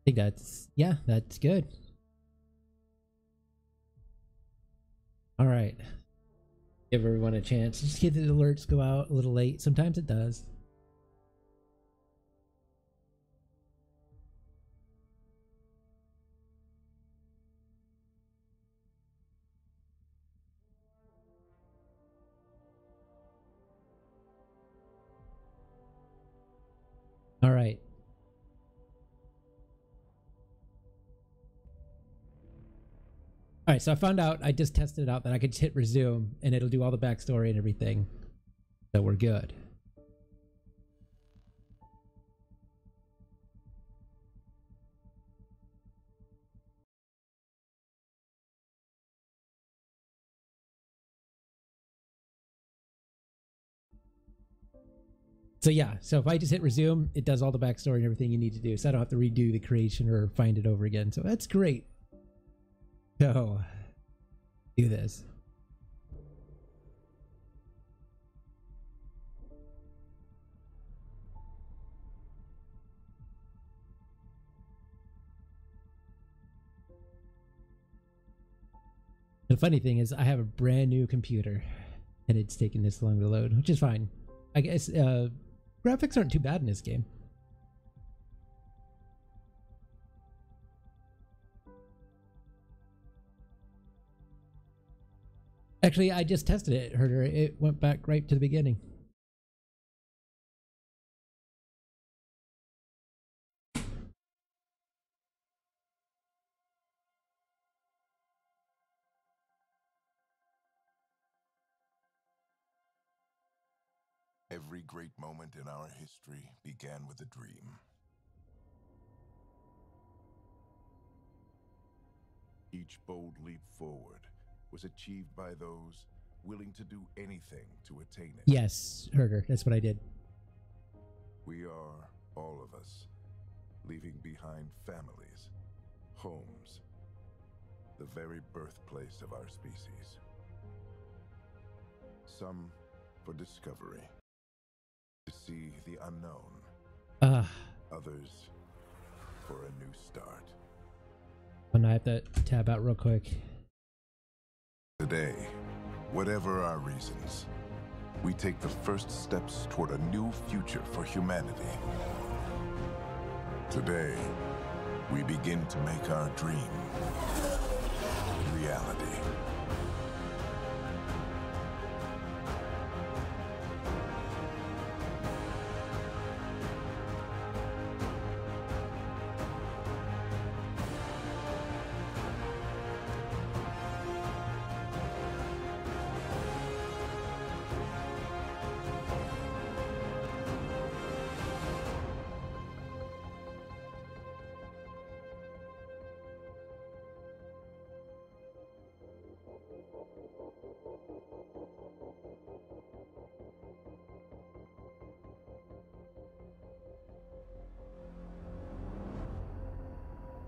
think that's, yeah, that's good. All right. Give everyone a chance. Just get the alerts go out a little late. Sometimes it does. All right. All right, so I found out, I just tested it out that I could just hit resume and it'll do all the backstory and everything. So we're good. So yeah, so if I just hit resume, it does all the backstory and everything you need to do. So I don't have to redo the creation or find it over again. So that's great. So do this. The funny thing is I have a brand new computer and it's taking this long to load, which is fine. I guess graphics aren't too bad in this game. Actually, I just tested it, Herder. It went back right to the beginning. Every great moment in our history began with a dream. Each bold leap forward was achieved by those willing to do anything to attain it. Yes, Herder, that's what I did. We are, all of us, leaving behind families, homes, the very birthplace of our species. Some for discovery, to see the unknown. Others for a new start. And I have to tab out real quick. Today, whatever our reasons, we take the first steps toward a new future for humanity. Today, we begin to make our dream reality.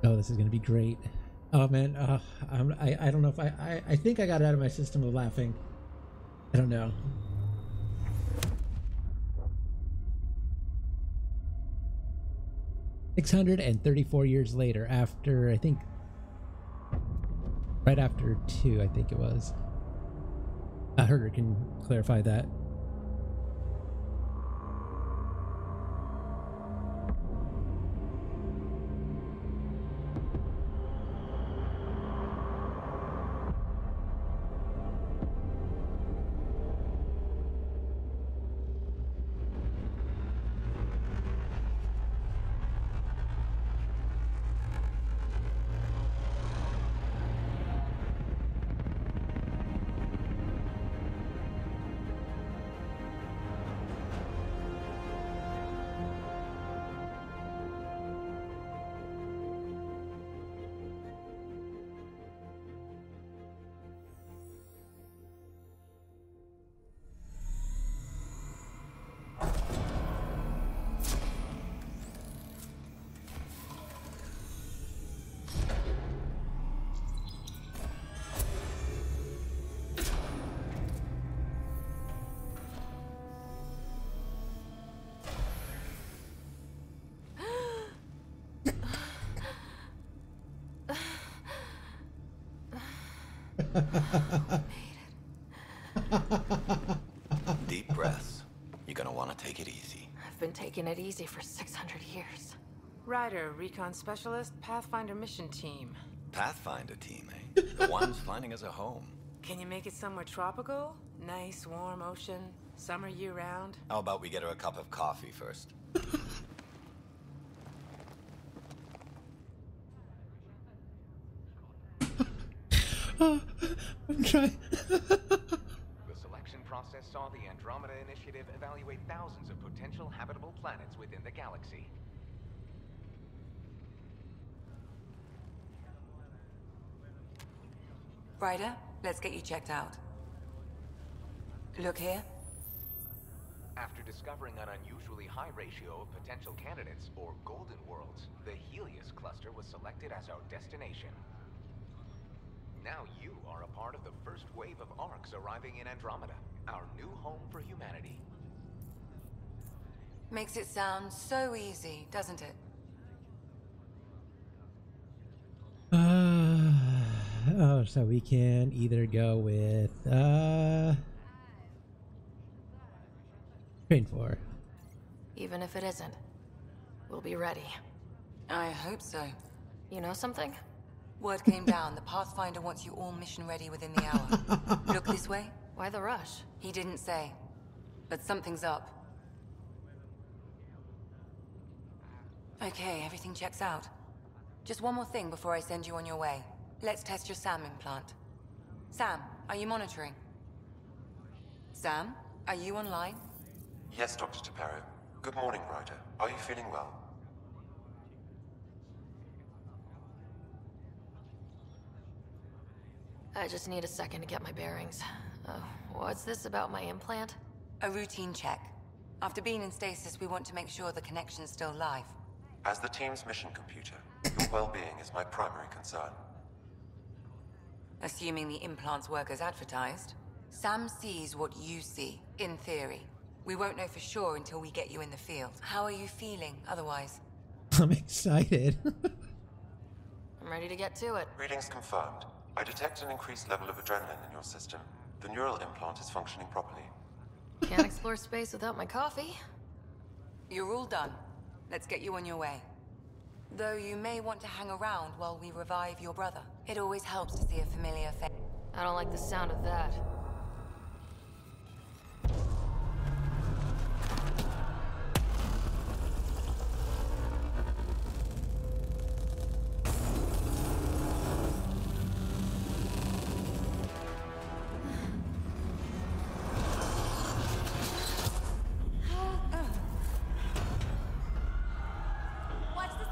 Oh, this is gonna be great. Oh man, I don't know if I think I got it out of my system of laughing. I don't know. $634 later, after I think right after 2, I think it was. Herder can clarify that. Deep breaths. You're gonna want to take it easy. I've been taking it easy for 600 years. Ryder, recon specialist, Pathfinder mission team. Pathfinder team, eh? The ones finding us a home. Can you make it somewhere tropical? Nice, warm ocean, summer year-round? How about we get her a cup of coffee first? I'm trying. The selection process saw the Andromeda Initiative evaluate thousands of potential habitable planets within the galaxy. Ryder, let's get you checked out. Look here. After discovering an unusually high ratio of potential candidates, or golden worlds, the Helios cluster was selected as our destination. Now you are a part of the first wave of arcs arriving in Andromeda, our new home for humanity. Makes it sound so easy, doesn't it? Oh, so we can either go with train 4. Even if it isn't, we'll be ready. I hope so. You know something? Word came down. The Pathfinder wants you all mission ready within the hour. Look this way. Why the rush? He didn't say, but something's up. Okay, everything checks out. Just one more thing before I send you on your way. Let's test your SAM implant. Sam, are you monitoring? Sam, are you online? Yes, Dr. Taparo. Good morning, Ryder. Are you feeling well? I just need a second to get my bearings. What's this about my implant? A routine check. After being in stasis, we want to make sure the connection's still live. As the team's mission computer, your well-being is my primary concern. Assuming the implants work as advertised, Sam sees what you see, in theory. We won't know for sure until we get you in the field. How are you feeling otherwise? I'm excited. I'm ready to get to it. Readings confirmed. I detect an increased level of adrenaline in your system. The neural implant is functioning properly. Can't explore space without my coffee. You're all done. Let's get you on your way. Though you may want to hang around while we revive your brother. It always helps to see a familiar face. I don't like the sound of that.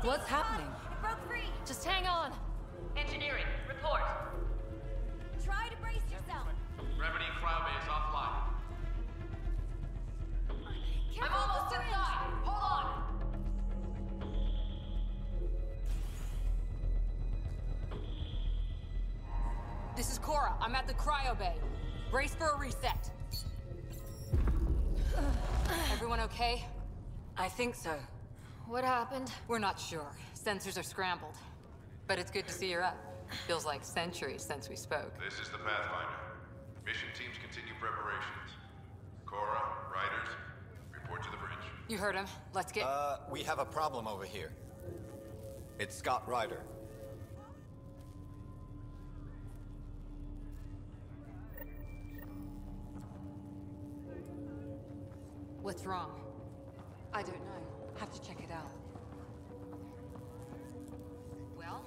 What's happening? It broke free. Just hang on. Engineering, report. Try to brace yourself. Gravity cryobase offline. Careful, I'm almost syringe. inside. Hold on. This is Cora. I'm at the cryo bay. Brace for a reset. Everyone okay? I think so. What happened? We're not sure. Sensors are scrambled. But it's good to see you're up. Feels like centuries since we spoke. This is the Pathfinder. Mission teams continue preparations. Cora, Riders, report to the bridge. You heard him. Let's get... We have a problem over here. It's Scott Ryder. What's wrong? I don't know. Have to check it out. Well?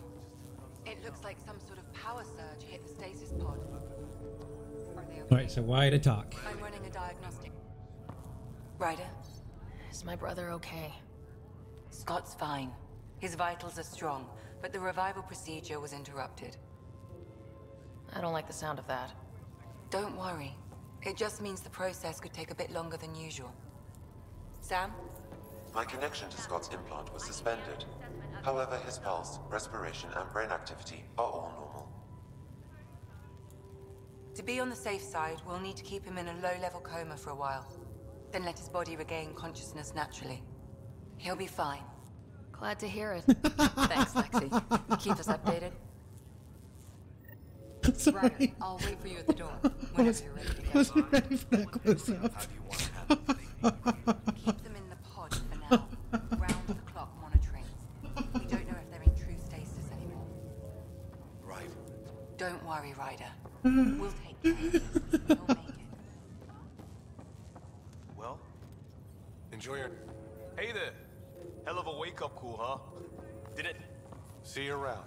It looks like some sort of power surge hit the stasis pod. Are they okay? All right, so why to talk? I'm running a diagnostic. Ryder, Is my brother okay? Scott's fine. His vitals are strong, but the revival procedure was interrupted. I don't like the sound of that. Don't worry. It just means the process could take a bit longer than usual. Sam? My connection to Scott's implant was suspended. However, his pulse, respiration, and brain activity are all normal. To be on the safe side, we'll need to keep him in a low-level coma for a while. Then let his body regain consciousness naturally. He'll be fine. Glad to hear it. Thanks, Lexi. Keep us updated. Sorry. Ryder, I'll wait for you at the door I whenever was, you're ready to I go. wasn't ready for that close up. Keep them in the pod for now. Round the clock monitoring. We don't know if they're in true stasis anymore. Right. Don't worry, Ryder. We'll take care of this. You'll make it. Well, enjoy your... Hey there. Hell of a wake-up call, huh? Did it? See you around.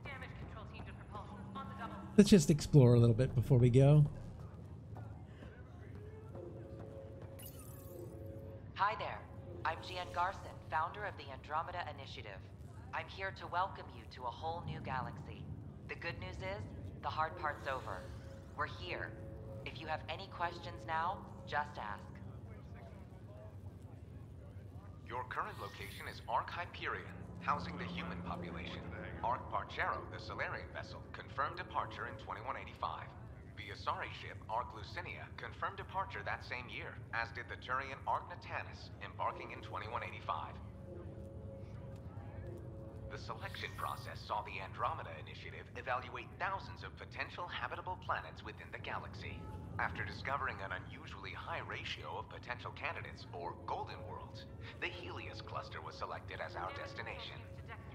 Damage control team to propulsion on the double. Let's just explore a little bit before we go. Hi there. I'm Gian Garson, founder of the Andromeda Initiative. I'm here to welcome you to a whole new galaxy. The good news is, the hard part's over. We're here. If you have any questions now, just ask. Your current location is Ark Hyperion, housing the human population. Ark Parchero, the Solarian vessel, confirmed departure in 2185. The Asari ship, Ark Lucinia, confirmed departure that same year, as did the Turian Ark Natanus, embarking in 2185. The selection process saw the Andromeda Initiative evaluate thousands of potential habitable planets within the galaxy. After discovering an unusually high ratio of potential candidates, or golden worlds, the Helios cluster was selected as our destination.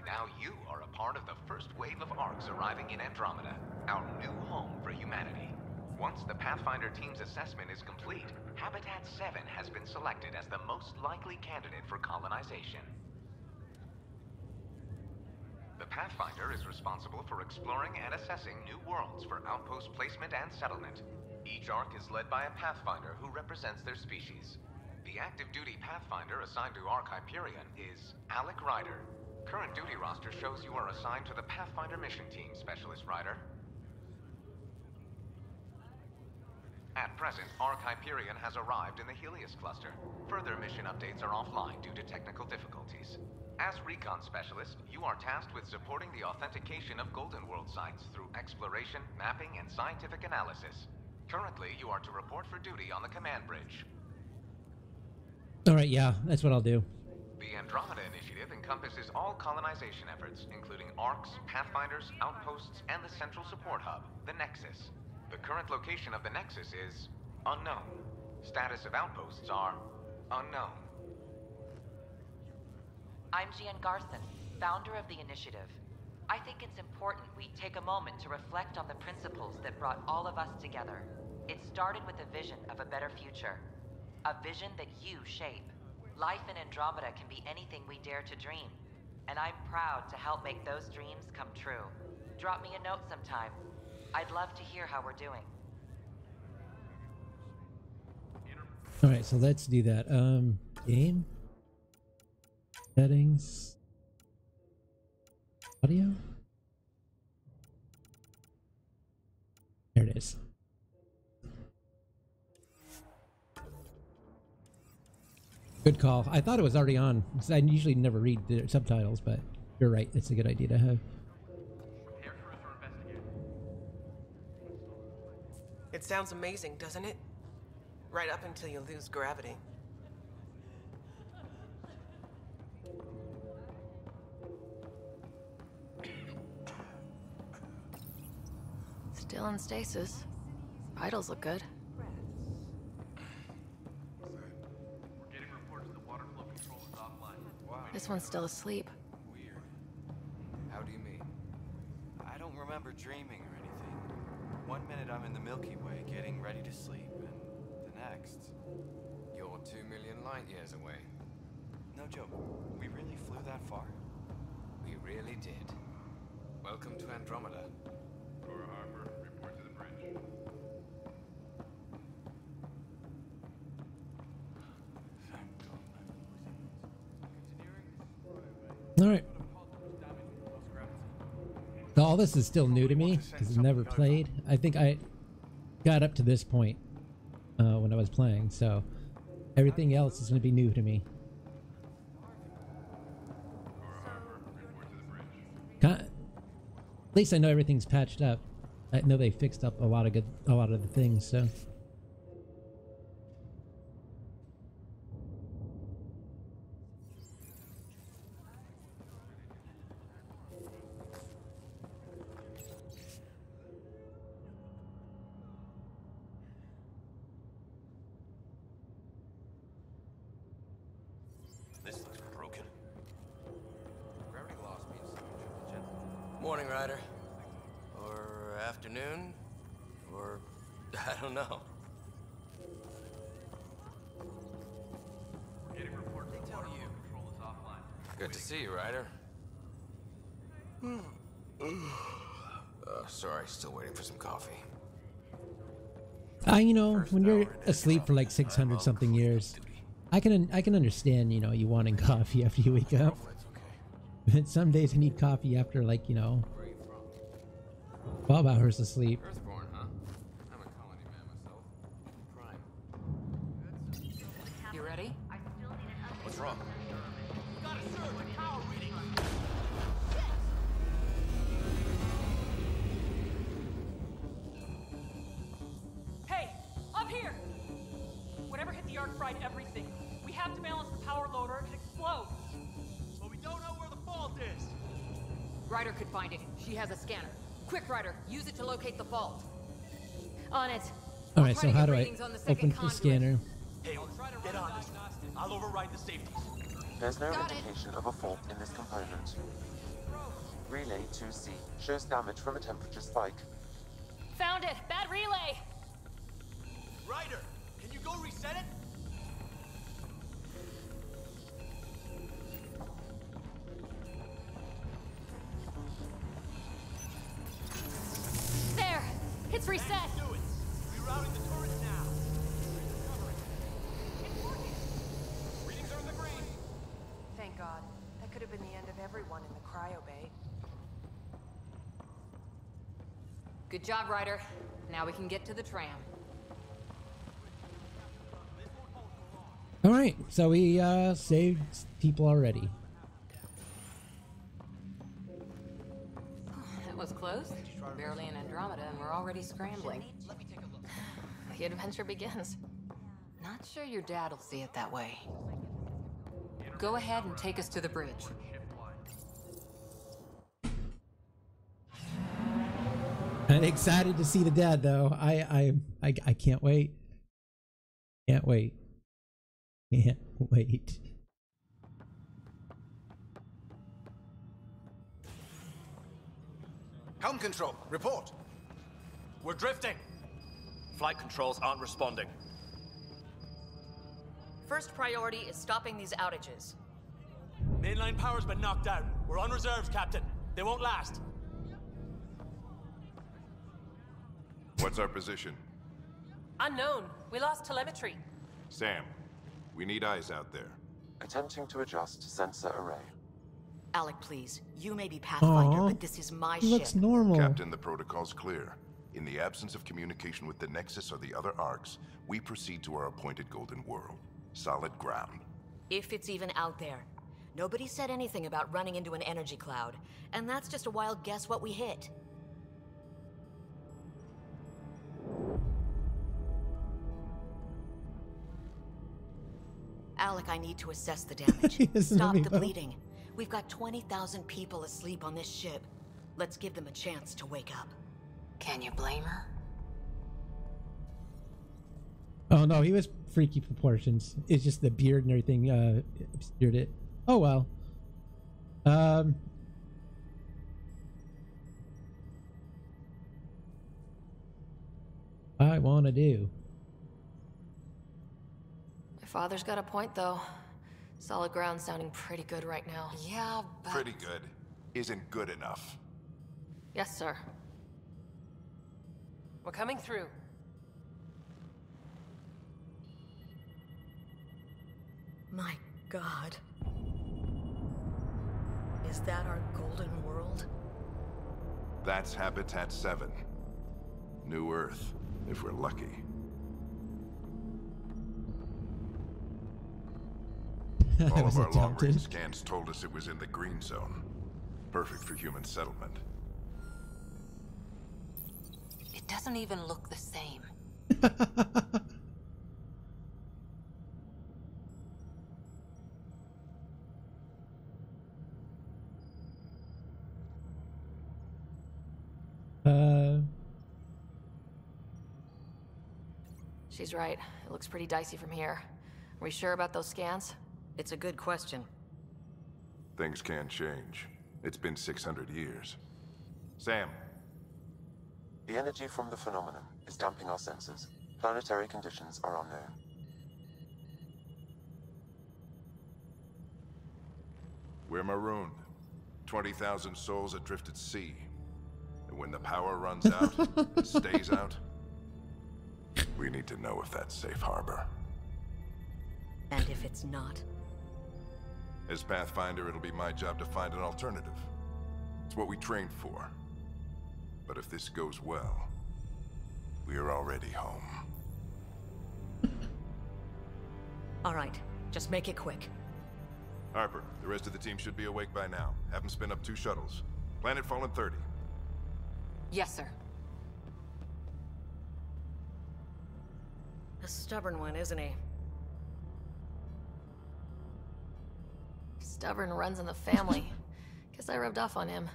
Now you are a part of the first wave of Arks arriving in Andromeda, our new home for humanity. Once the Pathfinder team's assessment is complete, Habitat 7 has been selected as the most likely candidate for colonization. The Pathfinder is responsible for exploring and assessing new worlds for outpost placement and settlement. Each Ark is led by a Pathfinder who represents their species. The active duty Pathfinder assigned to Ark Hyperion is Alec Ryder. Current duty roster shows you are assigned to the Pathfinder mission team, Specialist Ryder. At present, Ark Hyperion has arrived in the Helios cluster. Further mission updates are offline due to technical difficulties. As recon specialist, you are tasked with supporting the authentication of Golden World sites through exploration, mapping, and scientific analysis. Currently, you are to report for duty on the command bridge. Alright, yeah, that's what I'll do. The Andromeda Initiative encompasses all colonization efforts, including Arks, Pathfinders, outposts, and the central support hub, the Nexus. The current location of the Nexus is unknown. Status of outposts are unknown. I'm Gian Garson, founder of the initiative. I think it's important we take a moment to reflect on the principles that brought all of us together. It started with a vision of a better future. A vision that you shape. Life in Andromeda can be anything we dare to dream. And I'm proud to help make those dreams come true. Drop me a note sometime. I'd love to hear how we're doing. Alright, so let's do that. Game? Settings? Audio? There it is. Good call. I thought it was already on. I usually never read the subtitles, but you're right. It's a good idea to have. It sounds amazing, doesn't it? Right up until you lose gravity. Still in stasis. Vitals look good. This one's still asleep. Weird. How do you mean? I don't remember dreaming or anything. One minute I'm in the Milky Way getting ready to sleep, and the next... You're 2 million light years away. No joke. We really flew that far? We really did. Welcome to Andromeda. Aurora Harbor, report to the bridge. Alright. So all this is still new to me because I've never played. I think I got up to this point when I was playing, so everything else is going to be new to me. At least I know everything's patched up. I know they fixed up a lot of the things, so. Morning, Ryder. Or afternoon. Or I don't know. Getting reports of water flow control is offline. Good to see you, Ryder. Sorry, still waiting for some coffee. You know, when you're asleep for like 600 something years, I can understand, you know, you wanting coffee after you wake up. But some days I need coffee after, like, you know, 12 hours of sleep. Earthborn, huh? I'm a colony man myself. Prime. You ready? What's wrong? Hey, up here! Whatever hit the arc fried everything. We have to balance the power load or it could explode. But we don't know where the fault is. Ryder could find it. She has a scanner. Quick, Ryder, use it to locate the fault. On it. All right, so how do I open the scanner? Hey, get on this. I'll override the safeties. There's no indication of a fault in this component. Relay 2C shows damage from a temperature spike. Found it. Bad relay. Ryder, can you go reset it? There. It's reset. Do it. Rerouting the turret now. It's working. Readings are in the green. Thank God. That could have been the end of everyone in the cryo bay. Good job, Ryder. Now we can get to the tram. All right, so we saved people already. That was close. Barely in Andromeda, and we're already scrambling. The adventure begins. Not sure your dad will see it that way. Go ahead and take us to the bridge. I'm excited to see the dad, though. I can't wait. Can't wait. Can't wait. Helm control, report. We're drifting. Flight controls aren't responding. First priority is stopping these outages. Mainline power's been knocked out. We're on reserves, Captain. They won't last. What's our position? Unknown. We lost telemetry. Sam, we need eyes out there. Attempting to adjust sensor array. Alec, please. You may be Pathfinder, Aww, but this is my he ship. looks normal. Captain, the protocol's clear. In the absence of communication with the Nexus or the other arcs, we proceed to our appointed golden world. Solid ground. If it's even out there. Nobody said anything about running into an energy cloud, and that's just a wild guess what we hit. Alec, I need to assess the damage. Stop the bleeding. We've got 20,000 people asleep on this ship. Let's give them a chance to wake up. Can you blame her? Oh no, he was freaky proportions. It's just the beard and everything obscured it. Oh well. I wanna do. My father's got a point, though. Solid ground sounding pretty good right now. Yeah, but... Pretty good. Isn't good enough. Yes, sir. We're coming through. My God. Is that our golden world? That's Habitat 7. New Earth, if we're lucky. All of our long-range scans told us it was in the green zone. Perfect for human settlement. It doesn't even look the same. She's right. It looks pretty dicey from here. Are we sure about those scans? It's a good question. Things can change. It's been 600 years. Sam. The energy from the phenomenon is damping our sensors. Planetary conditions are unknown. We're marooned. 20,000 souls adrift at sea. And when the power runs out, and stays out, we need to know if that's safe harbor. And if it's not? As Pathfinder, it'll be my job to find an alternative. It's what we trained for. But if this goes well, we are already home. All right, just make it quick. Harper, the rest of the team should be awake by now. Have them spin up 2 shuttles. Planet Fallen 30. Yes, sir. A stubborn one, isn't he? Stubborn runs in the family. Guess I rubbed off on him.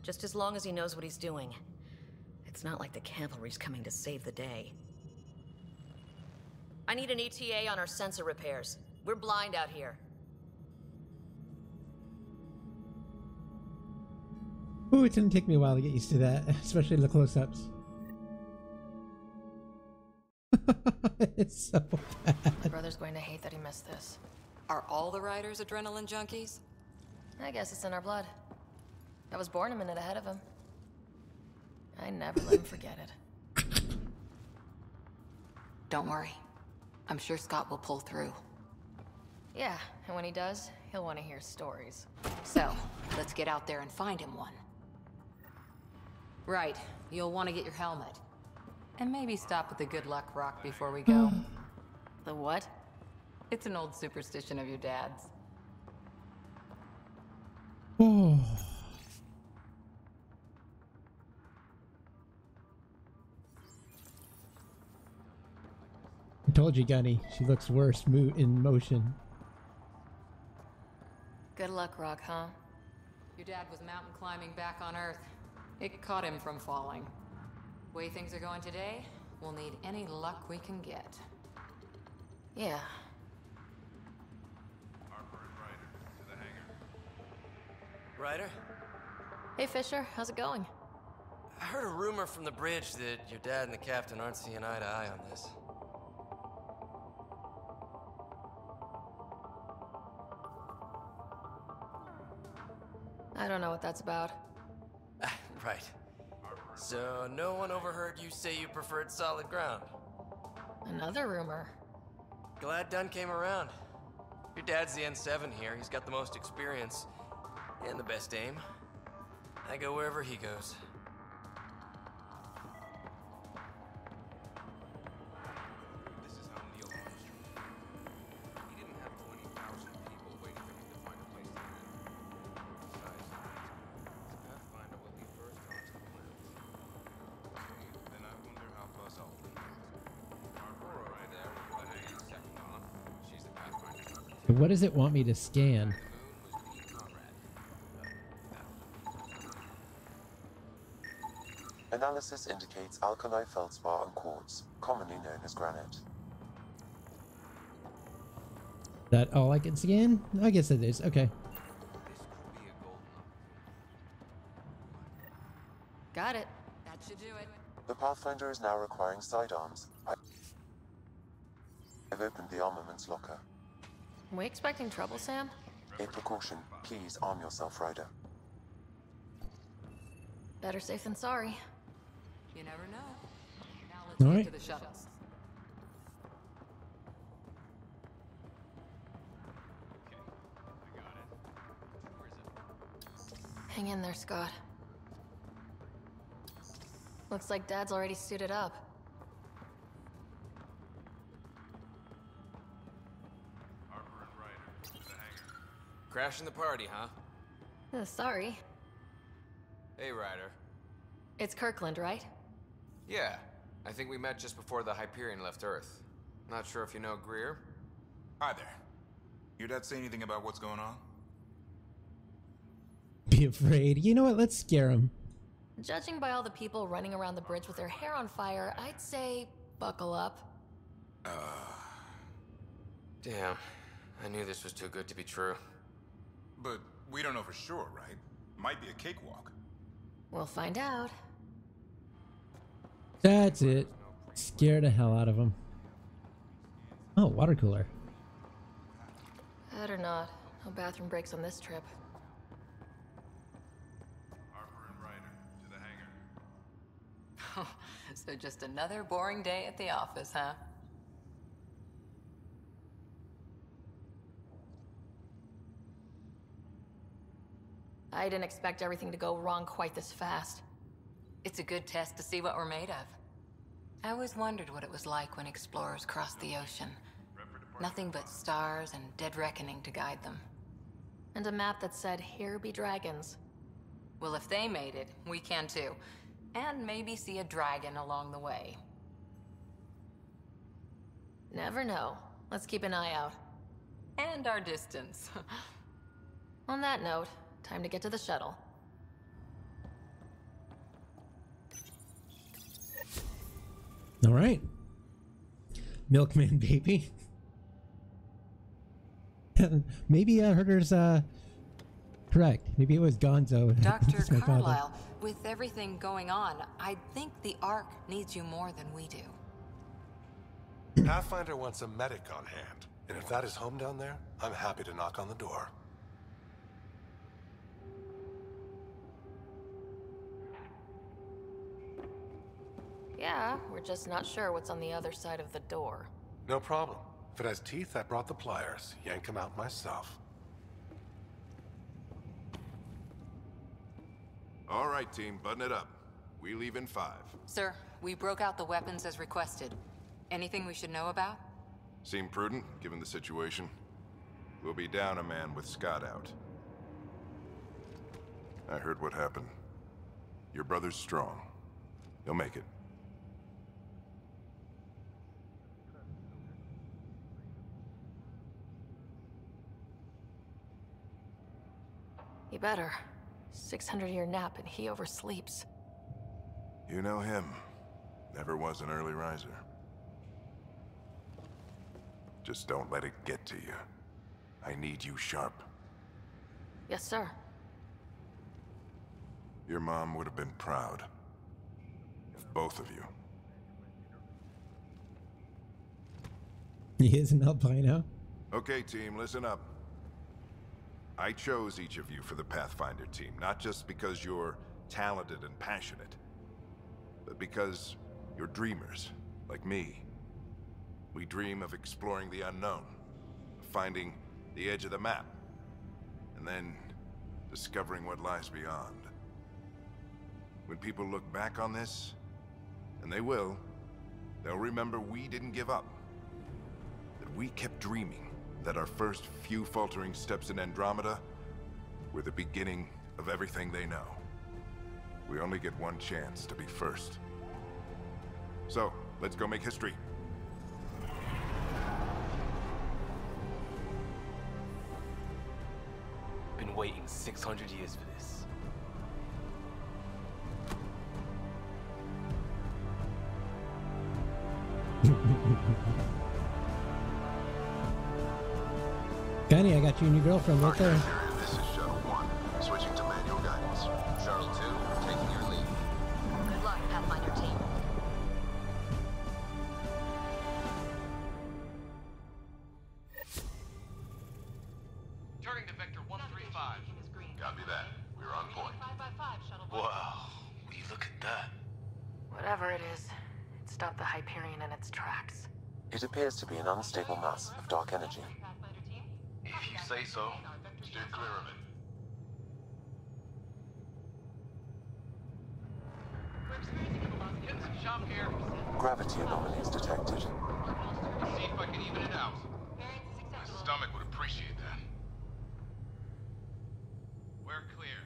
Just as long as he knows what he's doing. It's not like the cavalry's coming to save the day. I need an ETA on our sensor repairs. We're blind out here. Ooh, it's gonna take me a while to get used to that, especially the close-ups. It's so bad. Brother's going to hate that he missed this. Are all the riders adrenaline junkies? I guess it's in our blood. I was born a minute ahead of him. I never let him forget it. Don't worry. I'm sure Scott will pull through. Yeah, and when he does, he'll want to hear stories. So, let's get out there and find him one. Right, you'll want to get your helmet. And maybe stop at the good luck rock before we go. The what? It's an old superstition of your dad's. Oh. I told you, Gunny. She looks worse in motion. Good luck, Rock, huh? Your dad was mountain climbing back on Earth. It caught him from falling. Way things are going today, we'll need any luck we can get. Yeah. Harper and Ryder, to the hangar. Ryder? Hey, Fisher. How's it going? I heard a rumor from the bridge that your dad and the captain aren't seeing eye to eye on this. I don't know what that's about. Right. So, no one overheard you say you preferred solid ground? Another rumor. Glad Dunn came around. Your dad's the N7 here. He's got the most experience and the best aim. I go wherever he goes. This is how Neil launched. He didn't have 20,000 people waiting for him to find a place to land. Besides, Pathfinder will be first onto the planet. Then I wonder how close I'll be. Aurora right there, but I ain't second on. She's the Pathfinder. What does it want me to scan? Analysis indicates alkali feldspar and quartz, commonly known as granite. That all I can scan? I guess it is. Okay. Got it. That should do it. The Pathfinder is now requiring sidearms. I've opened the armaments locker. We expecting trouble, Sam? A precaution. Please arm yourself, Ryder. Better safe than sorry. You never know. Now let's All get right. to the shuttles. Hang in there, Scott. Looks like Dad's already suited up. Harper and Ryder, to the hangar. Crashing the party, huh? Sorry. Hey, Ryder. It's Kirkland, right? Yeah, I think we met just before the Hyperion left Earth. Not sure if you know Greer? Hi there. Your dad say anything about what's going on? Be afraid. You know what? Let's scare him. Judging by all the people running around the bridge with their hair on fire, I'd say buckle up. Damn. I knew this was too good to be true. But we don't know for sure, right? Might be a cakewalk. We'll find out. That's it. Scare the hell out of them. Oh, water cooler. Better not. No bathroom breaks on this trip. Harper and Ryder, to the hangar. So just another boring day at the office, huh? I didn't expect everything to go wrong quite this fast. It's a good test to see what we're made of. I always wondered what it was like when explorers crossed the ocean. Nothing but stars and dead reckoning to guide them. And a map that said, "Here be dragons." Well, if they made it, we can too. And maybe see a dragon along the way. Never know. Let's keep an eye out. And our distance. On that note, time to get to the shuttle. All right. Milkman baby. Maybe Herder's correct. Maybe it was Gonzo. Dr. That's my father. Carlisle, with everything going on, I think the Ark needs you more than we do. Pathfinder wants a medic on hand. And if that is home down there, I'm happy to knock on the door. Yeah, we're just not sure what's on the other side of the door. No problem. If it has teeth, I brought the pliers. Yank them out myself. All right, team, button it up. We leave in 5. Sir, we broke out the weapons as requested. Anything we should know about? Seem prudent, given the situation. We'll be down a man with Scott out. I heard what happened. Your brother's strong. He'll make it. You better. 600-year nap and he oversleeps. You know him. Never was an early riser. Just don't let it get to you. I need you sharp. Yes, sir. Your mom would have been proud. If both of you. He is an albino. Okay, team, listen up. I chose each of you for the Pathfinder team, not just because you're talented and passionate, but because you're dreamers, like me. We dream of exploring the unknown, of finding the edge of the map, and then discovering what lies beyond. When people look back on this, and they will, they'll remember we didn't give up, that we kept dreaming, that our first few faltering steps in Andromeda were the beginning of everything they know. We only get one chance to be first. So, let's go make history. Been waiting 600 years for this. Gunny, I got you a new girlfriend right there. This is Shuttle 1, switching to manual guidance. Shuttle 2, taking your lead. Good luck, Pathfinder team. Turning to Vector 135. Copy that. We're on point. Wow, will you look at that? Whatever it is, it stopped the Hyperion in its tracks. It appears to be an unstable mass of dark energy. If you say so. Steer clear of it. Getting some chop here. Gravity anomalies detected. See if I can even it out. His stomach would appreciate that. We're clear.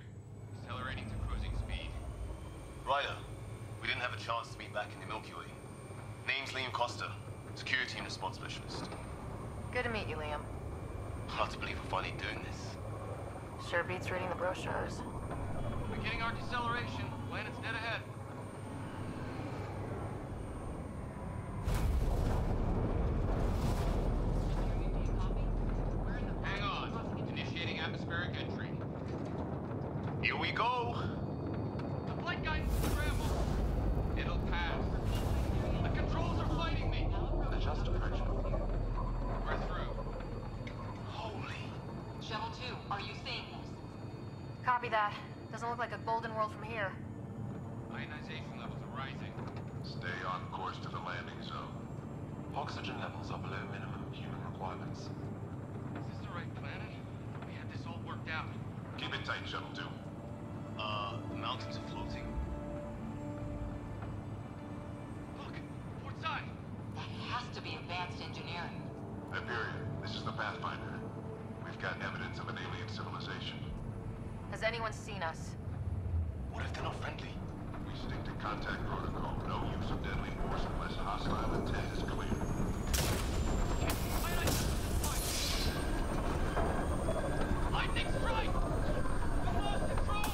Accelerating to cruising speed. Ryder, we didn't have a chance to meet back in the Milky Way. Name's Liam Costa, security and response specialist. Good to meet you, Liam. Hard to believe we're finally doing this. Sure beats reading the brochures. Beginning our deceleration. Planet's dead ahead. Hang on. Initiating atmospheric entry. Here we go! that. Doesn't look like a golden world from here. Ionization levels are rising. Stay on course to the landing zone. Oxygen levels are below minimum human requirements. Is this the right planet? We had this all worked out. Keep it tight, Shuttle 2. The mountains are floating. Look, port side. That has to be advanced engineering. Hyperion, this is the Pathfinder. We've got evidence of an alien civilization. Has anyone seen us? What if they're not friendly? We stick to contact protocol. No use of deadly force unless hostile intent is clear. Lightning strike! We lost control!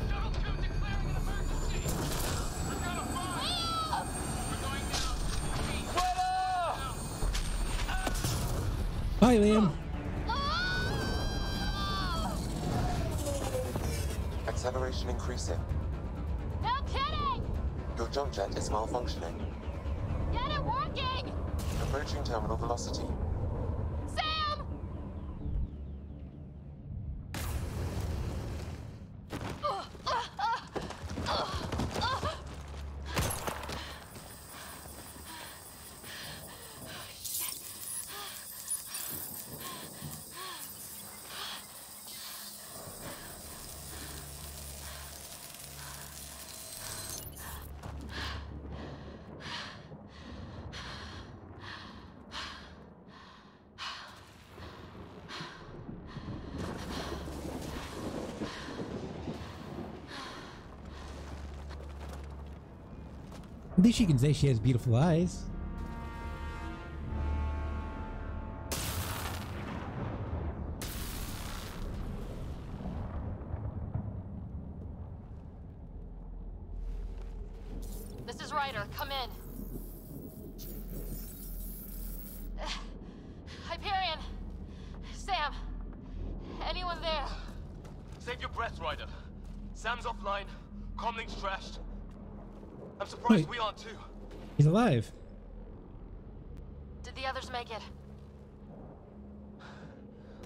Shuttle 2 declaring an emergency! We're gonna fly! We're going down! Bye, Liam. Acceleration increasing. No kidding! Your jump jet is malfunctioning. Get it working! Approaching terminal velocity. Sam! At least you can say she has beautiful eyes. This is Ryder. Come in. Hyperion! Sam! Anyone there? Save your breath, Ryder. Sam's offline. Comlink's trashed. I'm surprised we aren't too. He's alive. Did the others make it?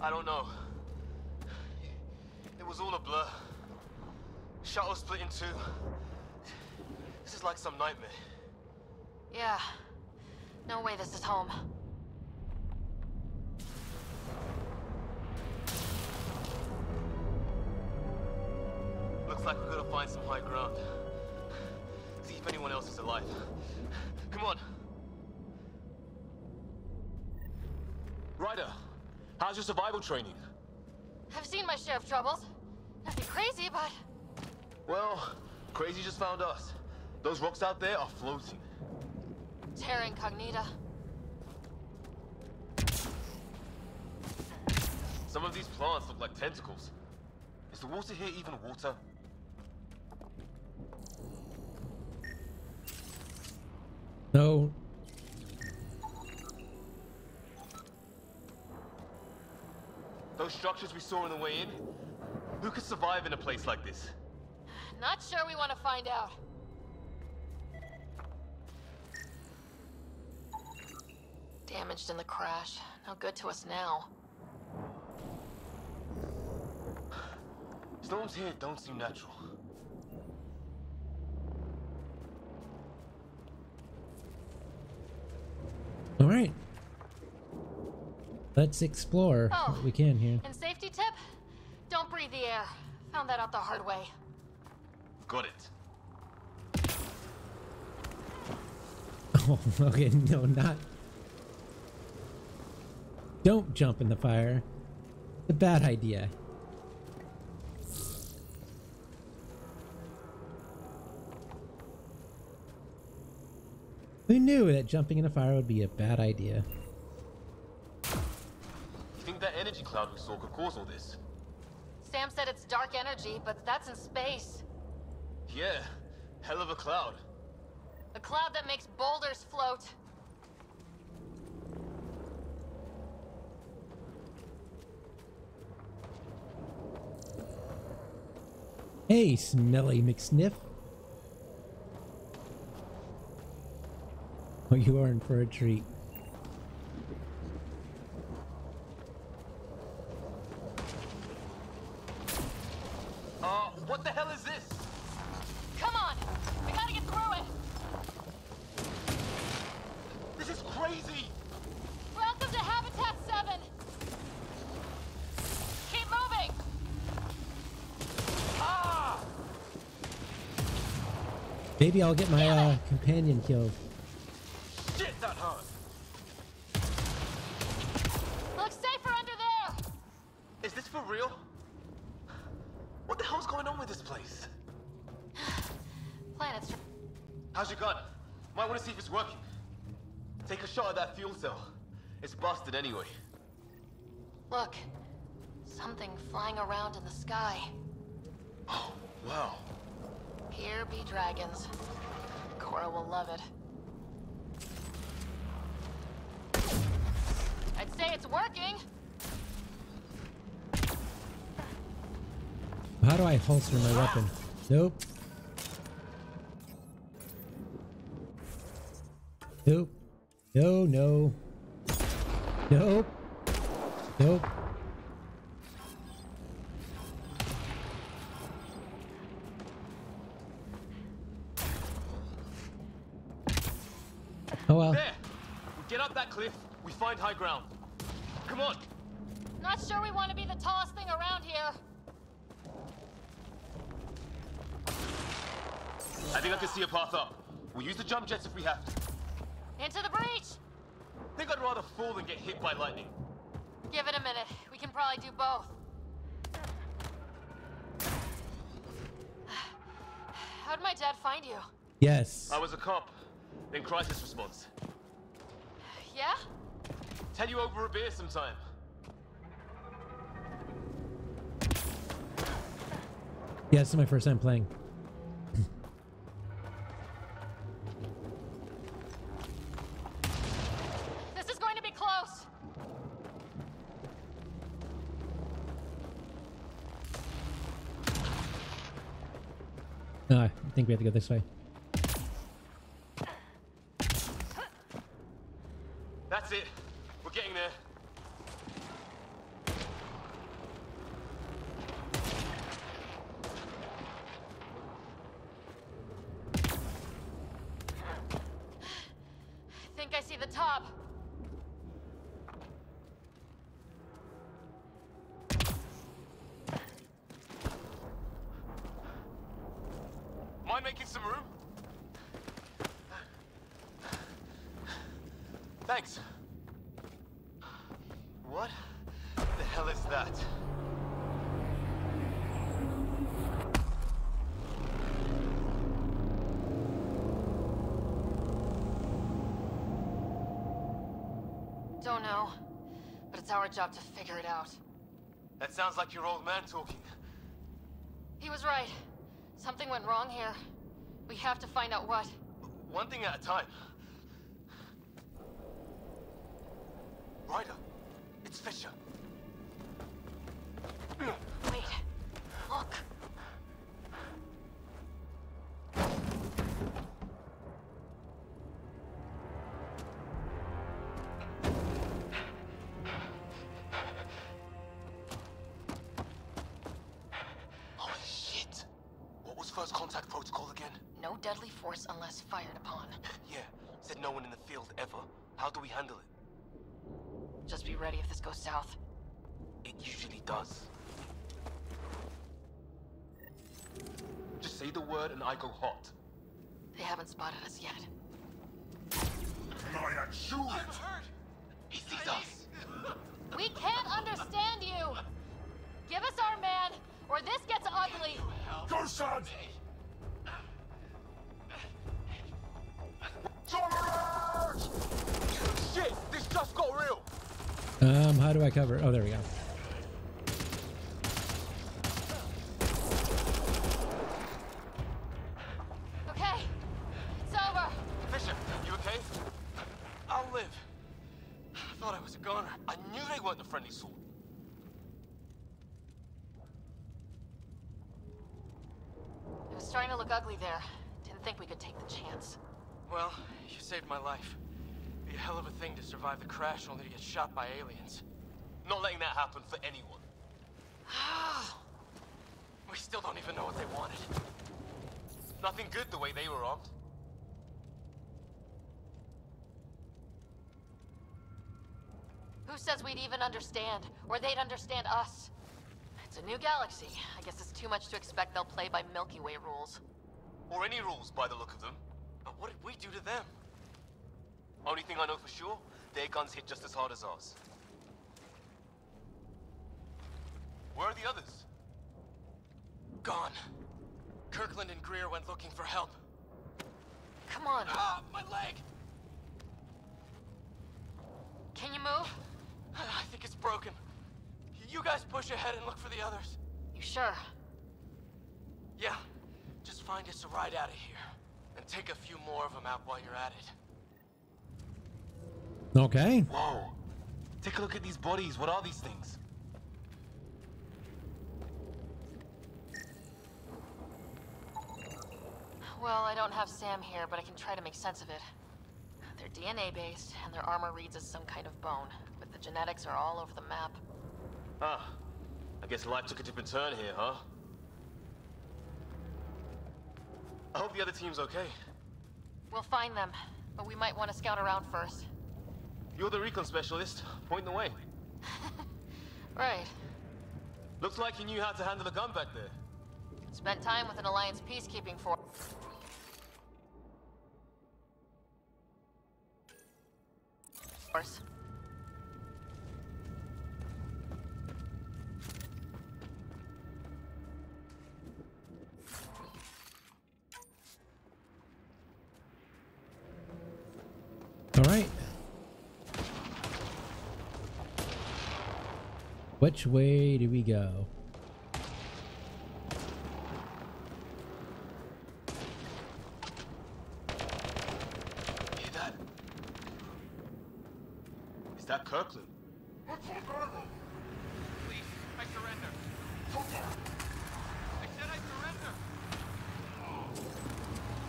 I don't know. It was all a blur. Shuttle split in two. This is like some nightmare. Yeah. No way this is home. Looks like we're gonna find some high ground. See if anyone else is alive. Come on. Ryder, how's your survival training? I've seen my share of troubles. Nothing crazy, but... Well, crazy just found us. Those rocks out there are floating. Terra Incognita. Some of these plants look like tentacles. Is the water here even water? No. Those structures we saw on the way in? Who could survive in a place like this? Not sure we want to find out. Damaged in the crash. No good to us now. Storms here don't seem natural. All right. Let's explore what we can here. And safety tip? Don't breathe the air. Found that out the hard way. Got it. Oh, okay, no, not. Don't jump in the fire. It's a bad idea. Who knew that jumping in a fire would be a bad idea? You think that energy cloud we saw could cause all this? Sam said it's dark energy, but that's in space. Yeah, hell of a cloud. A cloud that makes boulders float. Hey, smelly McSniff. Oh, you are in for a treat. Maybe I'll get my companion killed. Shit, that hurt. Looks safer under there. Is this for real? What the hell's going on with this place? Planet's. How's your gun? Might want to see if it's working. Take a shot at that fuel cell. It's busted anyway. Look, something flying around in the sky. Oh, wow. Here be dragons. Cora will love it. I'd say it's working. How do I holster my weapon? Nope. Nope. No, no. Nope. Nope. Oh well. There! We get up that cliff, we find high ground. Come on! Not sure we want to be the tallest thing around here. I think I can see a path up. We'll use the jump jets if we have to. Into the breach! Think I'd rather fall than get hit by lightning. Give it a minute. We can probably do both. How'd my dad find you? Yes. I was a cop, then crisis response. Yeah? Tell you over a beer sometime. Yeah, this is my first time playing. This is going to be close. No, I think we have to go this way. That's it. We're getting there. I think I see the top. Mind making some room? Thanks. What the hell is that? Don't know, but it's our job to figure it out. That sounds like your old man talking. He was right. Something went wrong here. We have to find out what. One thing at a time. Ryder, it's Fisher. Wait, look. Holy shit. What was first contact protocol again? No deadly force unless fired upon. Yeah, said no one in the field ever. How do we handle it? Just be ready if this goes south. It usually does. Just say the word and I go hot. They haven't spotted us yet. Fly and shoot! I'm hurt! He sees us! We can't understand you. Give us our man, or this gets ugly. Go, son! Shit! This just got real! How do I cover? Oh, there we go. Okay, it's over. Fisher, you okay? I'll live. I thought I was a goner. I knew they weren't the friendly sort. It was starting to look ugly there. Didn't think we could take the chance. Well, you saved my life. Be a hell of a thing to survive the crash only to get shot by aliens. Not letting that happen for anyone. We still don't even know what they wanted. Nothing good the way they were armed. Who says we'd even understand, or they'd understand us? It's a new galaxy. I guess it's too much to expect they'll play by Milky Way rules. or any rules by the look of them. But what did we do to them? Only thing I know for sure, their guns hit just as hard as ours. Where are the others? Gone. Kirkland and Greer went looking for help. Come on. Ah, my leg! Can you move? I think it's broken. You guys push ahead and look for the others. You sure? Yeah. Just find us a ride out of here. And take a few more of them out while you're at it. Okay. Whoa. Take a look at these bodies. What are these things? Well, I don't have Sam here, but I can try to make sense of it. They're DNA-based, and their armor reads as some kind of bone, but the genetics are all over the map. Ah, I guess life took a different turn here, huh? I hope the other team's okay. We'll find them, but we might want to scout around first. You're the recon specialist. Point the way. Right. Looks like you knew how to handle a gun back there. Spent time with an Alliance peacekeeping force. All right. Which way do we go? Hear that? Is that Kirkland? Please, I surrender. I said I surrender.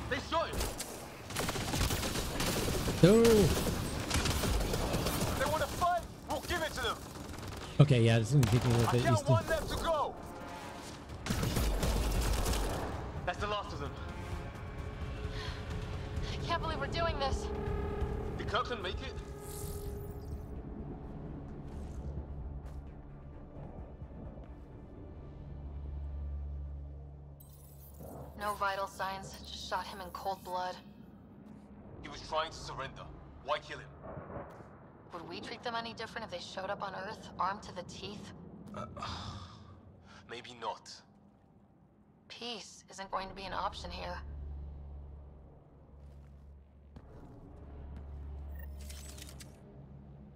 They shot him. No. They want to fight. We'll give it to them. Okay, yeah, this is gonna take me a little I bit. count one left to go. That's the last of them. I can't believe we're doing this. Did Kirkland make it? No vital signs, just shot him in cold blood. He was trying to surrender. Why kill him? Would we treat them any different if they showed up on Earth, armed to the teeth? Maybe not. Peace isn't going to be an option here.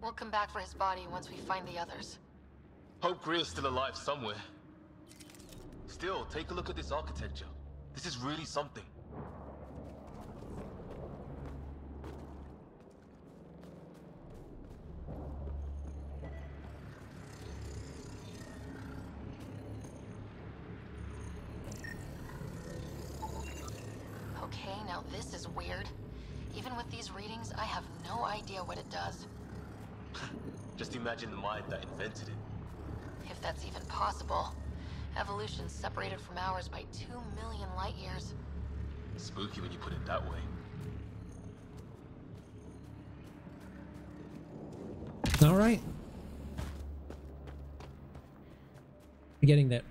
We'll come back for his body once we find the others. Hope Greer's still alive somewhere. Still, take a look at this architecture. This is really something. Okay, now this is weird. Even with these readings, I have no idea what it does. Just imagine the mind that invented it. If that's even possible. Evolution's separated from ours by 2 million light years. Spooky when you put it that way. All right. Forgetting that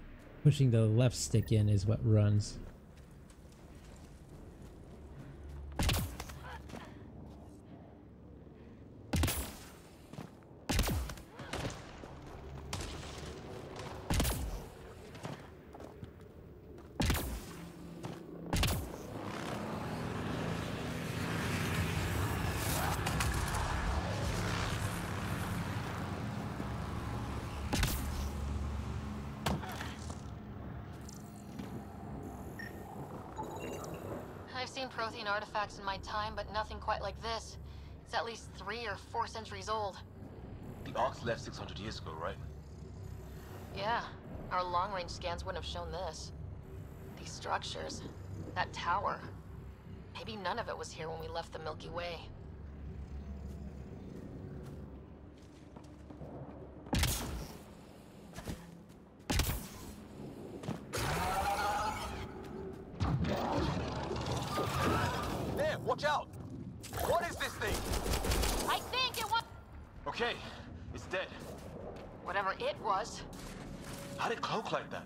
pushing the left stick in is what runs. I've seen Prothean artifacts in my time, but nothing quite like this. It's at least 3 or 4 centuries old. The Ark's left 600 years ago, right? Yeah, our long-range scans wouldn't have shown this. These structures, that tower. Maybe none of it was here when we left the Milky Way. There, watch out! What is this thing? I think it was... Okay, it's dead. Whatever it was. How did it cloak like that?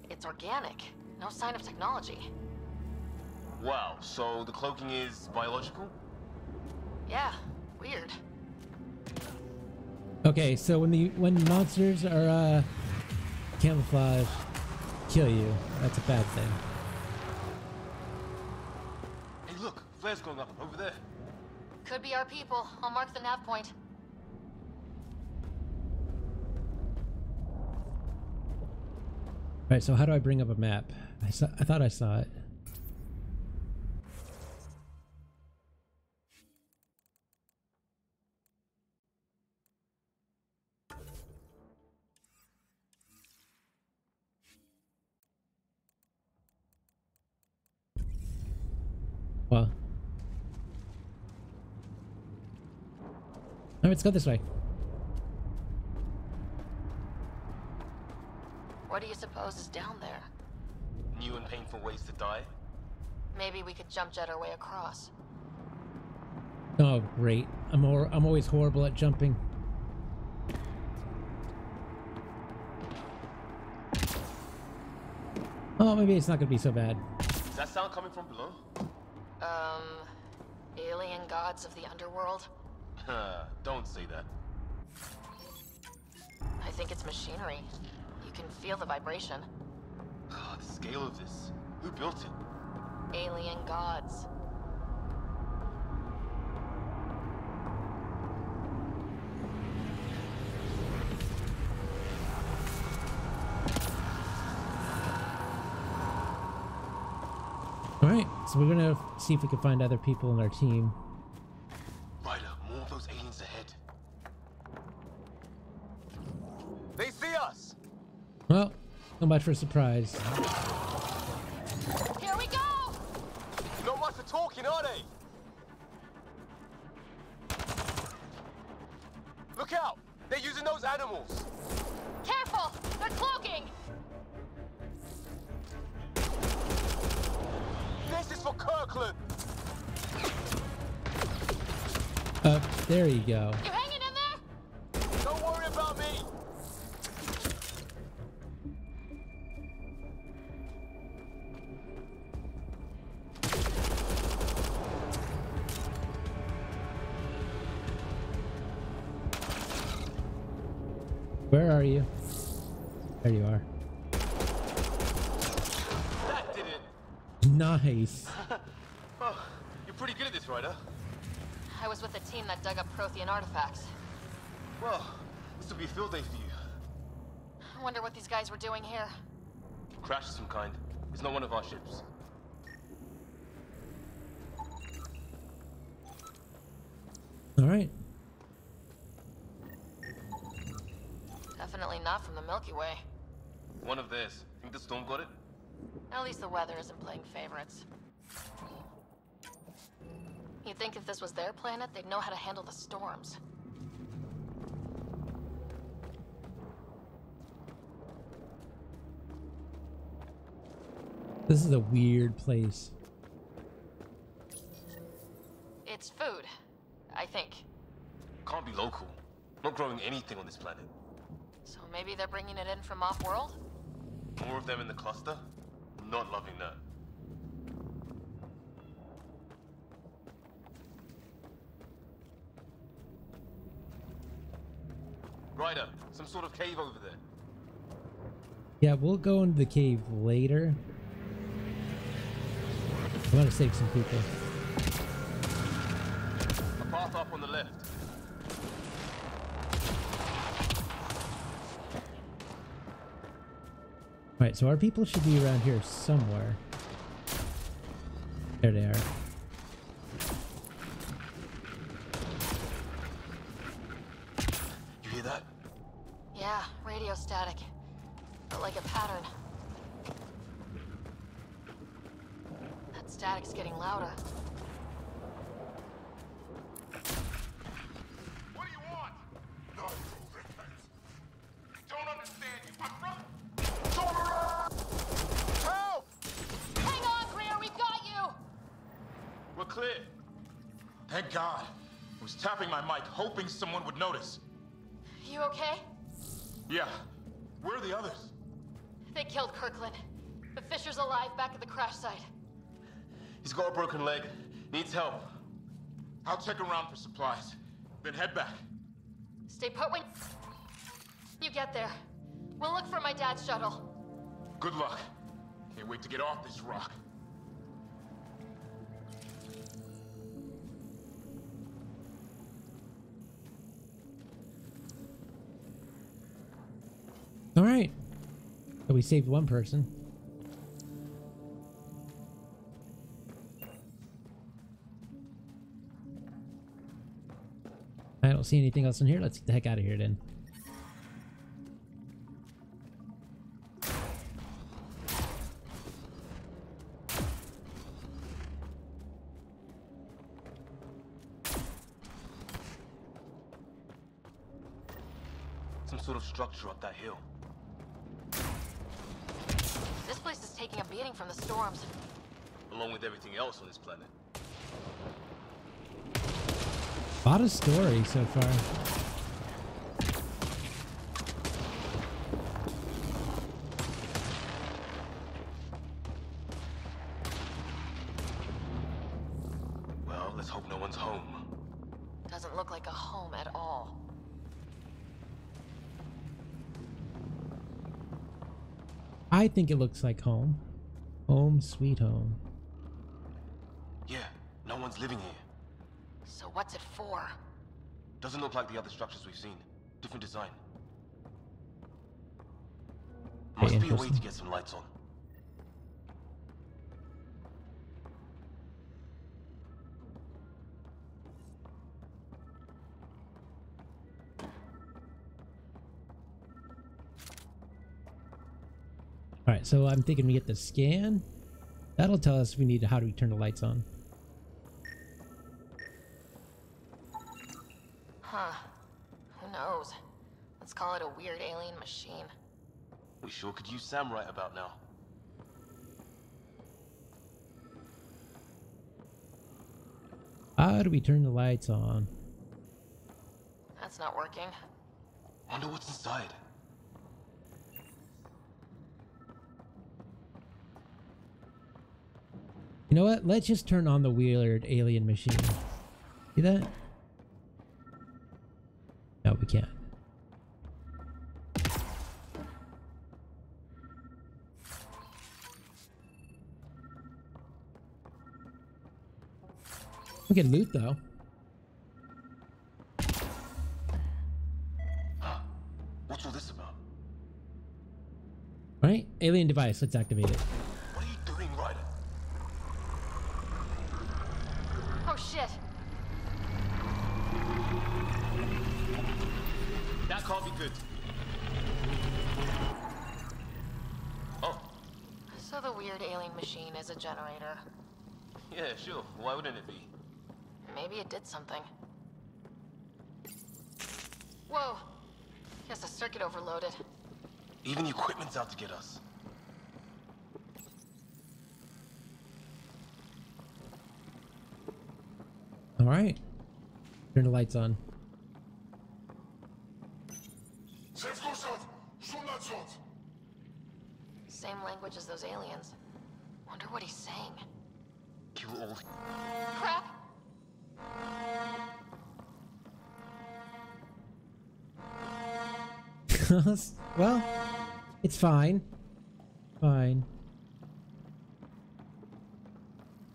It It's organic. No sign of technology. Wow, so the cloaking is biological? Yeah, weird. Okay, so when monsters are camouflage kill you, that's a bad thing. Hey look, flares going up over there. Could be our people. I'll mark the nav point. Alright, so how do I bring up a map? I thought I saw it. Well. Alright, let's go this way. What do you suppose is down there? New and painful ways to die? Maybe we could jump jet our way across. Oh, great. I'm always horrible at jumping. Oh, maybe it's not gonna be so bad. Is that sound coming from below? Alien gods of the underworld? Don't say that. I think it's machinery. You can feel the vibration. The scale of this. Who built it? Alien gods. Alright, so we're gonna see if we can find other people in our team. Ryder, more of those aliens ahead. They see us! Well, so much for a surprise. Here we go! Not much for talking, are they? Look out! They're using those animals! Careful! They're cloaking! This is for Kirkland! There you go. You hanging in there? Don't worry about me! Where are you? There you are. That did it! Nice. Oh, you're pretty good at this, Ryder. I was with the team that dug up Prothean artifacts. Well, this will be a field day for you. I wonder what these guys were doing here. Crash of some kind. It's not one of our ships. Alright. Definitely not from the Milky Way. One of theirs. Think the storm got it? At least the weather isn't playing favorites. You'd think if this was their planet, they'd know how to handle the storms. This is a weird place. It's food, I think. Can't be local. Not growing anything on this planet. So maybe they're bringing it in from off-world? More of them in the cluster? Not loving that. Ryder, some sort of cave over there. Yeah, we'll go into the cave later. I want to save some people. A path up on the left. Alright, so our people should be around here somewhere. There they are. You hear that? Yeah, radio static. But like a pattern. That static's getting louder. What do you want? No, don't understand you. I'm from... Help! Hang on, Greer, we've got you! We're clear. Thank God. I was tapping my mic, hoping someone would notice. You okay? Yeah. Where are the others? They killed Kirkland. The Fisher's alive back at the crash site. He's got a broken leg. Needs help. I'll check around for supplies. Then head back. Stay put when you get there. We'll look for my dad's shuttle. Good luck. Can't wait to get off this rock. All right. So we saved one person. I don't see anything else in here. Let's get the heck out of here then. Some sort of structure up that hill. This place is taking a beating from the storms. Along with everything else on this planet. A lot of story so far. Well, let's hope no one's home. Doesn't look like a home at all. I think it looks like home. Home sweet home. Yeah, no one's living here. So what's it for? Doesn't look like the other structures we've seen. Different design. Must be a way to get some lights on. All right, so I'm thinking we get the scan. That'll tell us if we need how do we turn the lights on. Huh. Who knows? Let's call it a weird alien machine. We sure could use Sam right about now. How do we turn the lights on? That's not working. Wonder what's inside. You know what? Let's just turn on the weird alien machine. See that? No, we can't. We can loot though. What's all this about? All right, alien device. Let's activate it. What are you doing, Ryder? Oh shit! That can't be good. Oh. So the weird alien machine is a generator. Yeah, sure. Why wouldn't it be? Maybe it did something. Whoa! Guess the circuit overloaded. Even the equipment's out to get us. All right. Turn the lights on. Same language as those aliens. Wonder what he's saying. Kill all. Crap! Well, it's fine. Fine.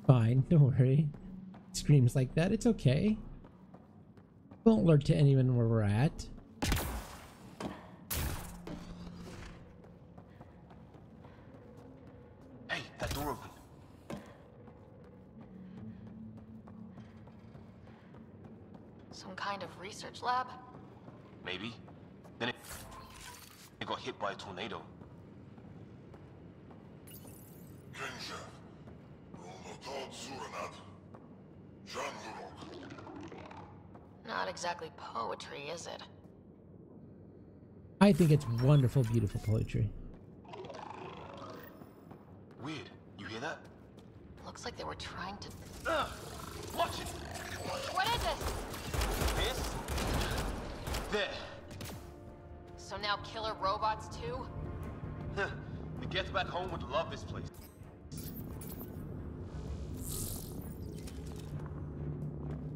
Fine, don't worry. Screams like that, it's okay. Won't alert to anyone where we're at. Hey, that door opened. Some kind of research lab? Maybe. Then it got hit by a tornado. Not exactly poetry, is it? I think it's wonderful, beautiful poetry. Weird. You hear that? Looks like they were trying to... Watch it! What is it? This? There. So now killer robots too? Huh. The Geth back home would love this place.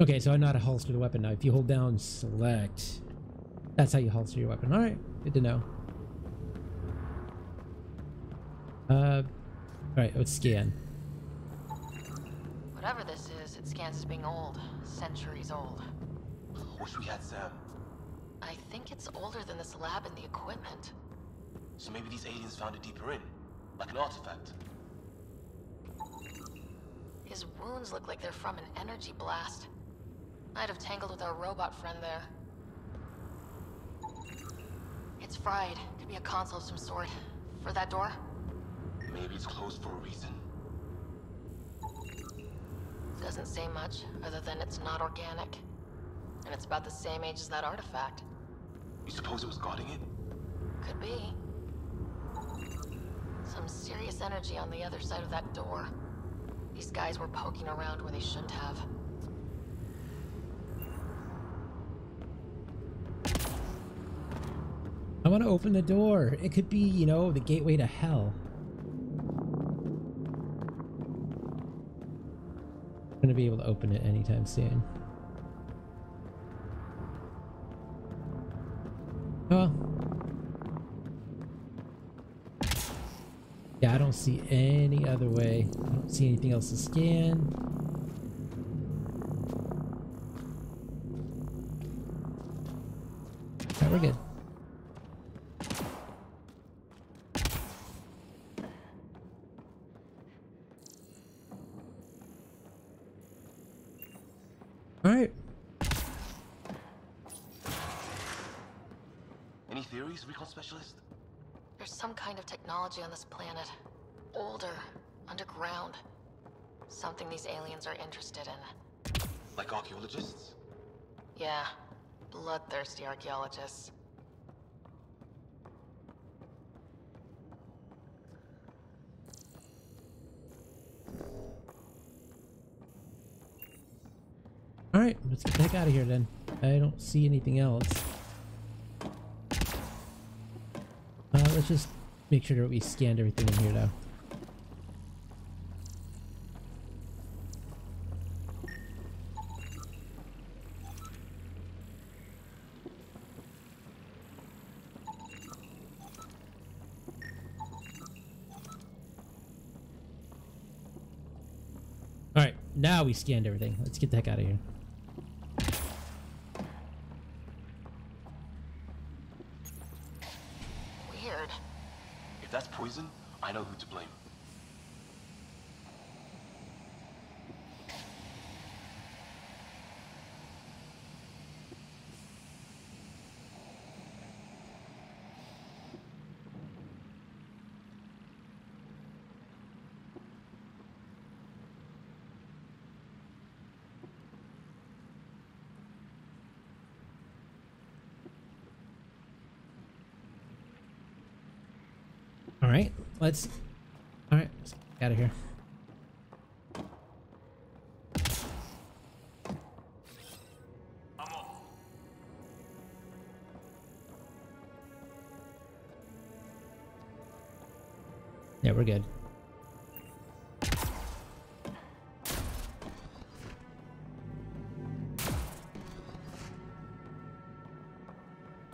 Okay, so I know how to holster the weapon now. If you hold down select, that's how you holster your weapon. Alright, good to know. Alright, let's scan. Whatever this is, it scans as being old. Centuries old. Wish we had Sam. I think it's older than this lab and the equipment. So maybe these aliens found it deeper in, like an artifact. His wounds look like they're from an energy blast. Might have tangled with our robot friend there. It's fried. Could be a console of some sort. For that door? Maybe it's closed for a reason. Doesn't say much, other than it's not organic. And it's about the same age as that artifact. You suppose it was guarding it? Could be. Some serious energy on the other side of that door. These guys were poking around where they shouldn't have. I want to open the door. It could be, you know, the gateway to hell. I'm gonna be able to open it anytime soon. Oh. Yeah, I don't see any other way. I don't see anything else to scan. Alright, we're good. Alright. Any theories, recon specialist? There's some kind of technology on this planet. Older, underground. Something these aliens are interested in. Like archaeologists? Yeah, bloodthirsty archaeologists. Alright, let's get the heck out of here then. I don't see anything else. Let's just make sure that we scanned everything in here now. Alright, now we scanned everything. Let's get the heck out of here. Weird. If that's poison, I know who to blame. Alright, let's get out of here. Yeah, we're good.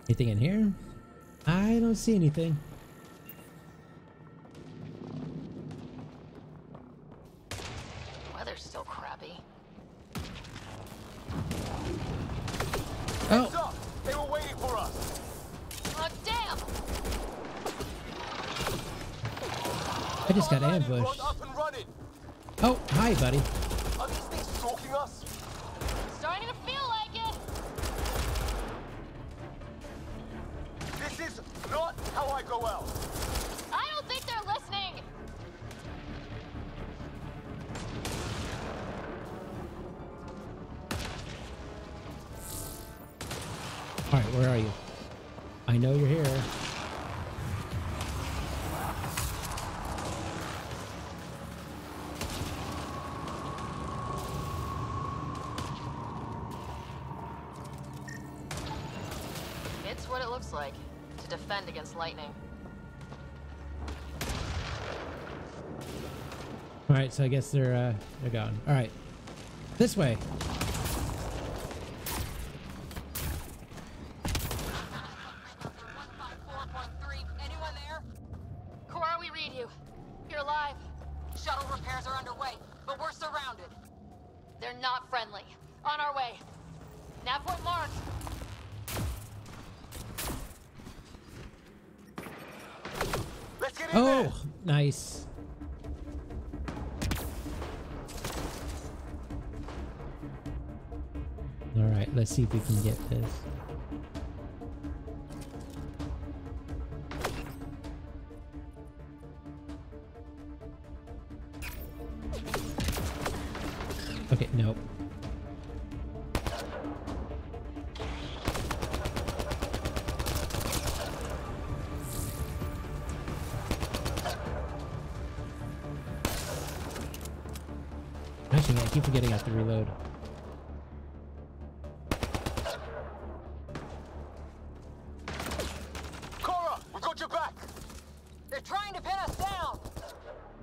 Anything in here? I don't see anything. Weather's still crappy. Oh! Heads up! They were waiting for us! Oh, damn! I just got ambushed. Up and running. Oh, hi, buddy. Are these things stalking us? Starting to feel like it! This is not how I go out. I don't think they're listening! Alright, where are you? I know you're here. It's what it looks like, to defend against lightning. Alright, so I guess they're gone. Alright. This way. Anyone there? Cora, we read you. You're alive. Shuttle repairs are underway, but we're surrounded. They're not friendly. On our way. Nav point marked. Let's get in there. Nice. All right, let's see if we can get this. Okay, nope. Actually, I keep forgetting I have to reload. Cora, we got your back. They're trying to pin us down.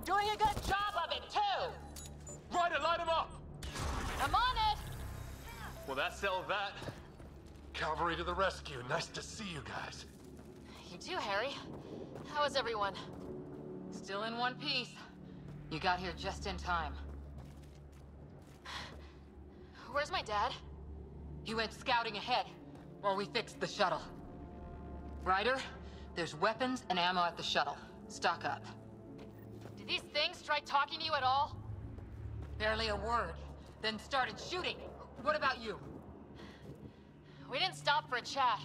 Doing a good job of it, too. Ryder, light him up. I'm on it. Well, that settled that. Cavalry to the rescue. Nice to see you guys. You too, Harry. How is everyone? Still in one piece. You got here just in time. Where's my dad? He went scouting ahead while we fixed the shuttle. Ryder, there's weapons and ammo at the shuttle. Stock up. Did these things try talking to you at all? Barely a word. Then started shooting. What about you? We didn't stop for a chat.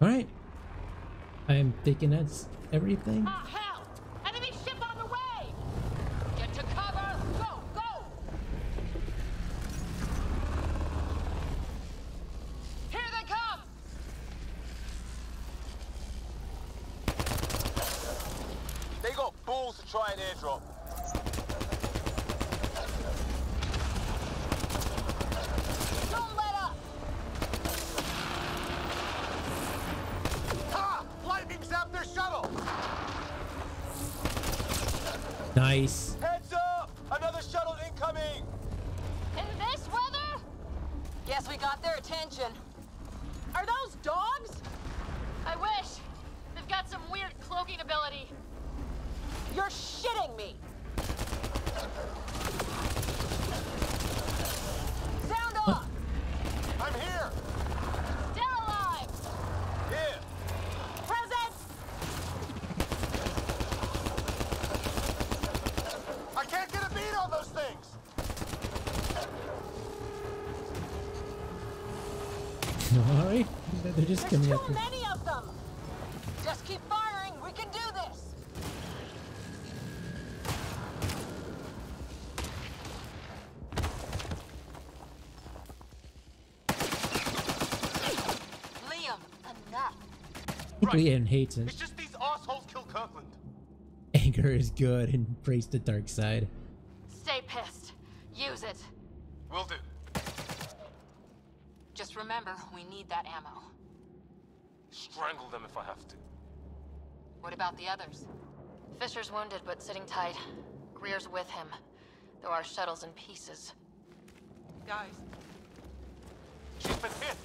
All right. I'm thinking that's everything. Ah, hell! Enemy ship on the way! Get to cover! Go, go! Here they come! They got balls to try an airdrop. Don't let up! Ha! Lightning zapped their shuttle! Nice. Heads up! Another shuttle incoming! In this weather? Guess we got their attention. Are those dogs? I wish. They've got some weird cloaking ability. You're shitting me! Sound off! I'm here! Still alive! Here! Present! I can't get a beat on those things! All right. They're just coming There's up. too many of them! Just keep firing, we can do this! Liam, enough. Liam hates it. It's just these assholes killed Kirkland. Anger is good. Embrace the dark side. Stay pissed. Use it. Will do. Just remember, we need that ammo. Strangle them if I have to. What about the others? Fisher's wounded, but sitting tight. Greer's with him, though our shuttle's in pieces. Guys. She's been hit.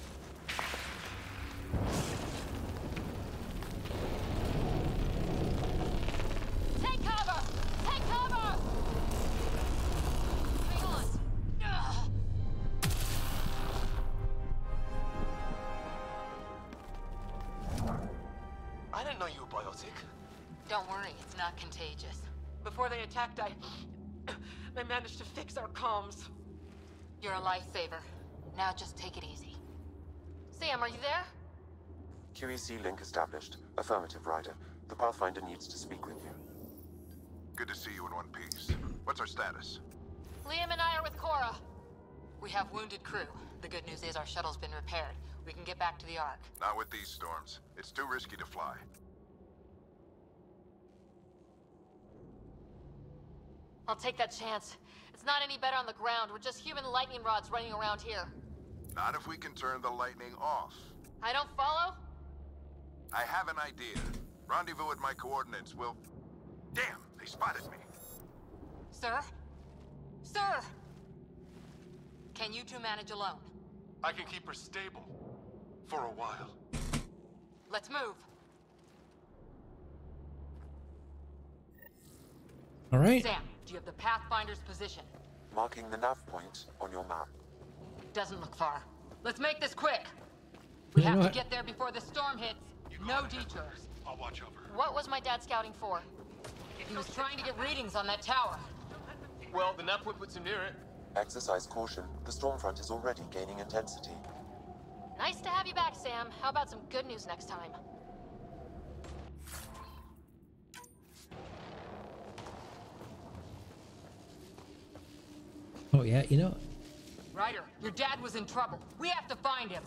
Take cover! Take cover! Hang on. Ugh. I didn't know you were biotic. Don't worry, it's not contagious. Before they attacked, I managed to fix our comms. You're a lifesaver. Now just take it easy. Sam, are you there? QEC link established. Affirmative, Ryder. The Pathfinder needs to speak with you. Good to see you in one piece. What's our status? Liam and I are with Cora. We have wounded crew. The good news is our shuttle's been repaired. We can get back to the Ark. Not with these storms. It's too risky to fly. I'll take that chance. It's not any better on the ground. We're just human lightning rods running around here. Not if we can turn the lightning off. I don't follow? I have an idea. Rendezvous at my coordinates will... Damn, they spotted me. Sir? Sir! Can you two manage alone? I can keep her stable. For a while. Let's move. All right. Sam, do you have the Pathfinder's position? Marking the nav point on your map. Doesn't look far. Let's make this quick. We You know have to what? get there before the storm hits. No detours. I'll watch over her. What was my dad scouting for? He was trying to get readings on that tower. Well, the nav point puts him near it. Exercise caution. The storm front is already gaining intensity. Nice to have you back, Sam. How about some good news next time? Oh yeah, you know. Ryder, your dad was in trouble. We have to find him.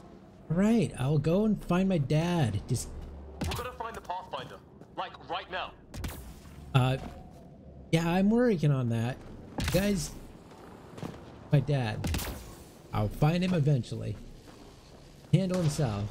Right, I'll go and find my dad. Just We're gonna find the Pathfinder. Like, right now. yeah, I'm working on that. Guys, my dad. I'll find him eventually. Handle himself.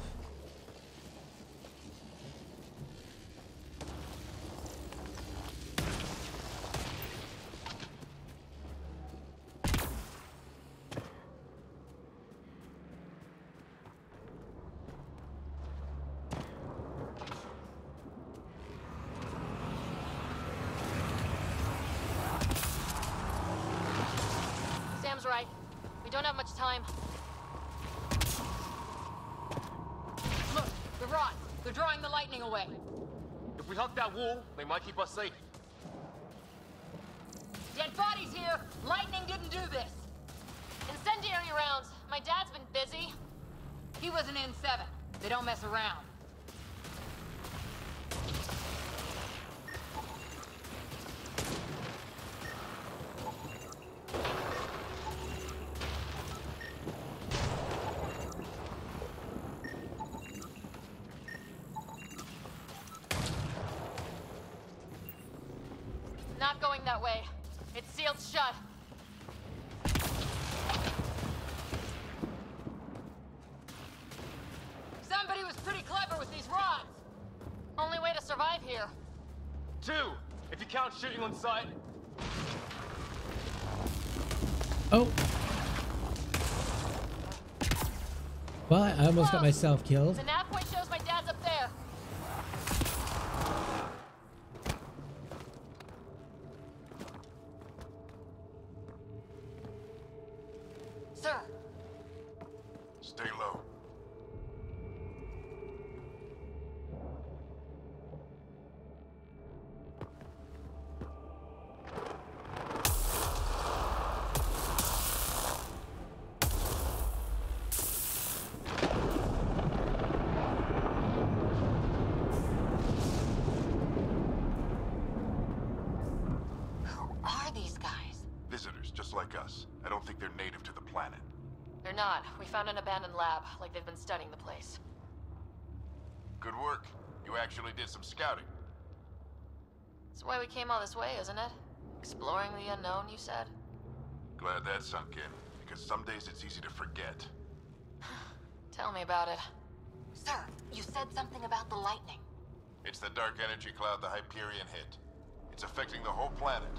Sam's right. We don't have much time. Look, the rods. They're drawing the lightning away. If we hug that wall, they might keep us safe. Dead bodies here. Lightning didn't do this. Incendiary rounds. My dad's been busy. He was an N7. They don't mess around. Not going that way. It's sealed shut. Somebody was pretty clever with these rods. Only way to survive here. 2, if you count shooting on sight. Oh. Well, I almost got myself killed. The nav point shows my dad's up there. Sir, Stay low. who are these guys? Visitors, just like us. I don't think they're native to the planet. They're not. We found an abandoned lab, like they've been studying the place. Good work. You actually did some scouting. That's why we came all this way, isn't it? Exploring the unknown, you said? Glad that sunk in, because some days it's easy to forget. Tell me about it. Sir, you said something about the lightning. It's the dark energy cloud the Hyperion hit. It's affecting the whole planet,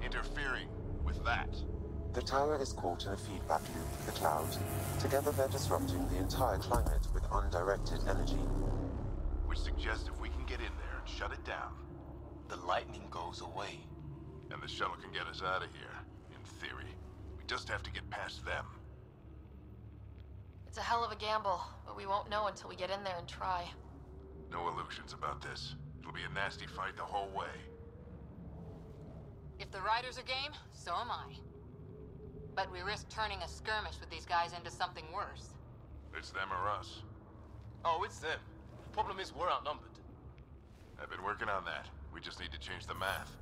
interfering with that. The tower is caught in a feedback loop with the cloud. Together they're disrupting the entire climate with undirected energy. Which suggests if we can get in there and shut it down, The lightning goes away. and the shuttle can get us out of here, in theory. We just have to get past them. It's a hell of a gamble, but we won't know until we get in there and try. No illusions about this. It'll be a nasty fight the whole way. If the riders are game, so am I. But we risk turning a skirmish with these guys into something worse. It's them or us. Oh, it's them. Problem is, we're outnumbered. I've been working on that. We just need to change the math.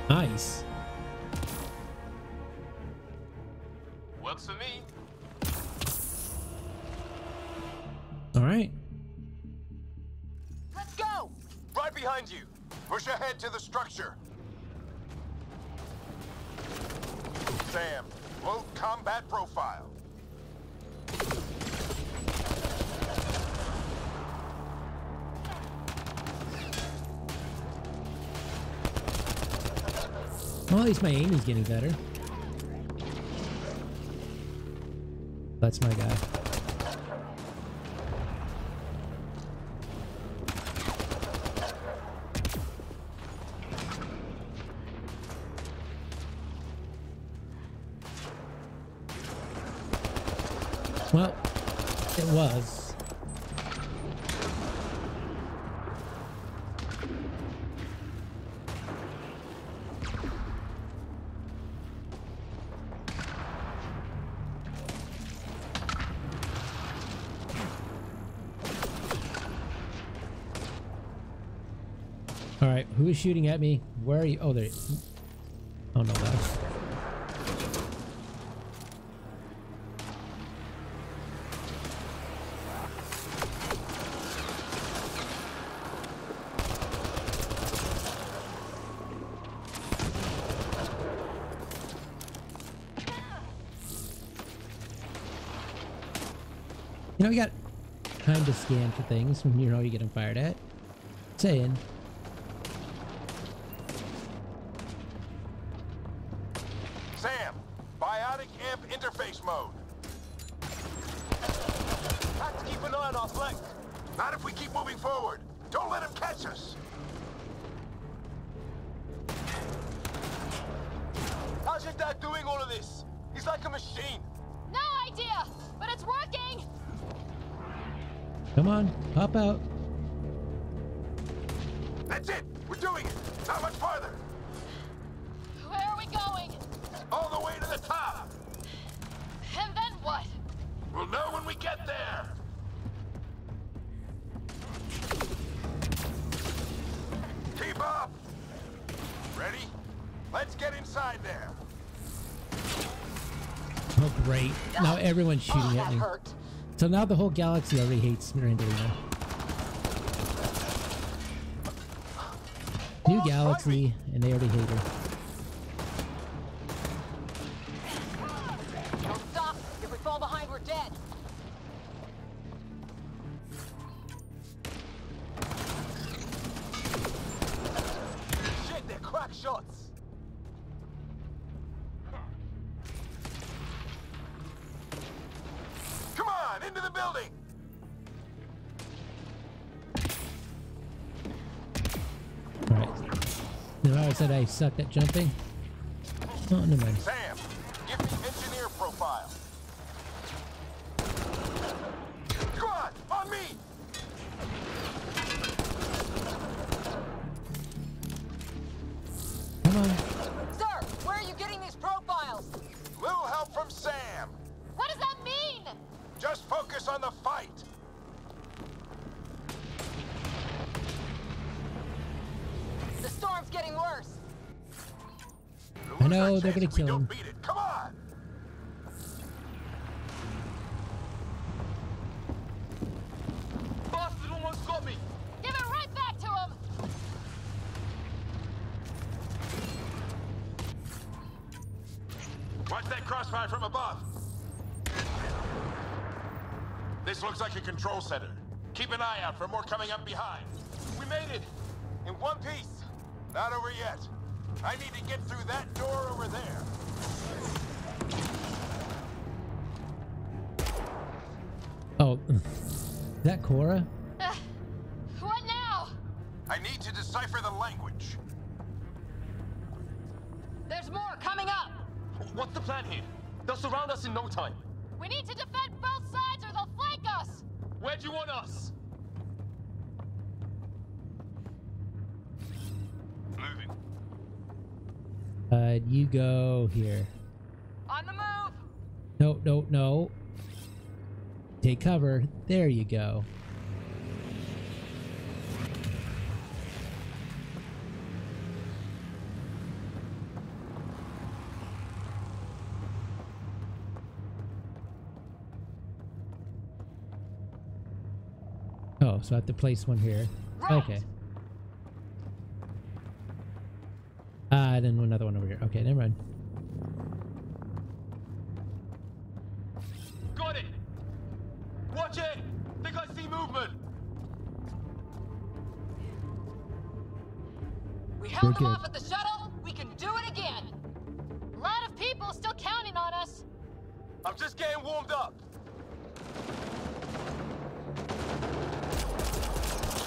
Nice. Works for me. All right. Let's go! Right behind you. Push ahead to the structure. Sam, low combat profile. Well, at least my aim is getting better. That's my guy. Well, it was. All right, who is shooting at me? Where are you? Oh, there. Oh no, guys. You know, you got time to scan for things when you know you're getting fired at. Saying. Sam, biotic amp interface mode. Have to keep an eye on our flank. Not if we keep moving forward. Don't let him catch us. How's your dad doing all of this? He's like a machine. No idea, but it's working! Come on, hop out. That's it. We're doing it. Not much farther. Where are we going? All the way to the top. And then what? We'll know when we get there. Keep up. Ready? Let's get inside there. Oh, great. Now everyone's shooting at me. Hurt. So now the whole galaxy already hates Andromeda. New galaxy, and they already hate her. Don't stop. If we fall behind, we're dead. Shit, they're crack shots. Come on, into the building. Alright. Now I said I sucked at jumping. Oh, never mind. Sam, give me engineer profile. Come on me. Come on. Sir, where are you getting these profiles? Little help from Sam. What does that mean? Just focus on the fight. The storm's getting worse. I know, they're gonna kill him. Beat it. Come on. Bastard almost got me. Give it right back to him. Watch that crossfire from above. This looks like a control center. Keep an eye out for more coming up behind. We made it. In one piece. Not over yet. I need to get through that door over there. Oh, is that Cora? What now? I need to decipher the language. There's more coming up. What's the plan here? They'll surround us in no time. We need to defend both sides or they'll flank us. Where do you want us? Moving. You go here. On the move. No, no, no. Take cover. There you go. Oh, so I have to place one here. Okay. Then another one over here. Okay, never mind. Got it! Watch it! Think I see movement! We held them off at the shuttle. We can do it again. A lot of people still counting on us. I'm just getting warmed up.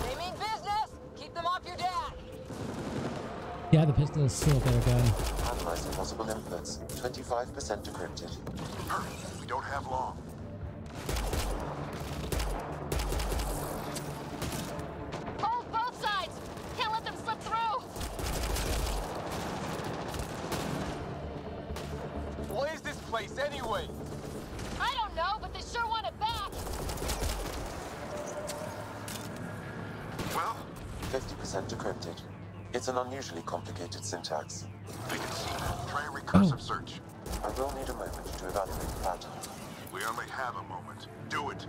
They mean business. Keep them off your dad. Yeah, the pistol is still a better gun. Analyzing possible inputs. 25% decrypted. Hurry, we don't have long. Hold both sides. Can't let them slip through. What is this place anyway? I don't know, but they sure want it back. Well? 50% decrypted. It's an unusually complicated syntax. I can see that. Try a recursive search. I will need a moment to evaluate the pattern. We only have a moment. Do it.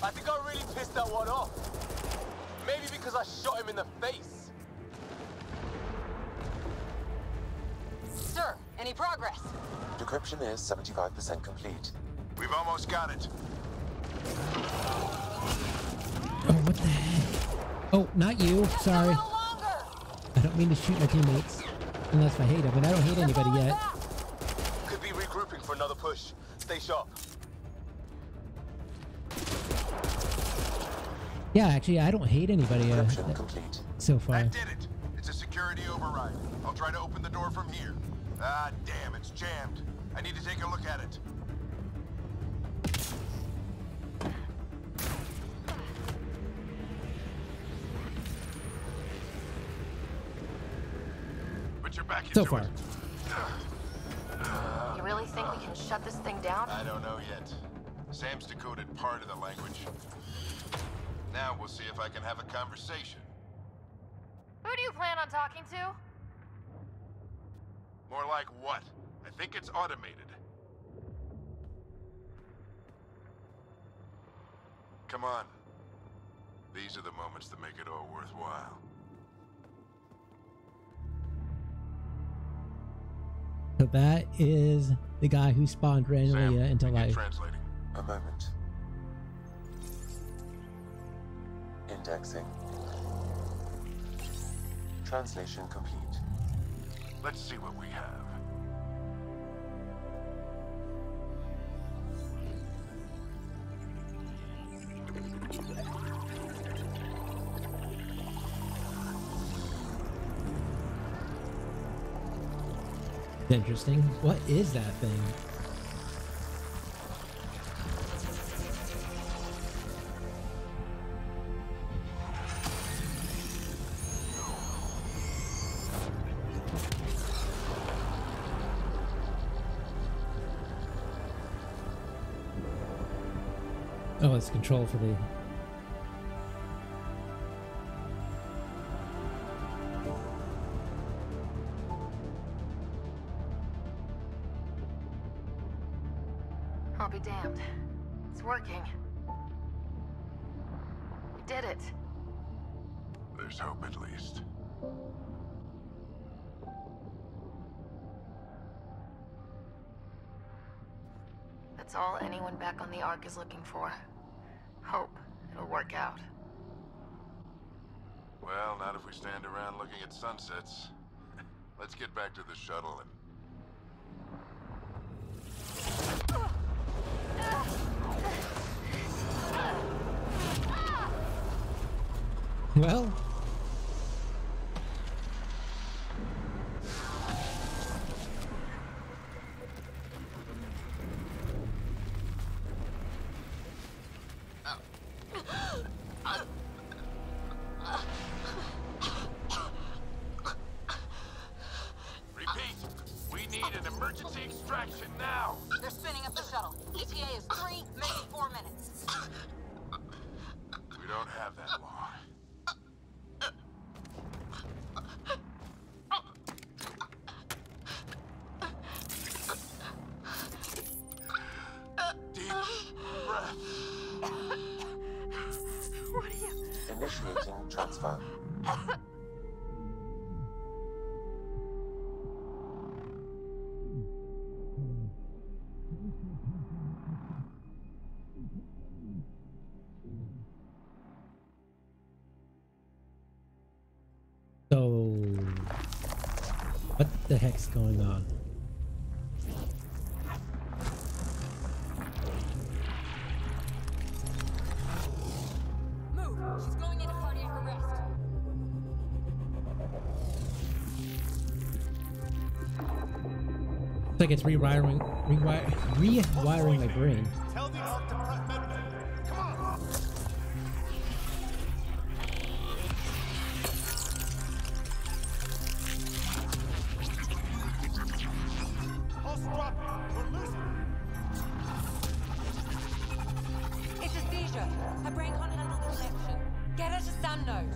I think I really pissed that one off. Maybe because I shot him in the face. Sir, any progress? Decryption is 75% complete. We've almost got it. Oh, what the heck? Oh, not you. Sorry. I don't mean to shoot my teammates. Unless I hate them, and I don't hate anybody yet. Could be regrouping for another push. Stay sharp. Yeah, actually, I don't hate anybody so far. That did it. It's a security override. I'll try to open the door from here. Ah, damn, it's jammed. I need to take a look at it. Put your back So into far. it. You really think we can shut this thing down? I don't know yet. Sam's decoded part of the language. Now we'll see if I can have a conversation. Who do you plan on talking to? More like what? I think it's automated. Come on. These are the moments that make it all worthwhile. So that is the guy who spawned randomly into life. Translating. A moment. Indexing. Translation complete. Let's see what we have. Interesting. What is that thing? Oh, it's control for the... I'll be damned. It's working. We did it. There's hope at least. That's all anyone back on the Ark is looking for. Hope it'll work out. Well, not if we stand around looking at sunsets. Let's get back to the shuttle and... Well... Repeat, we need an emergency extraction now. They're spinning up the shuttle. ETA is 3, maybe 4 minutes. We don't have that long. What are you? Initiating transfer. So, what the heck's going on? Move! She's going into cardiac arrest. It's like it's rewiring my brain. Tell the Ark to prep med. Come on. Pulse dropping. We're losing. It's a seizure. Her brain can't handle the connection. Get her to Sam node.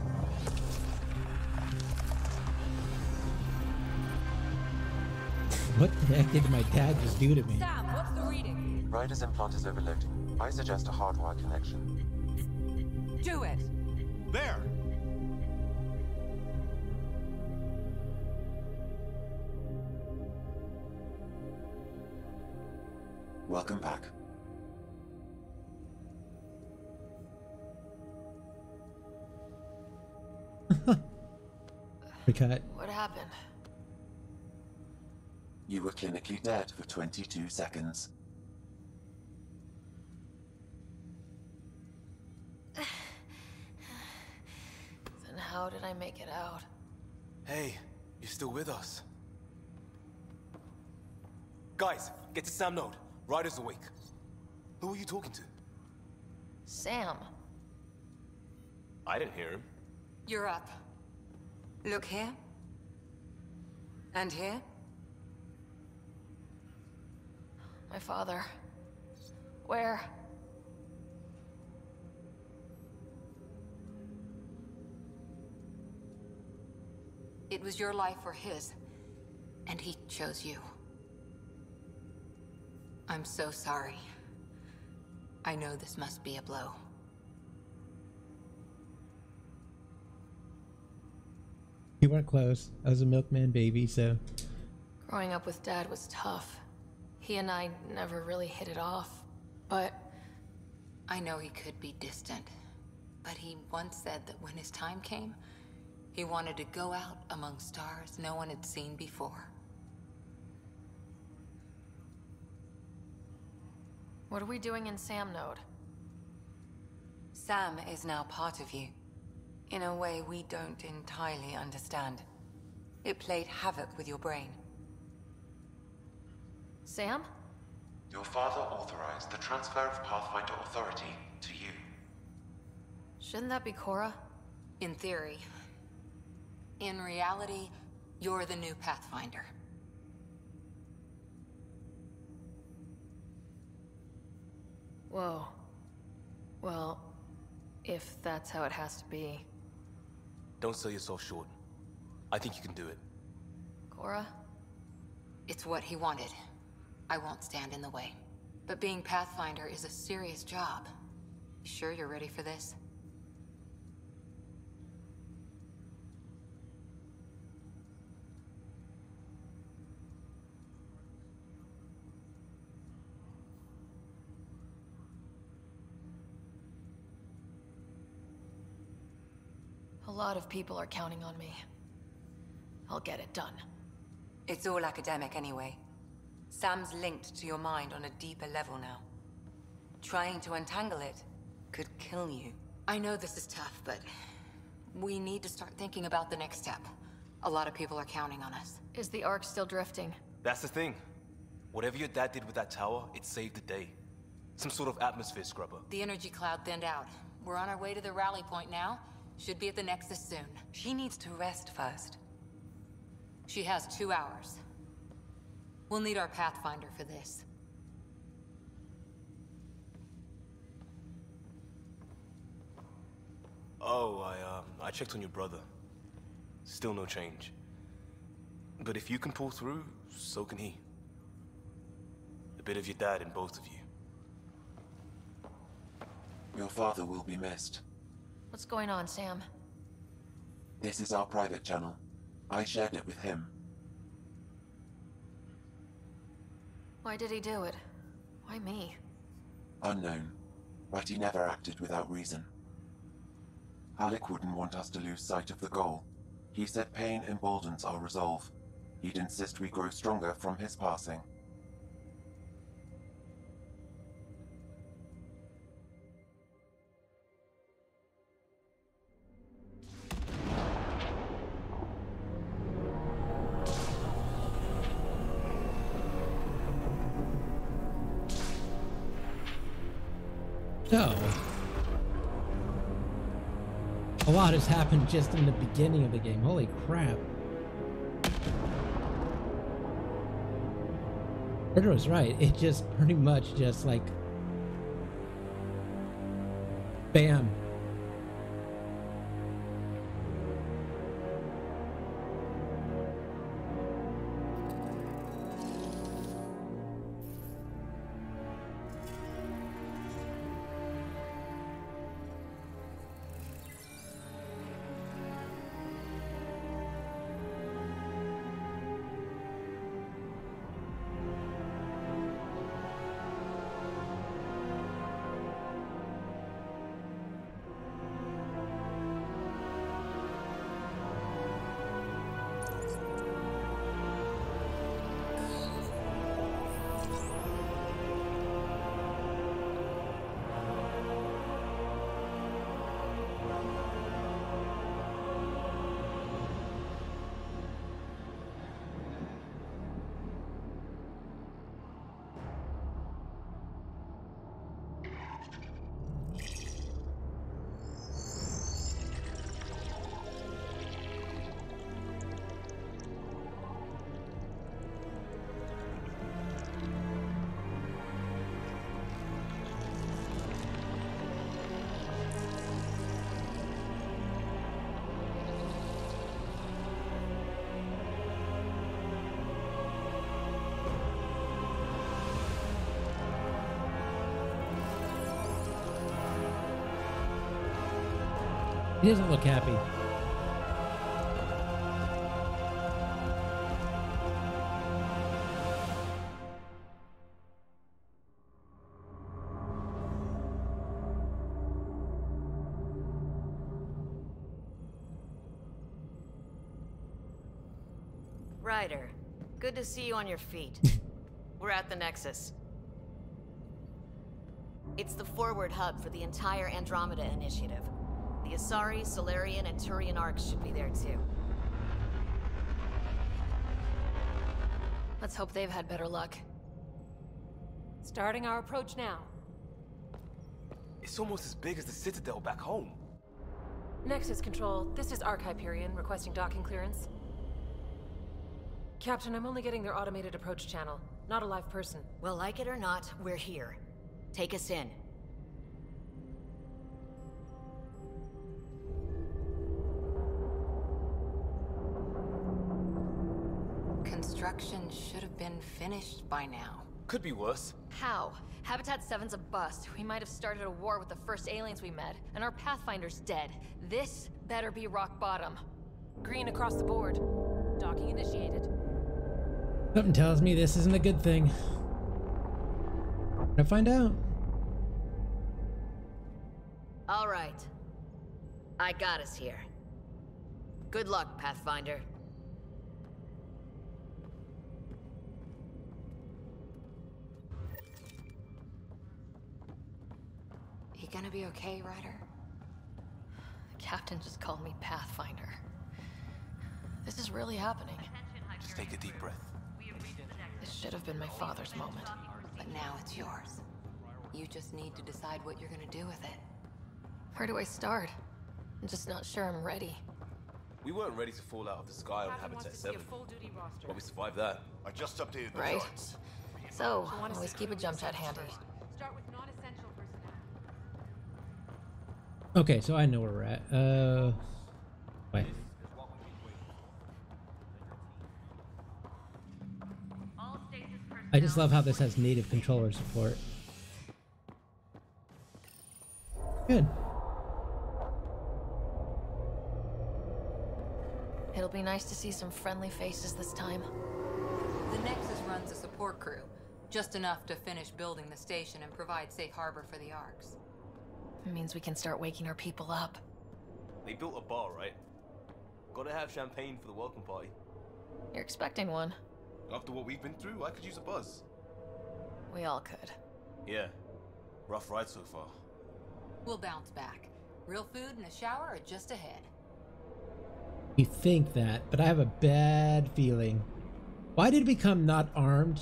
What the heck did my dad just do to me? Sam, what's the reading? Ryder's implant is overloading. I suggest a hardwire connection. Do it. There. Welcome back. Recut. What happened? You were clinically dead for 22 seconds. Then how did I make it out? Hey, you're still with us. Guys, get to Sam node. Ryder's awake. Who are you talking to? Sam. I didn't hear him. You're up. Look here. And here. My father. Where? It was your life or his, and he chose you. I'm so sorry. I know this must be a blow. You weren't close. I was a milkman baby, so. Growing up with Dad was tough. He and I never really hit it off, but... I know he could be distant, but he once said that when his time came, he wanted to go out among stars no one had seen before. What are we doing in Sam node? Sam is now part of you, in a way we don't entirely understand. It played havoc with your brain. Sam? Your father authorized the transfer of Pathfinder authority to you. Shouldn't that be Cora? In theory. In reality, you're the new Pathfinder. Whoa. Well, if that's how it has to be. Don't sell yourself short. I think you can do it. Cora? It's what he wanted. I won't stand in the way. But being Pathfinder is a serious job. Sure you're ready for this? A lot of people are counting on me. I'll get it done. It's all academic anyway. Sam's linked to your mind on a deeper level now. Trying to untangle it could kill you. I know this is tough, but we need to start thinking about the next step. A lot of people are counting on us. Is the Ark still drifting? That's the thing. Whatever your dad did with that tower, it saved the day. Some sort of atmosphere scrubber. The energy cloud thinned out. We're on our way to the rally point now. Should be at the Nexus soon. She needs to rest first. She has 2 hours. We'll need our Pathfinder for this. Oh, I checked on your brother. Still no change. But if you can pull through, so can he. A bit of your dad in both of you. Your father will be missed. What's going on, Sam? This is our private channel. I shared it with him. Why did he do it? Why me? Unknown, but he never acted without reason. Alec wouldn't want us to lose sight of the goal. He said pain emboldens our resolve. He'd insist we grow stronger from his passing. So, a lot has happened just in the beginning of the game. Holy crap. Ritter was right. It just pretty much just like bam. He doesn't look happy. Ryder, good to see you on your feet. We're at the Nexus. It's the forward hub for the entire Andromeda initiative. The Asari, Solarian, and Turian arcs should be there too. Let's hope they've had better luck. Starting our approach now. It's almost as big as the Citadel back home. Nexus Control, this is Arc Hyperion requesting docking clearance. Captain, I'm only getting their automated approach channel, not a live person. Well, like it or not, we're here. Take us in. Construction should have been finished by now. Could be worse. How? Habitat 7's a bust. We might have started a war with the first aliens we met, and our Pathfinder's dead. This better be rock bottom. Green across the board. Docking initiated. Something tells me this isn't a good thing. Gonna find out. All right. I got us here. Good luck, Pathfinder. You gonna be okay, Ryder? The captain just called me Pathfinder. This is really happening. Just take a deep breath. This should have been my father's moment. But now it's yours. You just need to decide what you're gonna do with it. Where do I start? I'm just not sure I'm ready. We weren't ready to fall out of the sky on Habitat 7. But we survived that. I just updated the Right. charts. So, always keep a jump pad handy. Start with non-essential personnel. Okay, so I know where we're at. Wait. I just love how this has native controller support. It'll be nice to see some friendly faces this time. The Nexus runs a support crew, just enough to finish building the station and provide safe harbor for the Arks. It means we can start waking our people up. They built a bar, right? Gotta have champagne for the welcome party. You're expecting one. After what we've been through, I could use a buzz. We all could. Yeah. Rough ride so far. We'll bounce back. Real food and a shower are just ahead. You think that, but I have a bad feeling. Why did we become not armed?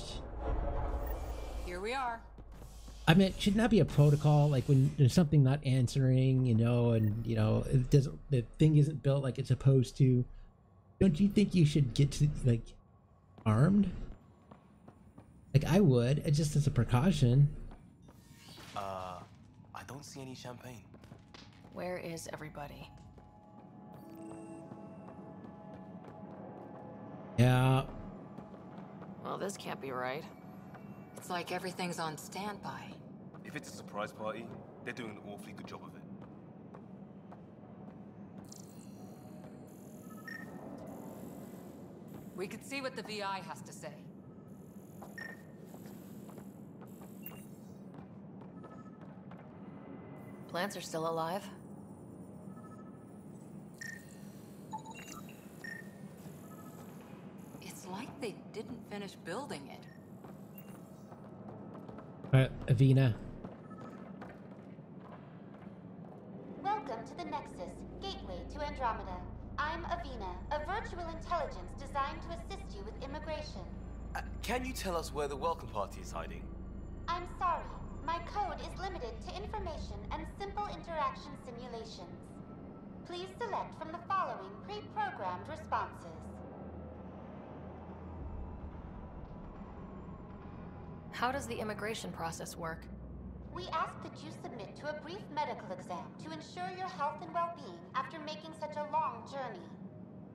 Here we are. I mean, it should not be a protocol, like when there's something not answering, you know, and you know, the thing isn't built like it's supposed to. Don't you think you should get to, like, armed? Like, I would, just as a precaution. I don't see any champagne. Where is everybody? Yeah. Well, this can't be right. It's like everything's on standby. If it's a surprise party, they're doing an awfully good job of it. We could see what the VI has to say. Plants are still alive. It's like they didn't finish building it. Avina. Welcome to the Nexus, gateway to Andromeda. I'm Avina, a virtual intelligence designed to assist you with immigration. Can you tell us where the welcome party is hiding? I'm sorry. My code is limited to information and simple interaction simulations. Please select from the following pre-programmed responses. How does the immigration process work? We ask that you submit to a brief medical exam to ensure your health and well-being after making such a long journey.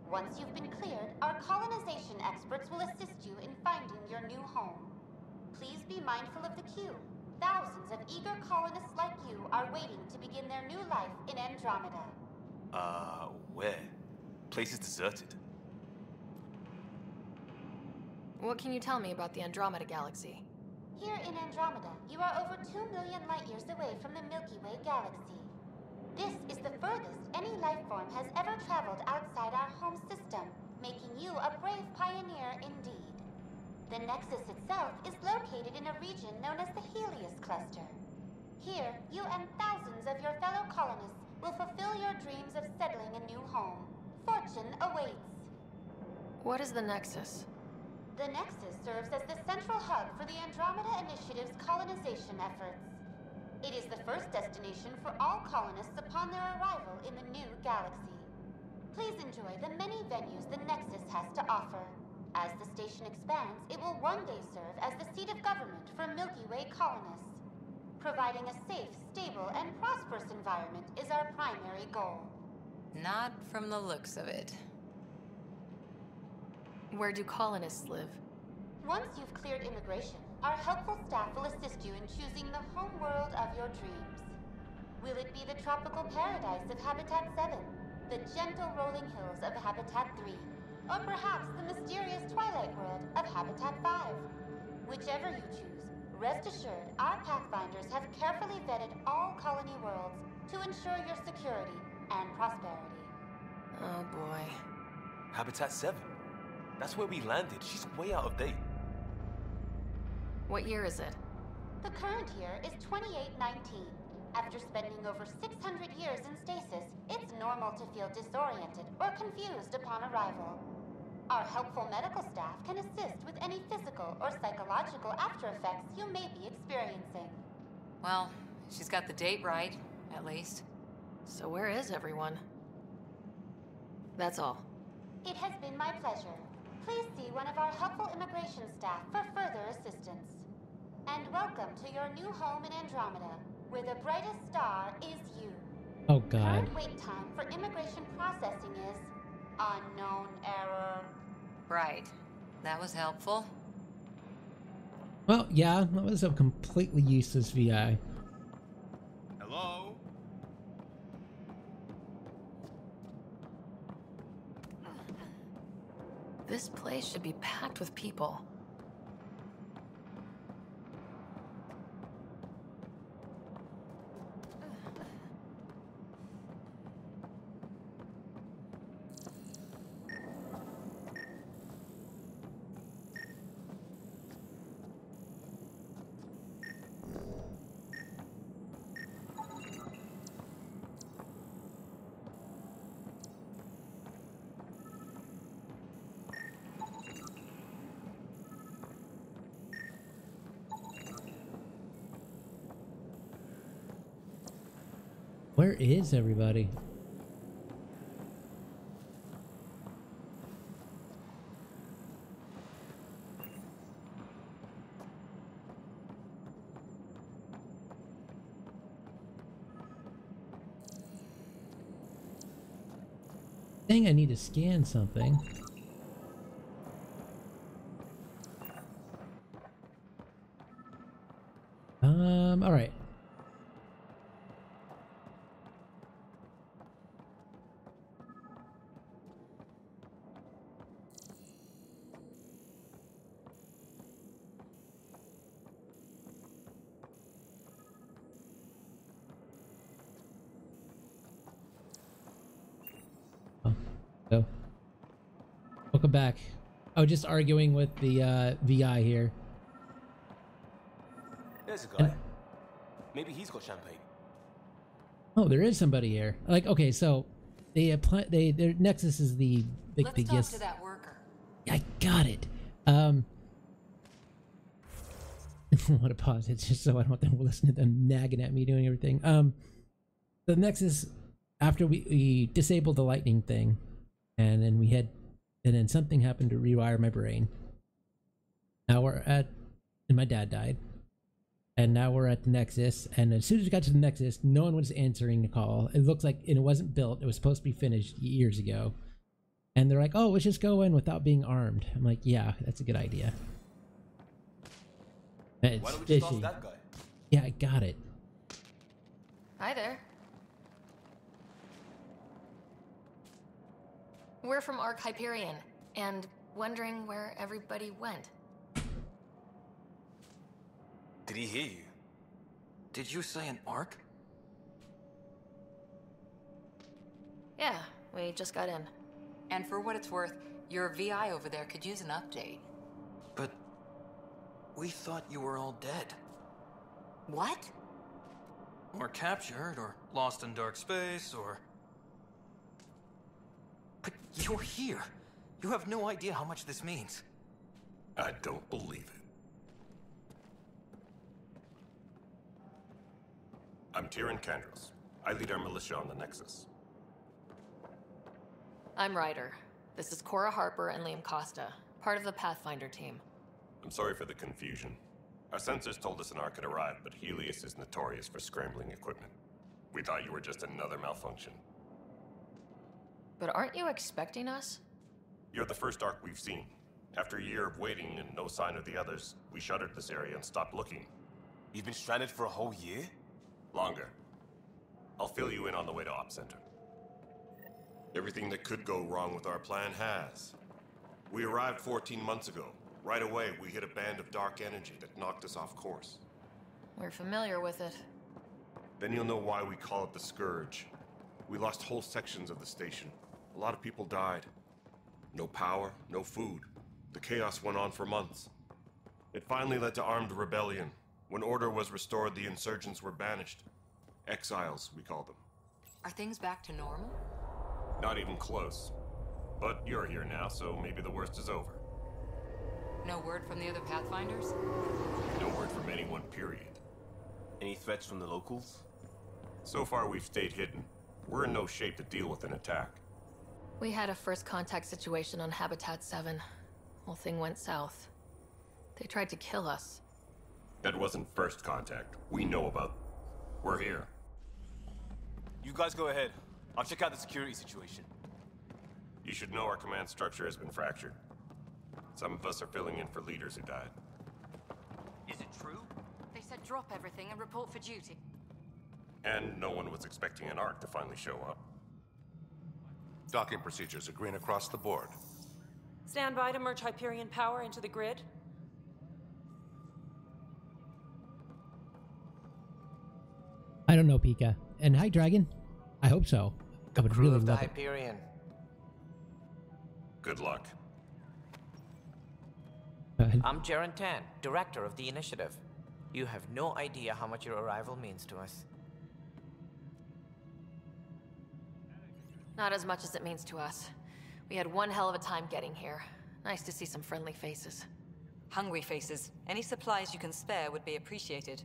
Once you've been cleared, our colonization experts will assist you in finding your new home. Please be mindful of the queue. Thousands of eager colonists like you are waiting to begin their new life in Andromeda. Where? Place is deserted. What can you tell me about the Andromeda galaxy? Here in Andromeda, you are over 2 million light-years away from the Milky Way galaxy. This is the furthest any life form has ever traveled outside our home system, making you a brave pioneer indeed. The Nexus itself is located in a region known as the Helios Cluster. Here, you and thousands of your fellow colonists will fulfill your dreams of settling a new home. Fortune awaits. What is the Nexus? The Nexus serves as the central hub for the Andromeda Initiative's colonization efforts. It is the first destination for all colonists upon their arrival in the new galaxy. Please enjoy the many venues the Nexus has to offer. As the station expands, it will one day serve as the seat of government for Milky Way colonists. Providing a safe, stable, and prosperous environment is our primary goal. Not from the looks of it. Where do colonists live? Once you've cleared immigration, our helpful staff will assist you in choosing the home world of your dreams. Will it be the tropical paradise of Habitat 7, the gentle rolling hills of Habitat 3, or perhaps the mysterious twilight world of Habitat 5? Whichever you choose, rest assured our Pathfinders have carefully vetted all colony worlds to ensure your security and prosperity. Oh boy. Habitat 7? That's where we landed. She's way out of date. What year is it? The current year is 2819. After spending over 600 years in stasis, it's normal to feel disoriented or confused upon arrival. Our helpful medical staff can assist with any physical or psychological after effects you may be experiencing. Well, she's got the date right, at least. So where is everyone? That's all. It has been my pleasure. Please see one of our helpful immigration staff for further assistance. And welcome to your new home in Andromeda, where the brightest star is you. Oh God. Current wait time for immigration processing is unknown error. Right. That was helpful. Well, yeah, that was a completely useless VI. Hello? This place should be packed with people. Where is everybody? I think I need to scan something. All right. So, welcome back. I was just arguing with the VI here. There's a guy. Maybe he's got champagne. Oh, there is somebody here. Like, okay, so they apply. Their Nexus is the Let's biggest. talk to that worker. I got it. I want to pause it just so I don't want them listening to them nagging at me doing everything. The Nexus, after we disabled the lightning thing, and then something happened to rewire my brain. Now we're at, and my dad died. And now we're at the Nexus, and as soon as we got to the Nexus, no one was answering the call. It looks like it wasn't built. It was supposed to be finished years ago. And they're like, oh, let's just go in without being armed. I'm like, yeah, that's a good idea. It's Why don't we fishy. just ask that guy? Yeah, I got it. Hi there. We're from Ark Hyperion, and wondering where everybody went. Did he hear you? Did you say an arc? Yeah, we just got in. And for what it's worth, your VI over there could use an update. But we thought you were all dead. What? Or captured, or lost in dark space, or... But you're here. You have no idea how much this means. I don't believe it. I'm Tyrion Kandros. I lead our militia on the Nexus. I'm Ryder. This is Cora Harper and Liam Costa, part of the Pathfinder team. I'm sorry for the confusion. Our sensors told us an Ark had arrived, but Helios is notorious for scrambling equipment. We thought you were just another malfunction. But aren't you expecting us? You're the first Ark we've seen. After a year of waiting and no sign of the others, we shuttered this area and stopped looking. You've been stranded for a whole year? Longer. I'll fill you in on the way to Op Center. Everything that could go wrong with our plan has. We arrived 14 months ago. Right away, we hit a band of dark energy that knocked us off course. We're familiar with it. Then you'll know why we call it the Scourge. We lost whole sections of the station. A lot of people died. No power, no food. The chaos went on for months. It finally led to armed rebellion. When order was restored, the insurgents were banished. Exiles, we call them. Are things back to normal? Not even close. But you're here now, so maybe the worst is over. No word from the other Pathfinders? No word from anyone, period. Any threats from the locals? So far, we've stayed hidden. We're in no shape to deal with an attack. We had a first contact situation on Habitat 7. Whole thing went south. They tried to kill us. That wasn't first contact. We know about... We're here. You guys go ahead. I'll check out the security situation. You should know our command structure has been fractured. Some of us are filling in for leaders who died. Is it true? They said drop everything and report for duty. And no one was expecting an Ark to finally show up. Docking procedures are green across the board. Stand by to merge Hyperion power into the grid. I don't know, Pika. And hi, Dragon. I hope so. I would really of the love it. Hyperion. Good luck. I'm Jaren Tan, director of the initiative. You have no idea how much your arrival means to us. Not as much as it means to us. We had one hell of a time getting here. Nice to see some friendly faces. Hungry faces. Any supplies you can spare would be appreciated.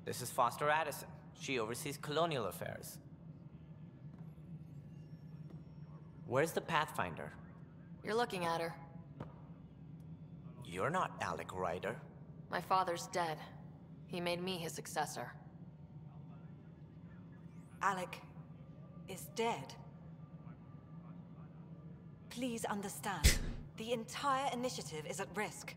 This is Foster Addison. She oversees colonial affairs. Where's the Pathfinder? You're looking at her. You're not Alec Ryder. My father's dead. He made me his successor. Alec is dead. Please understand. The entire initiative is at risk.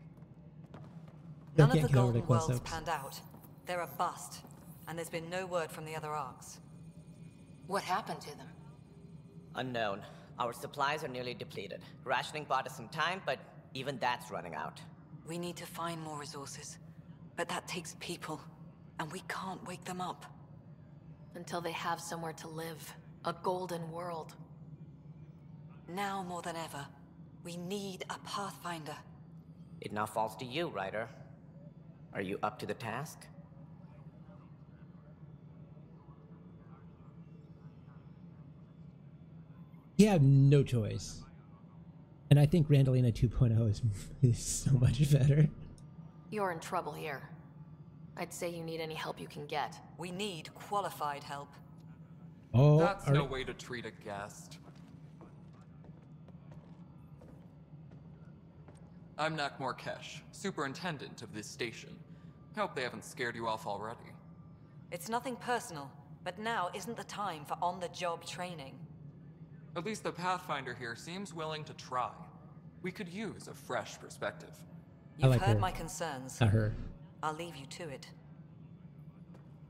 None of the Golden Worlds panned out. They're a bust, and there's been no word from the other arcs. What happened to them? Unknown. Our supplies are nearly depleted. Rationing bought us some time, but even that's running out. We need to find more resources, but that takes people, and we can't wake them up. Until they have somewhere to live. A golden world. Now more than ever, we need a Pathfinder. It now falls to you, Ryder. Are you up to the task? You have no choice. And I think Randallina 2.0 is so much better. You're in trouble here. I'd say you need any help you can get. We need qualified help. Oh, that's no way to treat a guest. I'm Nak Morkesh, superintendent of this station. Hope they haven't scared you off already. It's nothing personal, but now isn't the time for on-the-job training. At least the Pathfinder here seems willing to try. We could use a fresh perspective. You've heard my concerns. Not her. I'll leave you to it.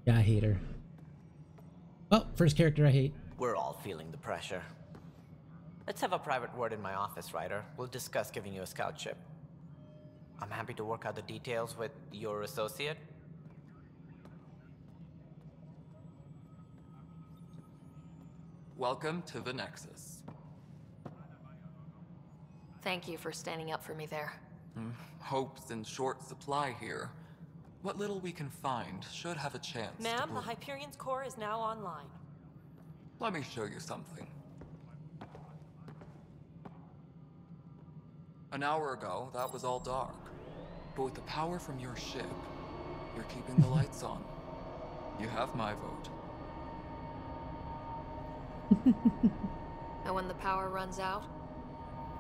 Yeah, I hate her. Oh, first character I hate. We're all feeling the pressure. Let's have a private word in my office, Ryder. We'll discuss giving you a scout ship. I'm happy to work out the details with your associate. Welcome to the Nexus. Thank you for standing up for me there. Hope's in short supply here. What little we can find should have a chance. Ma'am, the Hyperion's core is now online. Let me show you something. An hour ago, that was all dark. But with the power from your ship, you're keeping the lights on. You have my vote. And when the power runs out?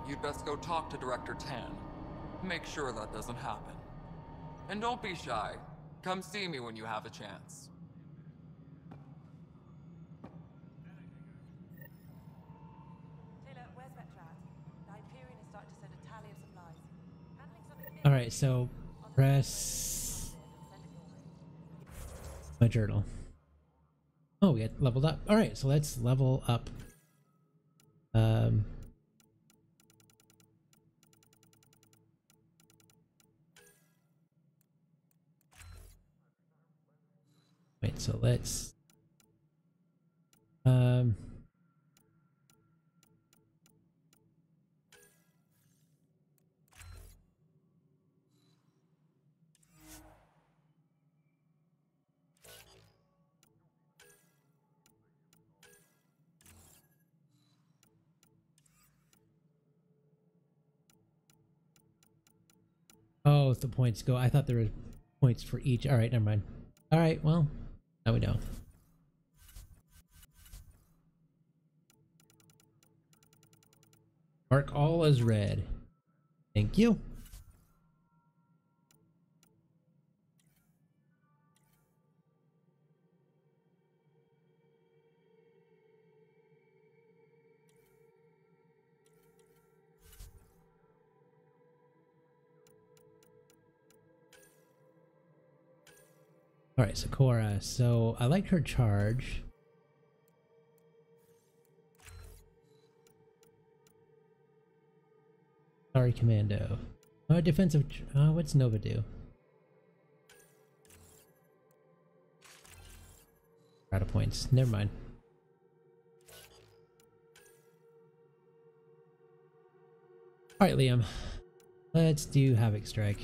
You'd best go talk to Director Tan. Make sure that doesn't happen. And don't be shy. Come see me when you have a chance. Alright, so press my journal. Oh, we get leveled up. Alright, so let's level up. Wait, so let's oh, if the points go, I thought there were points for each. Alright, never mind. Alright, well, now we know. Mark all as red. Thank you. Alright, Sakura. So I liked her charge. Sorry, Commando. Defensive. What's Nova do? Out of points. Never mind. Alright, Liam. Let's do Havoc Strike.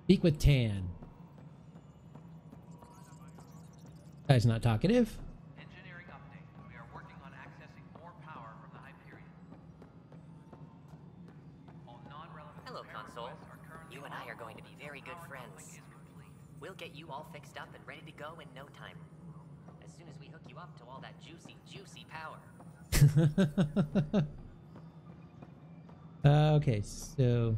Speak with Tan. Guy's not talkative. Engineering update. We are working on accessing more power from the Hyperion. All non-relevant Hello, Console. You and I are going to be very good friends. We'll get you all fixed up and ready to go in no time. As soon as we hook you up to all that juicy, juicy power. Okay, so...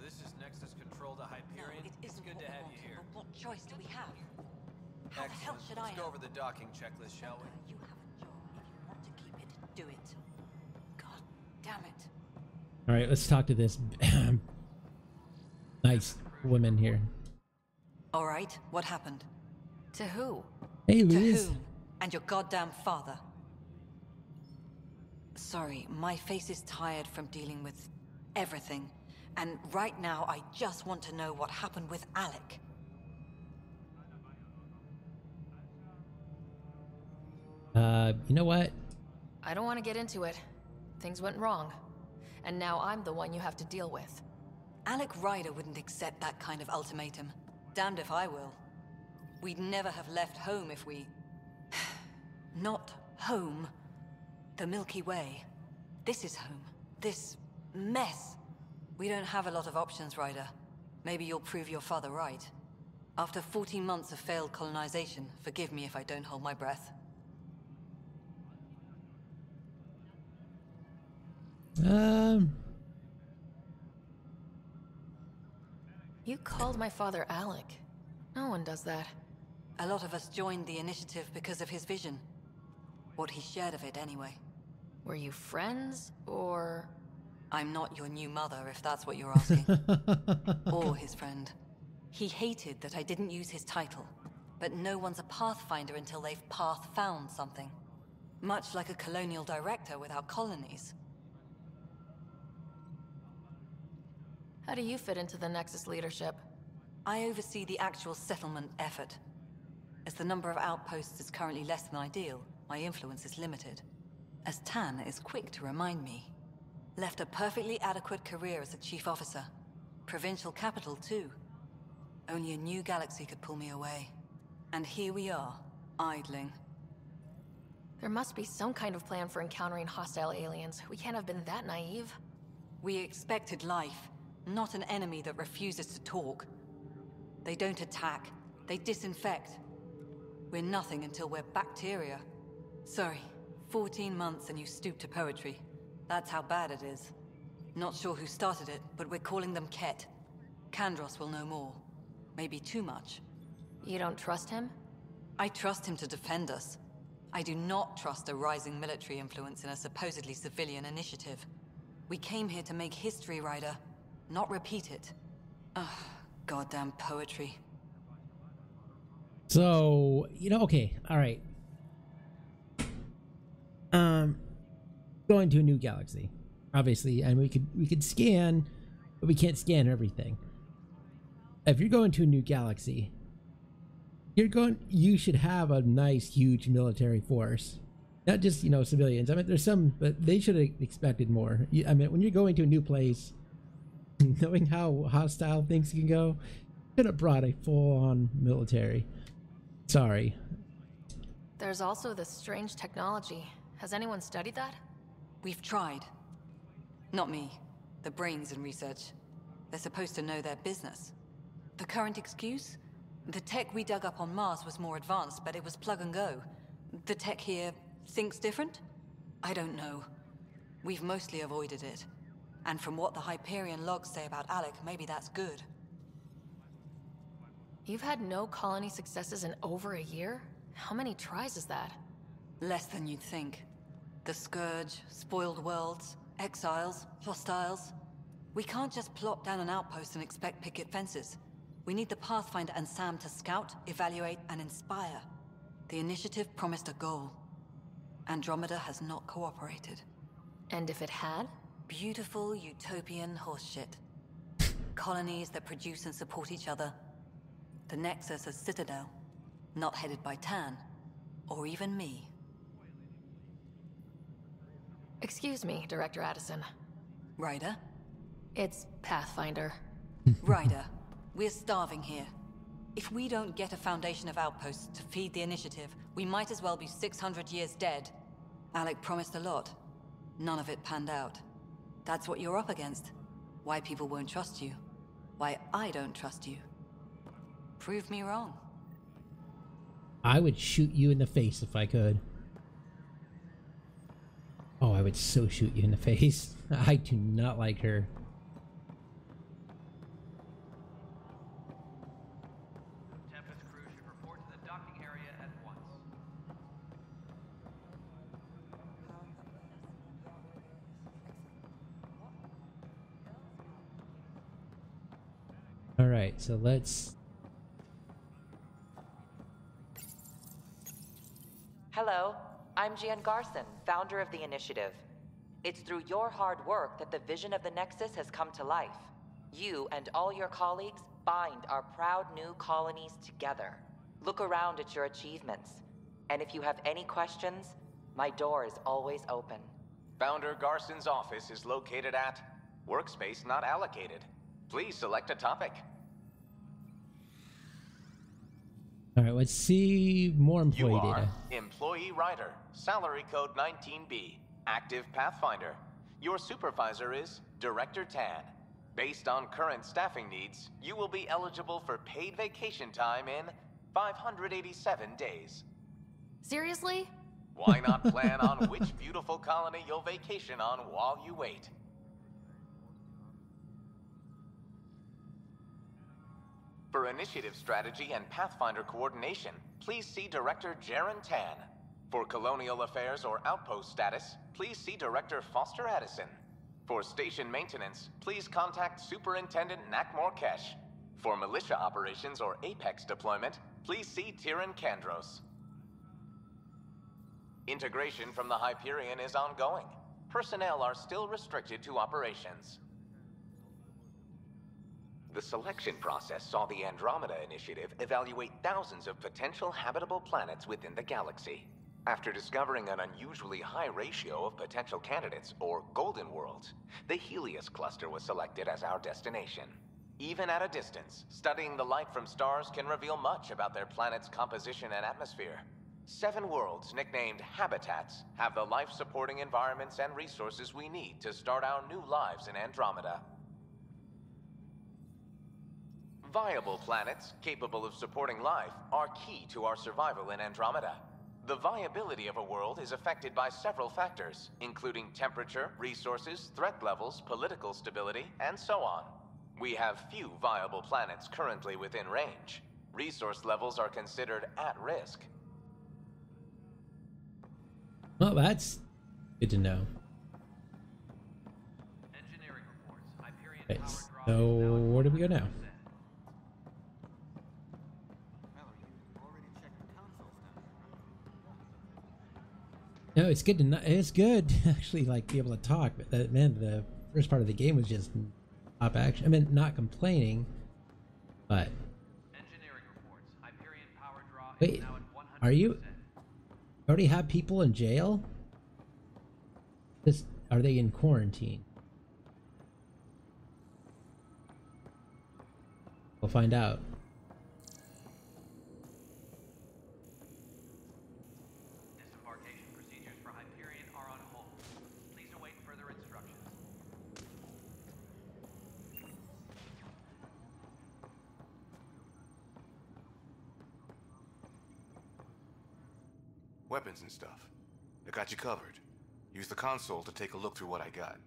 This is Nexus Control to Hyperion. No, it isn't. It's good to have you here. What choice do we have? How the hell should Let's I go over the docking checklist, shall we? You have a job. If you want to keep it, do it. God damn it. Alright, let's talk to this nice woman here. All right, what happened? To who? Hey, To Liz. whom? And your goddamn father. Sorry, my face is tired from dealing with everything. And right now, I just want to know what happened with Alec. You know what? I don't want to get into it. Things went wrong. And now I'm the one you have to deal with. Alec Ryder wouldn't accept that kind of ultimatum. Damned if I will. We'd never have left home if we... Not home. The Milky Way. This is home. This mess. We don't have a lot of options, Ryder. Maybe you'll prove your father right. After 14 months of failed colonization, forgive me if I don't hold my breath. You called my father Alec. No one does that. A lot of us joined the initiative because of his vision. What he shared of it, anyway. Were you friends, or...? I'm not your new mother, if that's what you're asking. Or his friend. He hated that I didn't use his title. But no one's a pathfinder until they've path-found something. Much like a colonial director without colonies. How do you fit into the Nexus leadership? I oversee the actual settlement effort. As the number of outposts is currently less than ideal, my influence is limited. As Tan is quick to remind me. Left a perfectly adequate career as a chief officer. Provincial capital, too. Only a new galaxy could pull me away. And here we are, idling. There must be some kind of plan for encountering hostile aliens. We can't have been that naive. We expected life, not an enemy that refuses to talk. They don't attack, they disinfect. We're nothing until we're bacteria. Sorry, 14 months and you stoop to poetry. That's how bad it is. Not sure who started it, but we're calling them Ket. Kandros will know more. Maybe too much. You don't trust him? I trust him to defend us. I do not trust a rising military influence in a supposedly civilian initiative. We came here to make history, Ryder, not repeat it. Ugh, goddamn poetry. So, okay, alright. Going to a new galaxy. Obviously, and we could scan, but we can't scan everything. If you're going to a new galaxy, you should have a nice, huge military force. Not just, civilians. I mean, there's some, but they should have expected more. I mean, when you're going to a new place, knowing how hostile things can go, could have brought a full-on military. Sorry. There's also this strange technology. Has anyone studied that? We've tried. Not me. The brains in research. They're supposed to know their business. The current excuse? The tech we dug up on Mars was more advanced, but it was plug and go. The tech here thinks different? I don't know. We've mostly avoided it. And from what the Hyperion logs say about Alec, maybe that's good. You've had no colony successes in over a year? How many tries is that? Less than you'd think. The Scourge, spoiled worlds, exiles, hostiles. We can't just plop down an outpost and expect picket fences. We need the Pathfinder and Sam to scout, evaluate, and inspire. The initiative promised a goal. Andromeda has not cooperated. And if it had? Beautiful utopian horseshit. Colonies that produce and support each other. The Nexus as Citadel, not headed by Tan, or even me. Excuse me, Director Addison. Ryder? It's Pathfinder. Ryder, we're starving here. If we don't get a foundation of outposts to feed the initiative, we might as well be 600 years dead. Alec promised a lot. None of it panned out. That's what you're up against. Why people won't trust you. Why I don't trust you. Prove me wrong. I would shoot you in the face if I could. Oh, I would so shoot you in the face. I do not like her. Tempest crew should report to the docking area at once. All right, so let's... Hello, I'm Gian Garson, founder of the initiative. It's through your hard work that the vision of the Nexus has come to life. You and all your colleagues bind our proud new colonies together. Look around at your achievements. And if you have any questions, my door is always open. Founder Garson's office is located at Workspace Not Allocated. Please select a topic. All right, let's see more employee You are data. Employee Rider, Salary Code 19B, Active Pathfinder. Your supervisor is Director Tan. Based on current staffing needs, you will be eligible for paid vacation time in 587 days. Seriously? Why not plan on which beautiful colony you'll vacation on while you wait? For initiative strategy and Pathfinder coordination, please see Director Jaren Tan. For colonial affairs or outpost status, please see Director Foster Addison. For station maintenance, please contact Superintendent Nakmor Kesh. For militia operations or Apex deployment, please see Tyran Kandros. Integration from the Hyperion is ongoing. Personnel are still restricted to operations. The selection process saw the Andromeda Initiative evaluate thousands of potential habitable planets within the galaxy. After discovering an unusually high ratio of potential candidates, or golden worlds, the Helios cluster was selected as our destination. Even at a distance, studying the light from stars can reveal much about their planet's composition and atmosphere. 7 worlds, nicknamed habitats, have the life-supporting environments and resources we need to start our new lives in Andromeda. Viable planets, capable of supporting life, are key to our survival in Andromeda. The viability of a world is affected by several factors, including temperature, resources, threat levels, political stability, and so on. We have few viable planets currently within range. Resource levels are considered at risk. Well, that's good to know. Engineering reports. Hyperion Right, power so where do we go now? No, it's good to not, it's good to actually like be able to talk, but that, man, the first part of the game was just top action. I mean, not complaining, but Engineering reports. Hyperion power draw wait, is now at 100%. are you already have people in jail? This, are they in quarantine? We'll find out. Disembarkation procedures for Hyperion are on hold. Please await further instructions. Weapons and stuff. I got you covered. Use the console to take a look through what I got.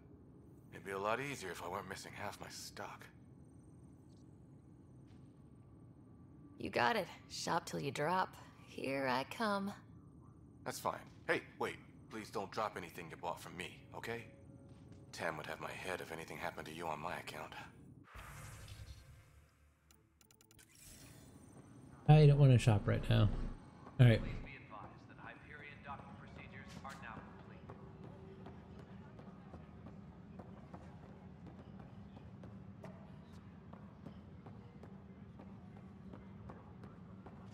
It'd be a lot easier if I weren't missing half my stock. You got it. Shop till you drop. Here I come. That's fine. Hey, wait. Please don't drop anything you bought from me, okay? Tam would have my head if anything happened to you on my account. I don't want to shop right now. Alright. Please be advised that Hyperion docking procedures are now complete.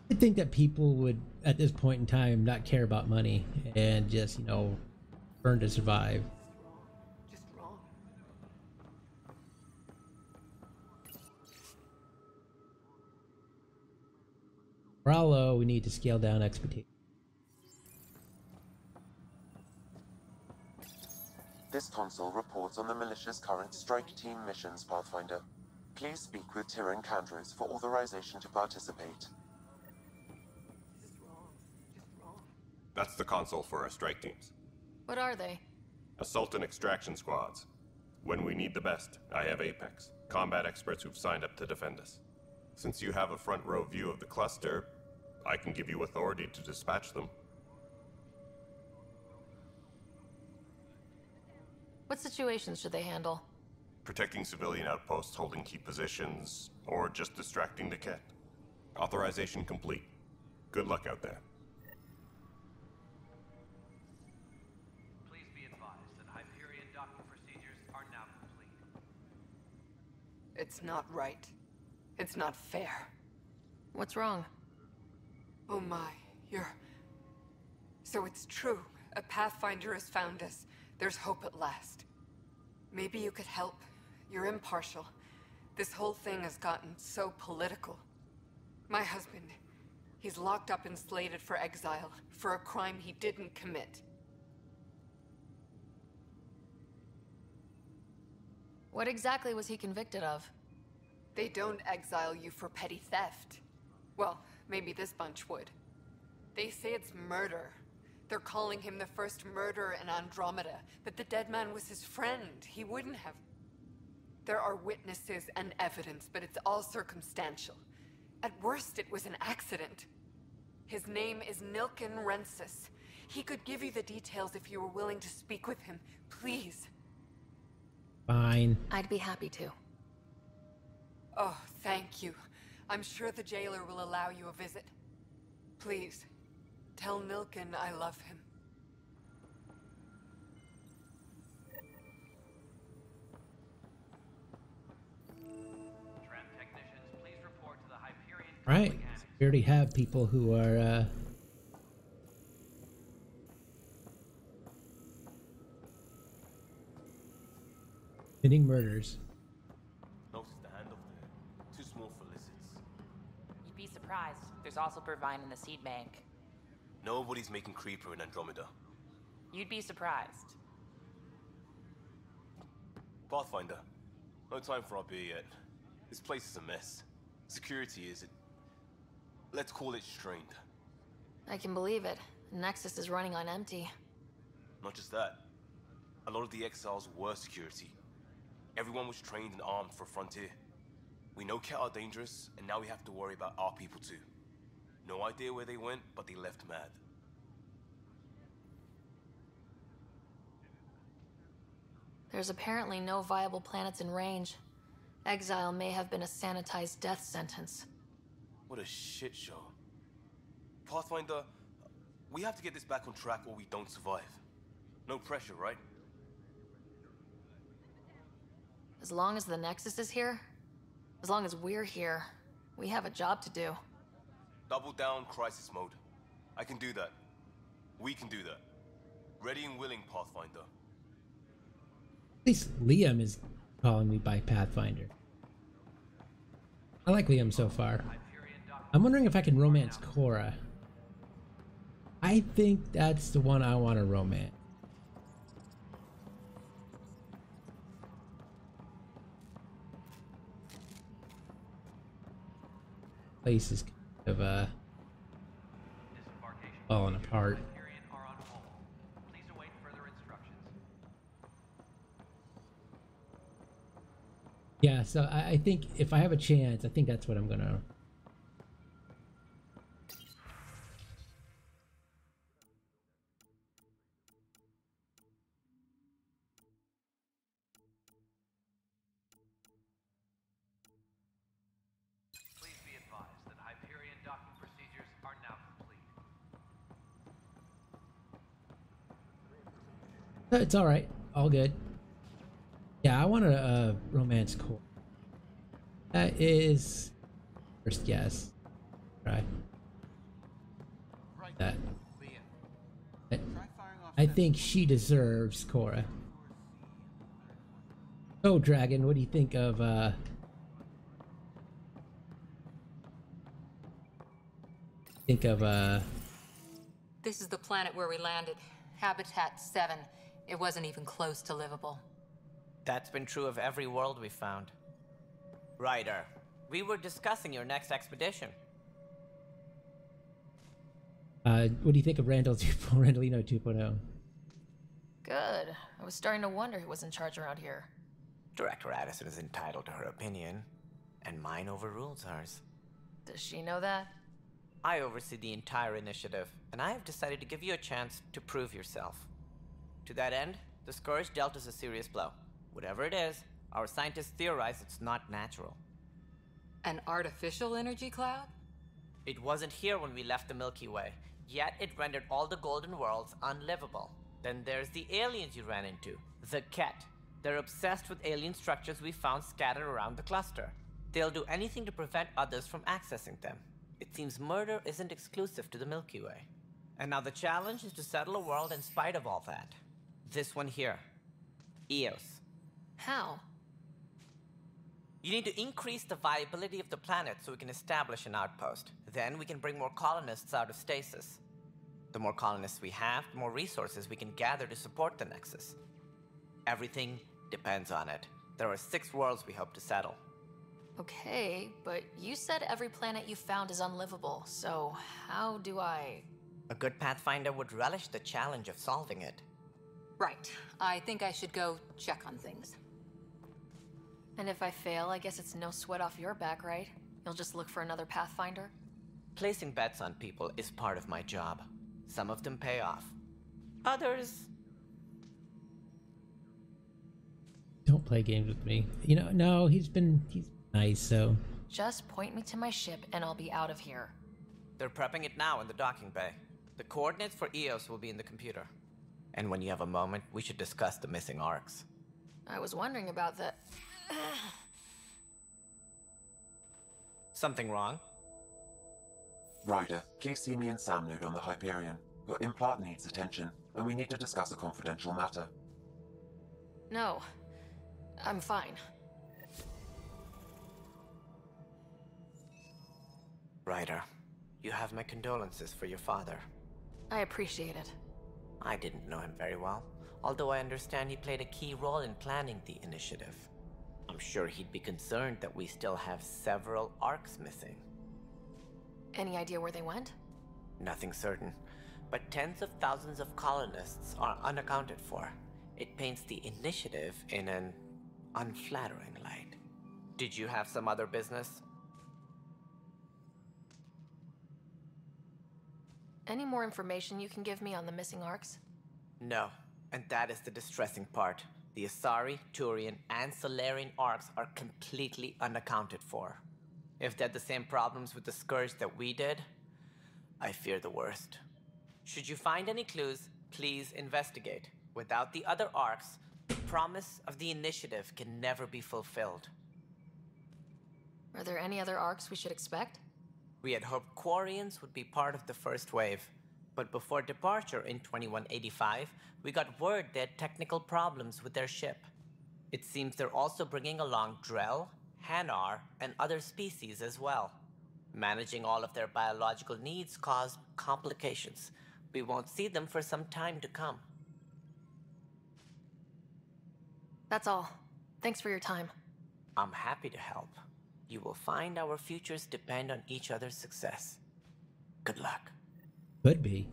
I think that people would, at this point in time, not care about money and just, you know, burn to survive. Just wrong. Bravo, we need to scale down expectations. This console reports on the militia's current strike team missions, Pathfinder. Please speak with Tyrion Candros for authorization to participate. That's the console for our strike teams. What are they? Assault and extraction squads. When we need the best, I have Apex, combat experts who've signed up to defend us. Since you have a front row view of the cluster, I can give you authority to dispatch them. What situations should they handle? Protecting civilian outposts, holding key positions, or just distracting the kit. Authorization complete. Good luck out there. Please be advised that Hyperion docking procedures are now complete. It's not right. It's not fair. What's wrong? Oh my, So it's true. A Pathfinder has found us. There's hope at last. Maybe you could help. You're impartial. This whole thing has gotten so political. My husband, he's locked up and slated for exile for a crime he didn't commit. What exactly was he convicted of? They don't exile you for petty theft. Well, maybe this bunch would. They say it's murder. They're calling him the first murderer in Andromeda, but the dead man was his friend. He wouldn't have. There are witnesses and evidence, but it's all circumstantial. At worst, it was an accident. His name is Nilken Rensis. He could give you the details if you were willing to speak with him. Please. Fine. I'd be happy to. Oh, thank you. I'm sure the jailer will allow you a visit. Please, tell Nilken I love him. Tram technicians, please report to the Hyperion. Right. We already have people who are committing murders. Notice the hand over there. Too small for lizards. You'd be surprised. There's also Purvine in the seed bank. Nobody's making Creeper in Andromeda. You'd be surprised. Pathfinder, no time for our beer yet. This place is a mess. Security is, let's call it strained. I can believe it. Nexus is running on empty. Not just that. A lot of the exiles were security. Everyone was trained and armed for Frontier. We know Ket are dangerous, and now we have to worry about our people too. No idea where they went, but they left mad. There's apparently no viable planets in range. Exile may have been a sanitized death sentence. What a shit show. Pathfinder, we have to get this back on track or we don't survive. No pressure, right? As long as the Nexus is here, as long as we're here, we have a job to do. Double down crisis mode. I can do that. We can do that. Ready and willing, Pathfinder. At least Liam is calling me by Pathfinder. I like Liam so far. I'm wondering if I can romance Cora. I think that's the one I want to romance. Place is kind of falling apart. Yeah, so I think if I have a chance, I think that's what I'm gonna. It's all right. All good. Yeah, I want a romance core. That is first guess. Right. That. I think she deserves Cora. Oh, Dragon, what do you think of This is the planet where we landed. Habitat 7. It wasn't even close to livable. That's been true of every world we found. Ryder, we were discussing your next expedition. what do you think of Randallino 2.0? Good. I was starting to wonder who was in charge around here. Director Addison is entitled to her opinion, and mine overrules hers. Does she know that? I oversee the entire initiative, and I have decided to give you a chance to prove yourself. To that end, the Scourge dealt us a serious blow. Whatever it is, our scientists theorize it's not natural. An artificial energy cloud? It wasn't here when we left the Milky Way, yet it rendered all the Golden Worlds unlivable. Then there's the aliens you ran into, the Ket. They're obsessed with alien structures we found scattered around the cluster. They'll do anything to prevent others from accessing them. It seems murder isn't exclusive to the Milky Way. And now the challenge is to settle a world in spite of all that. This one here. Eos. How? You need to increase the viability of the planet so we can establish an outpost. Then we can bring more colonists out of stasis. The more colonists we have, the more resources we can gather to support the Nexus. Everything depends on it. There are 6 worlds we hope to settle. Okay, but you said every planet you found is unlivable, so how do I... A good Pathfinder would relish the challenge of solving it. Right. I think I should go check on things. And if I fail, I guess it's no sweat off your back, right? You'll just look for another Pathfinder? Placing bets on people is part of my job. Some of them pay off. Others... Don't play games with me. You know, no, he's nice, so... Just point me to my ship and I'll be out of here. They're prepping it now in the docking bay. The coordinates for Eos will be in the computer. And when you have a moment, we should discuss the missing arcs. I was wondering about that. Something wrong? Ryder, please see me and Sam node on the Hyperion. Your implant needs attention, and we need to discuss a confidential matter. No. I'm fine. Ryder, you have my condolences for your father. I appreciate it. I didn't know him very well, although I understand he played a key role in planning the initiative. I'm sure he'd be concerned that we still have several arcs missing. Any idea where they went? Nothing certain, but tens of thousands of colonists are unaccounted for. It paints the initiative in an unflattering light. Did you have some other business? Any more information you can give me on the missing arcs? No, and that is the distressing part. The Asari, Turian, and Solarian arcs are completely unaccounted for. If they had the same problems with the Scourge that we did, I fear the worst. Should you find any clues, please investigate. Without the other arcs, the promise of the initiative can never be fulfilled. Are there any other arcs we should expect? We had hoped Quarians would be part of the first wave, but before departure in 2185, we got word they had technical problems with their ship. It seems they're also bringing along Drell, Hanar, and other species as well. Managing all of their biological needs caused complications. We won't see them for some time to come. That's all. Thanks for your time. I'm happy to help. You will find our futures depend on each other's success. Good luck. Could be.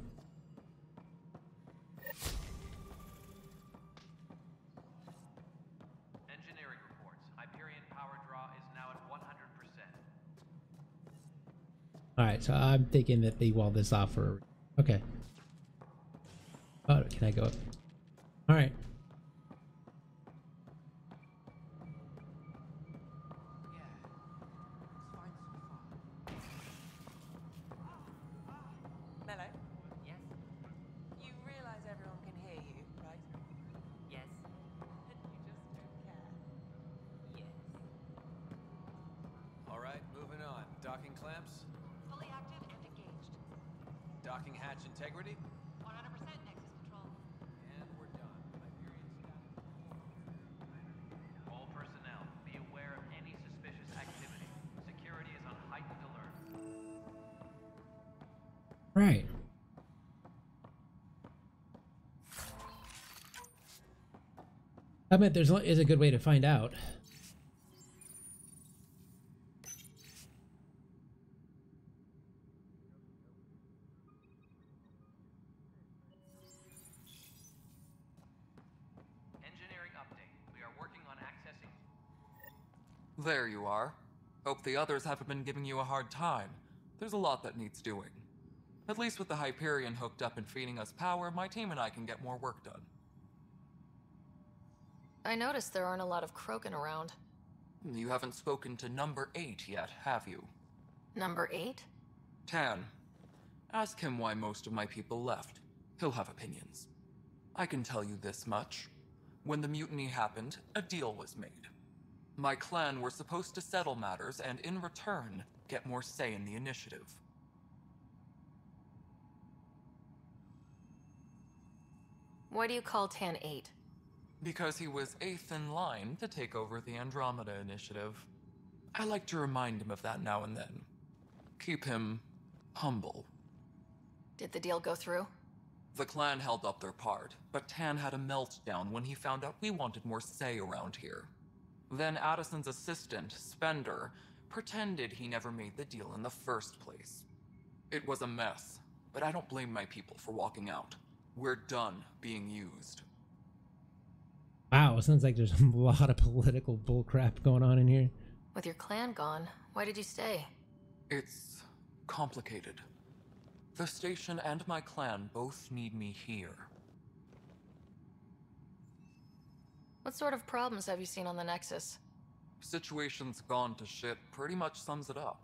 Engineering reports. Hyperion power draw is now at 100%. Alright, so I'm thinking that they wall this off for... Okay. Oh, can I go up? Alright. Docking clamps? Fully active and engaged. Docking hatch integrity? 100% Nexus Control. And we're done. Hyperion status. All personnel, be aware of any suspicious activity. Security is on heightened alert. Right. I bet is a good way to find out. Engineering update. We are working on accessing. There you are. Hope the others haven't been giving you a hard time. There's a lot that needs doing. At least with the Hyperion hooked up and feeding us power, my team and I can get more work done. I noticed there aren't a lot of Krogan around. You haven't spoken to number 8 yet, have you? Number 8? Tan. Ask him why most of my people left. He'll have opinions. I can tell you this much. When the mutiny happened, a deal was made. My clan were supposed to settle matters and, in return, get more say in the initiative. Why do you call Tan 8? Because he was 8th in line to take over the Andromeda initiative. I like to remind him of that now and then. Keep him humble. Did the deal go through? The clan held up their part, but Tan had a meltdown when he found out we wanted more say around here. Then Addison's assistant, Spender, pretended he never made the deal in the first place. It was a mess, but I don't blame my people for walking out. We're done being used. Wow, it sounds like there's a lot of political bullcrap going on in here. With your clan gone, why did you stay? It's complicated. The station and my clan both need me here. What sort of problems have you seen on the Nexus? Situation's gone to shit pretty much sums it up.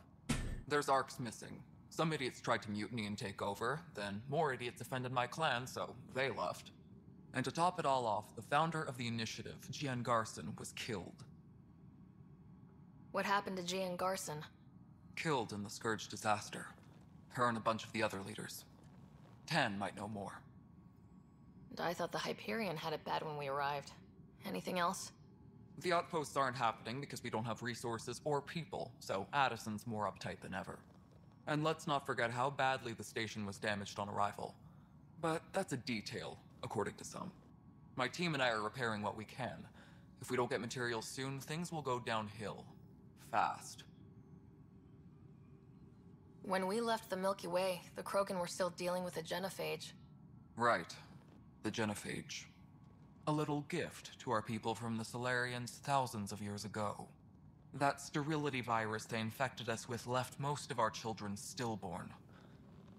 There's arcs missing. Some idiots tried to mutiny and take over, then more idiots offended my clan, so they left. And to top it all off, the founder of the initiative, Gian Garson, was killed. What happened to Gian Garson? Killed in the Scourge disaster. Her and a bunch of the other leaders. Tan might know more. And I thought the Hyperion had it bad when we arrived. Anything else? The outposts aren't happening because we don't have resources or people, so Addison's more uptight than ever. And let's not forget how badly the station was damaged on arrival. But that's a detail, according to some. My team and I are repairing what we can. If we don't get materials soon, things will go downhill. Fast. When we left the Milky Way, the Krogan were still dealing with the genophage. Right. The genophage. A little gift to our people from the Solarians thousands of years ago. That sterility virus they infected us with left most of our children stillborn.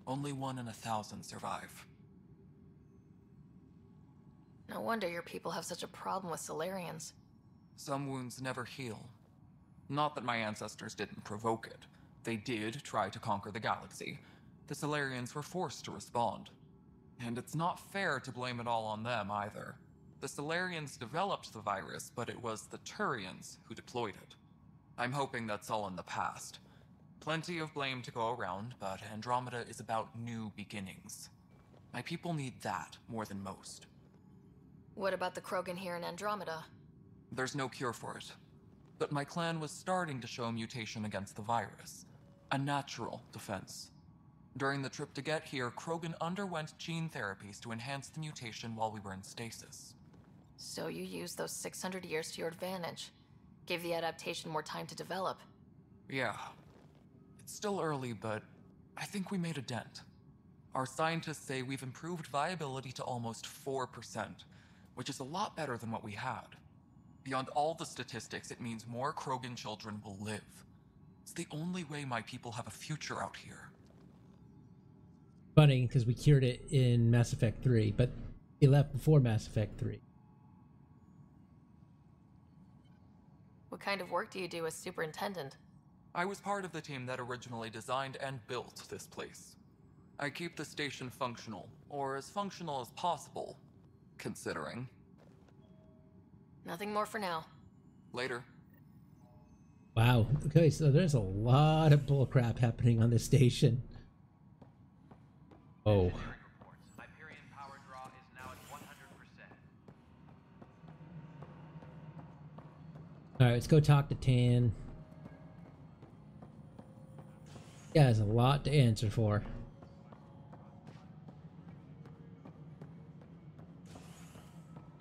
Only 1 in 1,000 survive. No wonder your people have such a problem with Solarians. Some wounds never heal. Not that my ancestors didn't provoke it. They did try to conquer the galaxy. The Solarians were forced to respond. And it's not fair to blame it all on them either. The Solarians developed the virus, but it was the Turians who deployed it. I'm hoping that's all in the past. Plenty of blame to go around, but Andromeda is about new beginnings. My people need that more than most. What about the Krogan here in Andromeda? There's no cure for it. But my clan was starting to show a mutation against the virus. A natural defense. During the trip to get here, Krogan underwent gene therapies to enhance the mutation while we were in stasis. So you used those 600 years to your advantage. Gave the adaptation more time to develop. Yeah. It's still early, but I think we made a dent. Our scientists say we've improved viability to almost 4%, which is a lot better than what we had. Beyond all the statistics, it means more Krogan children will live. It's the only way my people have a future out here. Funny, because we cured it in Mass Effect 3, but it left before Mass Effect 3. What kind of work do you do as superintendent? I was part of the team that originally designed and built this place. I keep the station functional, or as functional as possible, considering. Nothing more for now. Later. Wow. Okay, so there's a lot of bullcrap happening on this station. Oh. Hyperion power draw is now at 100%. Alright, let's go talk to Tan. Yeah, there's a lot to answer for.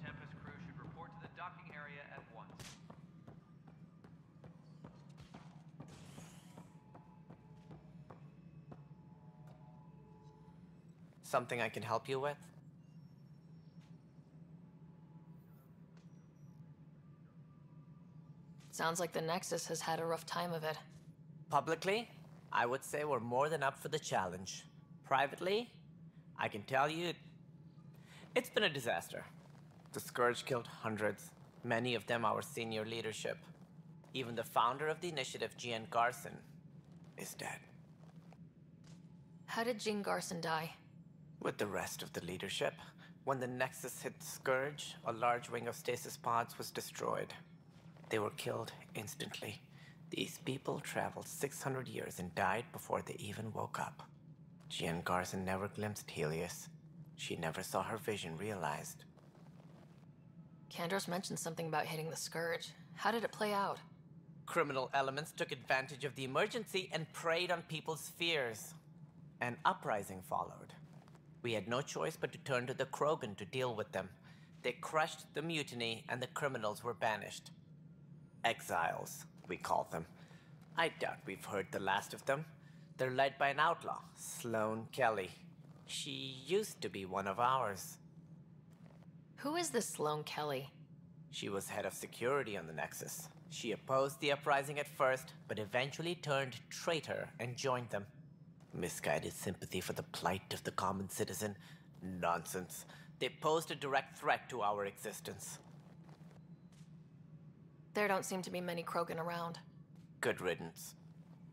Tempest crew should report to the docking area at once. Something I can help you with? Sounds like the Nexus has had a rough time of it. Publicly, I would say we're more than up for the challenge. Privately, I can tell you, it's been a disaster. The Scourge killed hundreds, many of them our senior leadership. Even the founder of the initiative, Gian Garson, is dead. How did Jean Garson die? With the rest of the leadership, when the Nexus hit the Scourge, a large wing of stasis pods was destroyed. They were killed instantly. These people traveled 600 years and died before they even woke up. Jean Garson never glimpsed Helios. She never saw her vision realized. Kandros mentioned something about hitting the Scourge. How did it play out? Criminal elements took advantage of the emergency and preyed on people's fears. An uprising followed. We had no choice but to turn to the Krogan to deal with them. They crushed the mutiny and the criminals were banished. Exiles, we call them. I doubt we've heard the last of them. They're led by an outlaw, Sloane Kelly. She used to be one of ours. Who is this Sloane Kelly? She was head of security on the Nexus. She opposed the uprising at first, but eventually turned traitor and joined them. Misguided sympathy for the plight of the common citizen? Nonsense. They posed a direct threat to our existence. There don't seem to be many Krogan around. Good riddance.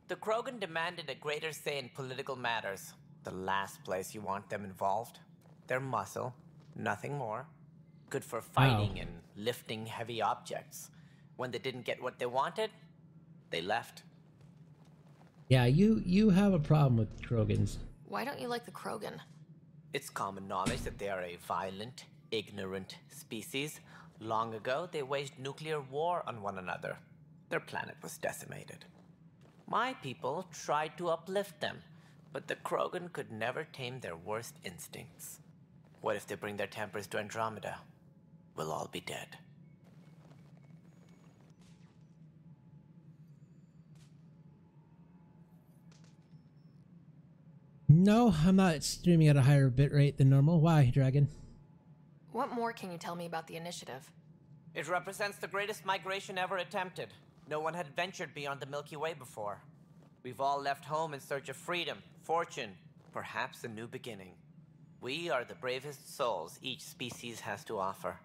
The Krogan demanded a greater say in political matters. The last place you want them involved. Their muscle, nothing more. Good for fighting and lifting heavy objects. When they didn't get what they wanted, they left. Yeah, you have a problem with Krogans. Why don't you like the Krogan? It's common knowledge that they are a violent, ignorant species. Long ago, they waged nuclear war on one another. Their planet was decimated. My people tried to uplift them, but the Krogan could never tame their worst instincts. What if they bring their tempers to Andromeda? We'll all be dead. No, I'm not streaming at a higher bitrate than normal. Why, Dragon? What more can you tell me about the initiative? It represents the greatest migration ever attempted. No one had ventured beyond the Milky Way before. We've all left home in search of freedom, fortune, perhaps a new beginning. We are the bravest souls each species has to offer.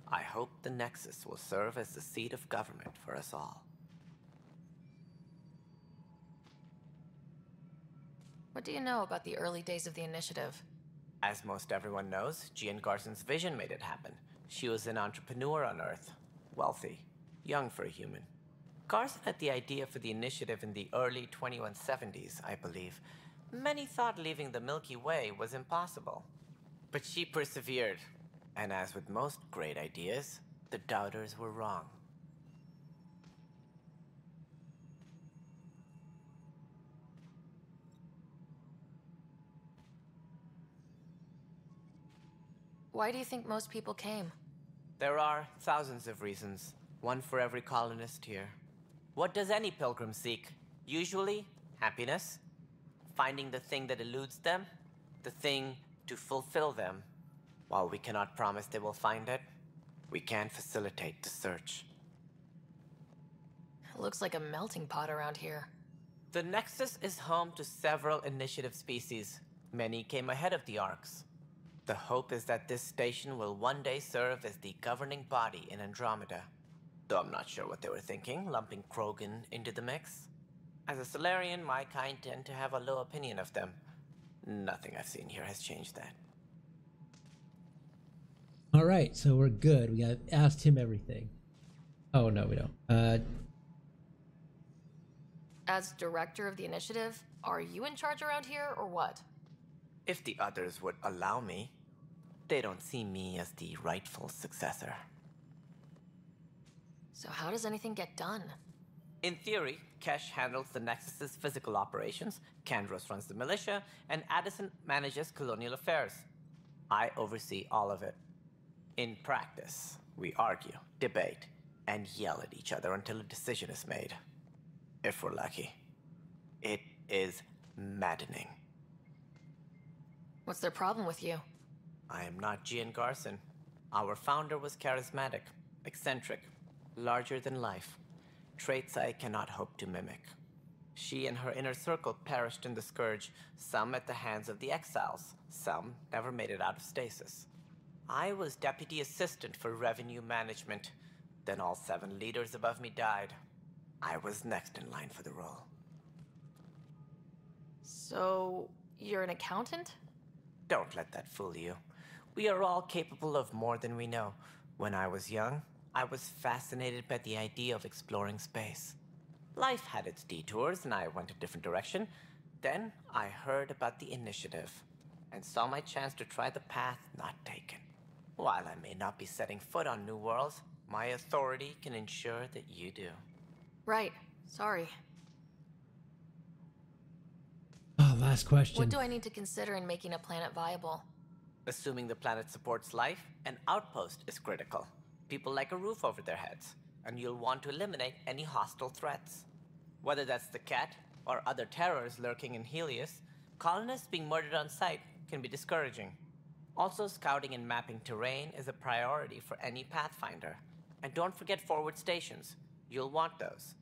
I hope the Nexus will serve as the seat of government for us all. What do you know about the early days of the initiative? As most everyone knows, Jean Garson's vision made it happen. She was an entrepreneur on Earth. Wealthy. Young for a human. Garson had the idea for the initiative in the early 2170s, I believe. Many thought leaving the Milky Way was impossible. But she persevered. And as with most great ideas, the doubters were wrong. Why do you think most people came? There are thousands of reasons, one for every colonist here. What does any pilgrim seek? Usually, happiness. Finding the thing that eludes them, the thing to fulfill them. While we cannot promise they will find it, we can facilitate the search. It looks like a melting pot around here. The Nexus is home to several initiative species. Many came ahead of the Arks. The hope is that this station will one day serve as the governing body in Andromeda. Though I'm not sure what they were thinking, lumping Krogan into the mix. As a Solarian, my kind tend to have a low opinion of them. Nothing I've seen here has changed that. Alright, so we're good. We got asked him everything. Oh, no, we don't. As director of the initiative, are you in charge around here, or what? If the others would allow me, they don't see me as the rightful successor. So how does anything get done? In theory, Kesh handles the Nexus's physical operations, Kandros runs the militia, and Addison manages colonial affairs. I oversee all of it. In practice, we argue, debate, and yell at each other until a decision is made. If we're lucky. It is maddening. What's their problem with you? I am not Gian Garson. Our founder was charismatic, eccentric, larger than life. Traits I cannot hope to mimic. She and her inner circle perished in the Scourge, some at the hands of the Exiles, some never made it out of stasis. I was deputy assistant for revenue management. Then all 7 leaders above me died. I was next in line for the role. So, you're an accountant? Don't let that fool you. We are all capable of more than we know. When I was young, I was fascinated by the idea of exploring space. Life had its detours, and I went a different direction. Then I heard about the initiative, and saw my chance to try the path not taken. While I may not be setting foot on new worlds, my authority can ensure that you do. Right. Sorry. Oh, last question. What do I need to consider in making a planet viable? Assuming the planet supports life, an outpost is critical. People like a roof over their heads, and you'll want to eliminate any hostile threats. Whether that's the cat or other terrors lurking in Helios, colonists being murdered on sight can be discouraging. Also, scouting and mapping terrain is a priority for any Pathfinder. And don't forget forward stations. You'll want those.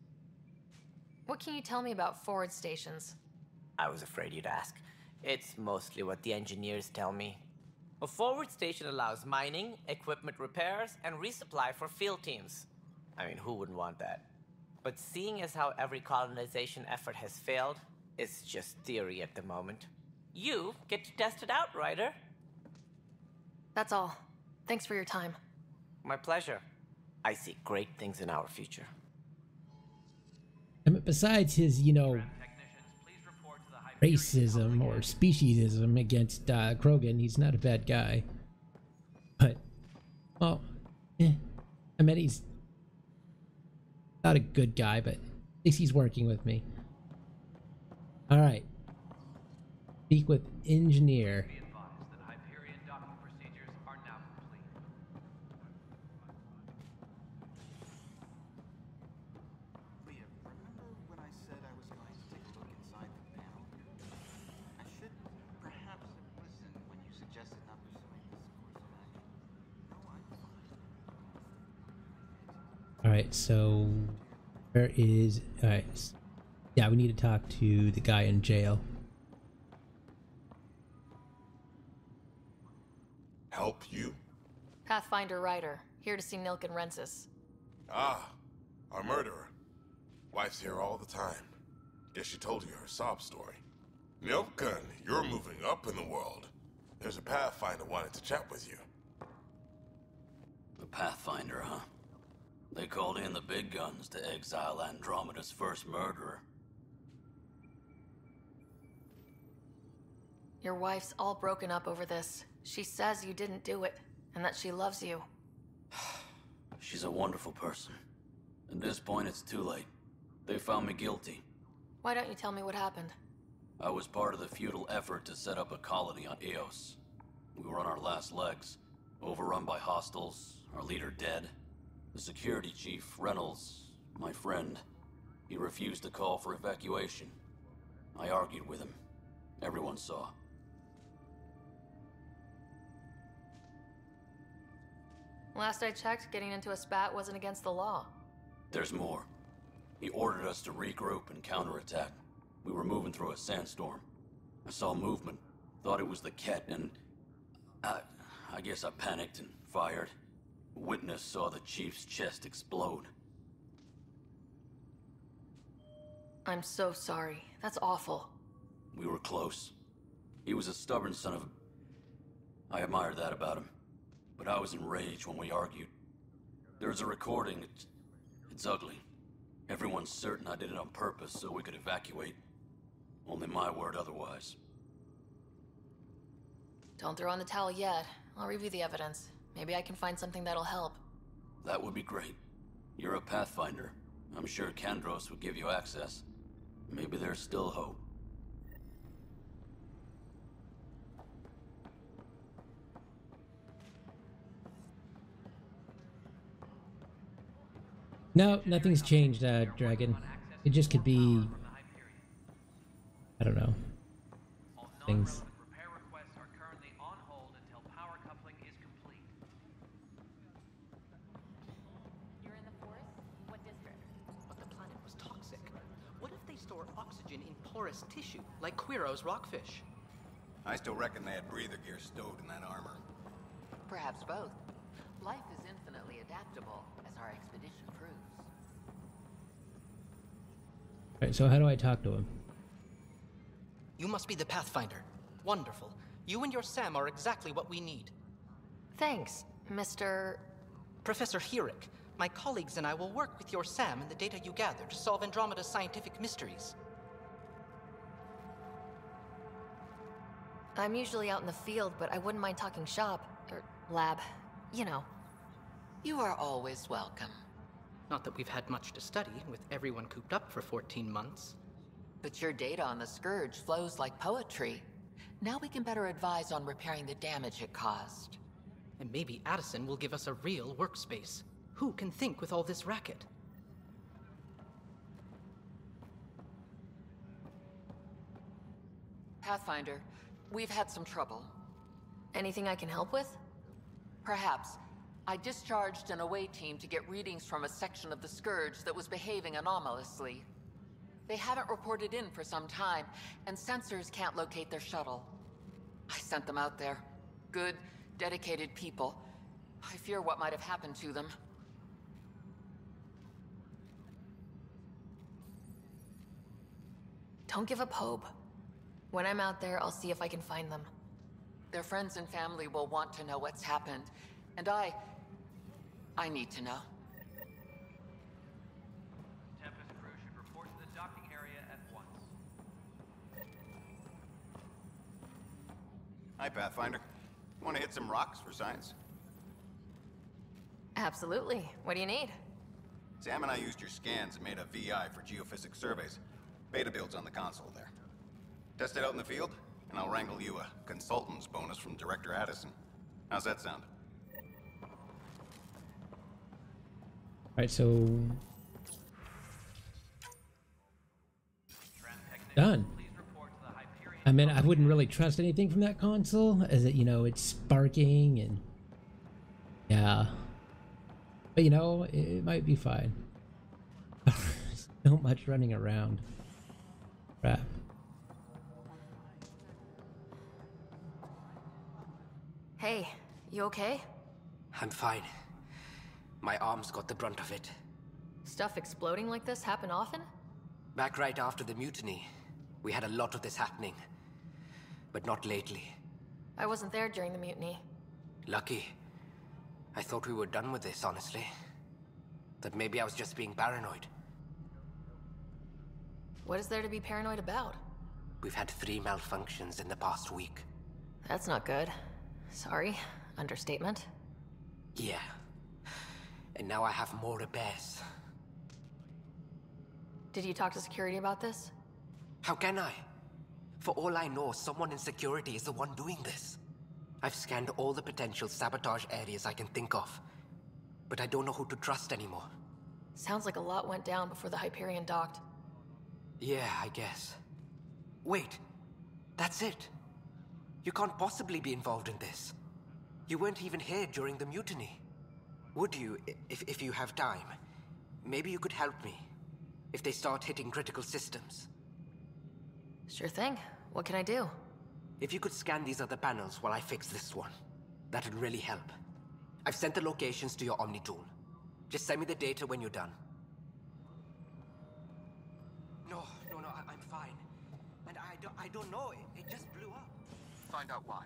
What can you tell me about forward stations? I was afraid you'd ask. It's mostly what the engineers tell me. A forward station allows mining, equipment repairs, and resupply for field teams. I mean, who wouldn't want that? But seeing as how every colonization effort has failed, it's just theory at the moment. You get to test it out, Ryder. That's all. Thanks for your time. My pleasure. I see great things in our future. I mean, besides his, racism or speciesism against Krogan, he's not a bad guy. But, well, I mean, he's not a good guy, but at least he's working with me. Alright. Speak with engineer. Alright, so where is... Alright, yeah, we need to talk to the guy in jail. Help you? Pathfinder Ryder, here to see Nilk and Rensis. Ah, our murderer. Wife's here all the time. Guess she told you her sob story. Nilkan, you're moving up in the world. There's a Pathfinder wanted to chat with you. The Pathfinder, huh? They called in the big guns to exile Andromeda's first murderer. Your wife's all broken up over this. She says you didn't do it, and that she loves you. She's a wonderful person. At this point, it's too late. They found me guilty. Why don't you tell me what happened? I was part of the futile effort to set up a colony on Eos. We were on our last legs, overrun by hostiles, our leader dead. The security chief, Reynolds, my friend, he refused to call for evacuation. I argued with him. Everyone saw. Last I checked, getting into a spat wasn't against the law. There's more. He ordered us to regroup and counterattack. We were moving through a sandstorm. I saw movement, thought it was the Ket, and I guess I panicked and fired. A witness saw the chief's chest explode. I'm so sorry. That's awful. We were close. He was a stubborn son of a... I admired that about him. But I was enraged when we argued. There's a recording. It's ugly. Everyone's certain I did it on purpose so we could evacuate. Only my word otherwise. Don't throw in the towel yet. I'll review the evidence. Maybe I can find something that'll help. That would be great. You're a Pathfinder. I'm sure Kandros would give you access. Maybe there's still hope. No, nothing's changed, Dragon. It just could be... I don't know. Things. Repair requests are currently on hold until power coupling is complete. You're in the forest? What district? But the planet was toxic. What if they store oxygen in porous tissue, like Quiro's rockfish? I still reckon they had breather gear stowed in that armor. Perhaps both. Life is infinitely adaptable, as our expedition proves. Alright, so how do I talk to him? You must be the Pathfinder. Wonderful. You and your Sam are exactly what we need. Thanks, Mr. Professor Herrick. My colleagues and I will work with your Sam and the data you gather to solve Andromeda's scientific mysteries. I'm usually out in the field, but I wouldn't mind talking shop. Or lab. You know. You are always welcome. Not that we've had much to study, with everyone cooped up for 14 months. But your data on the Scourge flows like poetry. Now we can better advise on repairing the damage it caused. And maybe Addison will give us a real workspace. Who can think with all this racket? Pathfinder, we've had some trouble. Anything I can help with? Perhaps. I discharged an away team to get readings from a section of the Scourge that was behaving anomalously. They haven't reported in for some time, and sensors can't locate their shuttle. I sent them out there. Good, dedicated people. I fear what might have happened to them. Don't give up hope. When I'm out there, I'll see if I can find them. Their friends and family will want to know what's happened, and I need to know. Tempest crew should report to the docking area at once. Hi, Pathfinder. Want to hit some rocks for science? Absolutely. What do you need? Sam and I used your scans and made a VI for geophysics surveys. Beta builds on the console there. Test it out in the field, and I'll wrangle you a consultant's bonus from Director Addison. How's that sound? Alright, so... Done. I mean, I wouldn't really trust anything from that console, as it, you know, it's sparking and... Yeah. But, you know, it might be fine. So much running around. Crap. Hey, you okay? I'm fine. My arms got the brunt of it. Stuff exploding like this happen often? Back right after the mutiny, we had a lot of this happening. But not lately. I wasn't there during the mutiny. Lucky. I thought we were done with this, honestly. That maybe I was just being paranoid. What is there to be paranoid about? We've had 3 malfunctions in the past week. That's not good. Sorry. Understatement. Yeah. And now I have more repairs. Did you talk to security about this? How can I? For all I know, someone in security is the one doing this. I've scanned all the potential sabotage areas I can think of. But I don't know who to trust anymore. Sounds like a lot went down before the Hyperion docked. Yeah, I guess. Wait. That's it. You can't possibly be involved in this. You weren't even here during the mutiny. Would you, if you have time? Maybe you could help me. If they start hitting critical systems. Sure thing. What can I do? If you could scan these other panels while I fix this one, that'd really help. I've sent the locations to your Omni tool. Just send me the data when you're done. No, I'm fine. And I don't know, it just blew up. Find out why.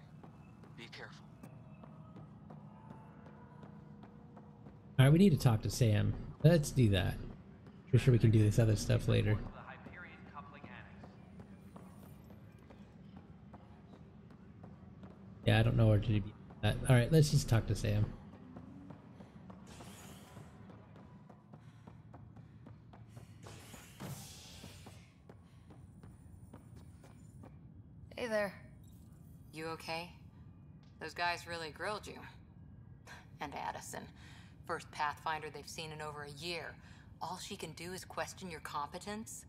Be careful. Alright, we need to talk to Sam. Let's do that. Pretty sure we can do this other stuff later. Yeah, I don't know where to do that. Alright, let's just talk to Sam. Hey there. You okay? Those guys really grilled you. And Addison. First Pathfinder they've seen in over a year. All she can do is question your competence?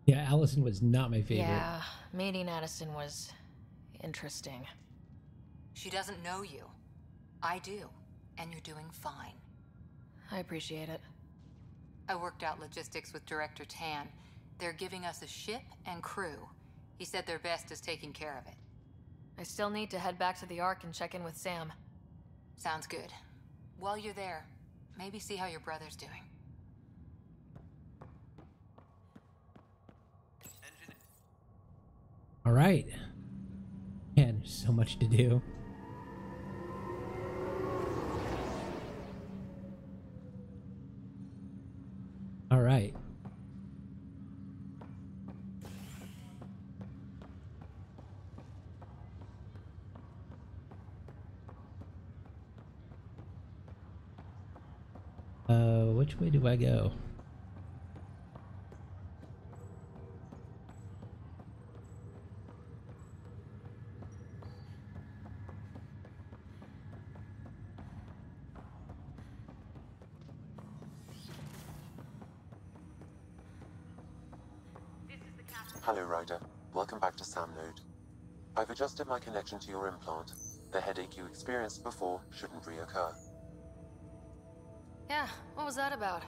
Yeah, Allison was not my favorite. Yeah, meeting Addison was interesting. She doesn't know you. I do. And you're doing fine. I appreciate it. I worked out logistics with Director Tan. They're giving us a ship and crew. He said their best is taking care of it. I still need to head back to the Ark and check in with Sam. Sounds good. While you're there, maybe see how your brother's doing. Alright. Man, there's so much to do. Alright. Which way do I go? Hello, Ryder. Welcome back to Sam Node. I've adjusted my connection to your implant. The headache you experienced before shouldn't reoccur. Yeah, what was that about?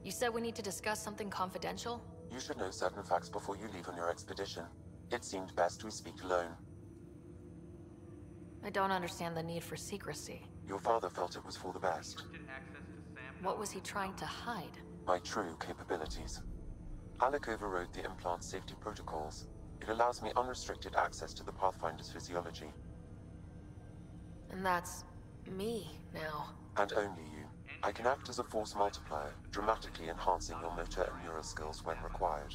You said we need to discuss something confidential? You should know certain facts before you leave on your expedition. It seemed best we speak alone. I don't understand the need for secrecy. Your father felt it was for the best. What was he trying to hide? My true capabilities. Alec overrode the implant's safety protocols. It allows me unrestricted access to the Pathfinder's physiology. And that's me now. And only you. I can act as a force multiplier, dramatically enhancing your motor and neural skills when required.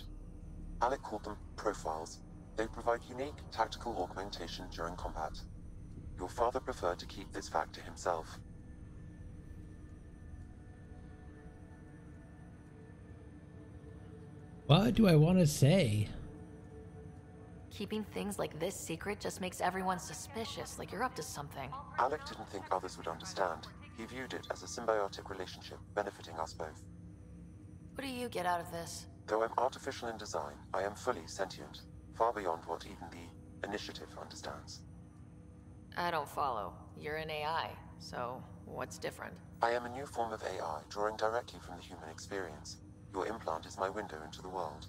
Alec called them profiles. They provide unique tactical augmentation during combat. Your father preferred to keep this fact to himself. What do I want to say? Keeping things like this secret just makes everyone suspicious, like you're up to something. Alec didn't think others would understand. He viewed it as a symbiotic relationship, benefiting us both. What do you get out of this? Though I'm artificial in design, I am fully sentient, far beyond what even the Initiative understands. I don't follow. You're an AI, so what's different? I am a new form of AI, drawing directly from the human experience. Your implant is my window into the world.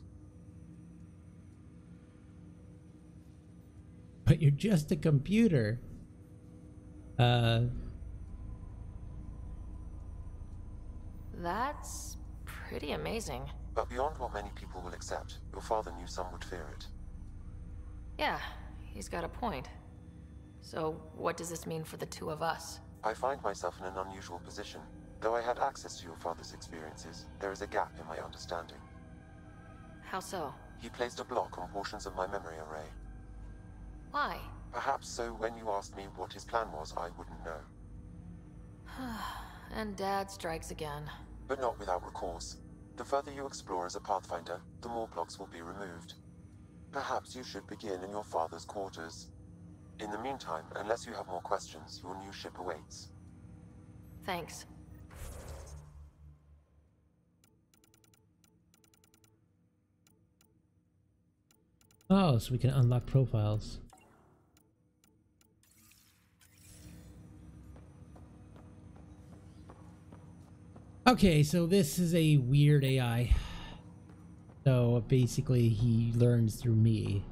But you're just a computer. That's pretty amazing. But beyond what many people will accept, your father knew some would fear it. Yeah, he's got a point. So what does this mean for the two of us? I find myself in an unusual position. Though I had access to your father's experiences, there is a gap in my understanding. How so? He placed a block on portions of my memory array. Why? Perhaps so when you asked me what his plan was, I wouldn't know. And Dad strikes again. But not without recourse. The further you explore as a Pathfinder, the more blocks will be removed. Perhaps you should begin in your father's quarters. In the meantime, unless you have more questions, your new ship awaits. Thanks. Oh, so we can unlock profiles. Okay, so this is a weird AI. So basically he learns through me.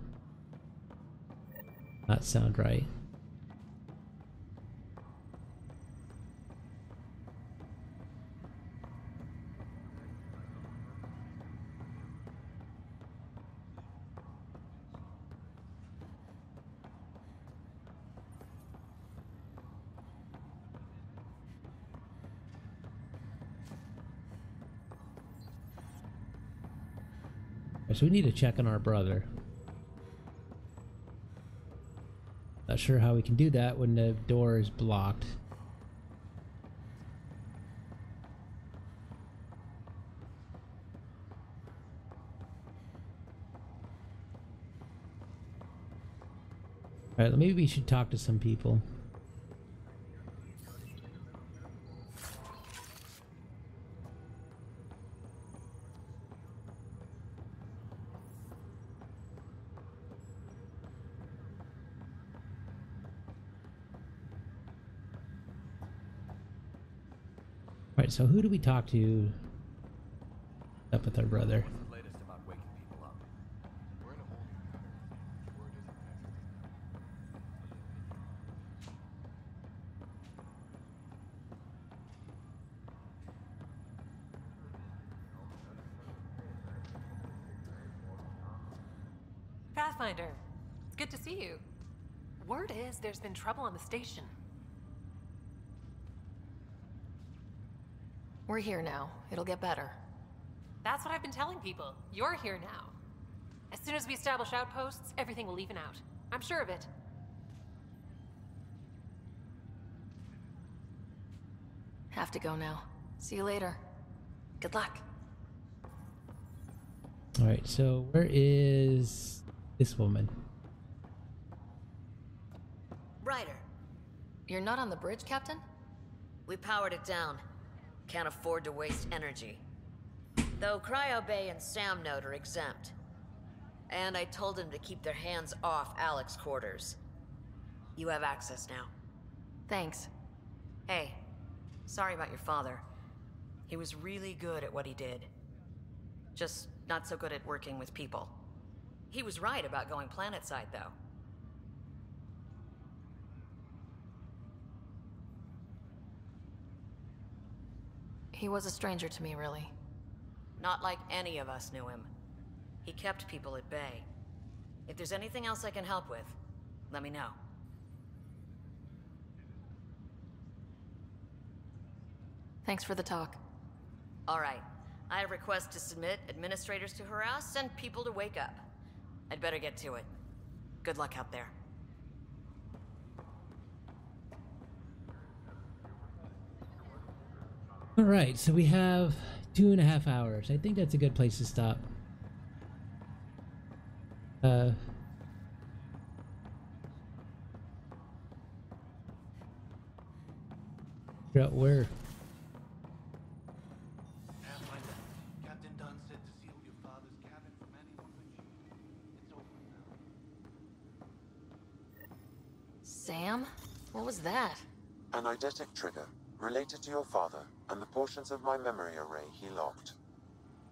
That sound right. So we need to check on our brother. Not sure how we can do that when the door is blocked. Alright, maybe we should talk to some people. Alright, so who do we talk to up with our brother? Pathfinder, it's good to see you. Word is there's been trouble on the station. We're here now. It'll get better. That's what I've been telling people. You're here now. As soon as we establish outposts, everything will even out. I'm sure of it. Have to go now. See you later. Good luck. Alright, so where is this woman? Ryder. You're not on the bridge, Captain? We powered it down. Can't afford to waste energy. Though Cryo Bay and Sam Node are exempt. And I told them to keep their hands off Alec's quarters. You have access now. Thanks. Hey, sorry about your father. He was really good at what he did. Just not so good at working with people. He was right about going planetside, though. He was a stranger to me, really. Not like any of us knew him. He kept people at bay. If there's anything else I can help with, let me know. Thanks for the talk. All right. I have requests to submit, administrators to harass, and people to wake up. I'd better get to it. Good luck out there. Alright, so we have 2.5 hours. I think that's a good place to stop. Figure out where. Captain Dunn said to seal your father's cabin from anyone but you. It's over now. Sam? What was that? An eidetic trigger, related to your father, and the portions of my memory array he locked.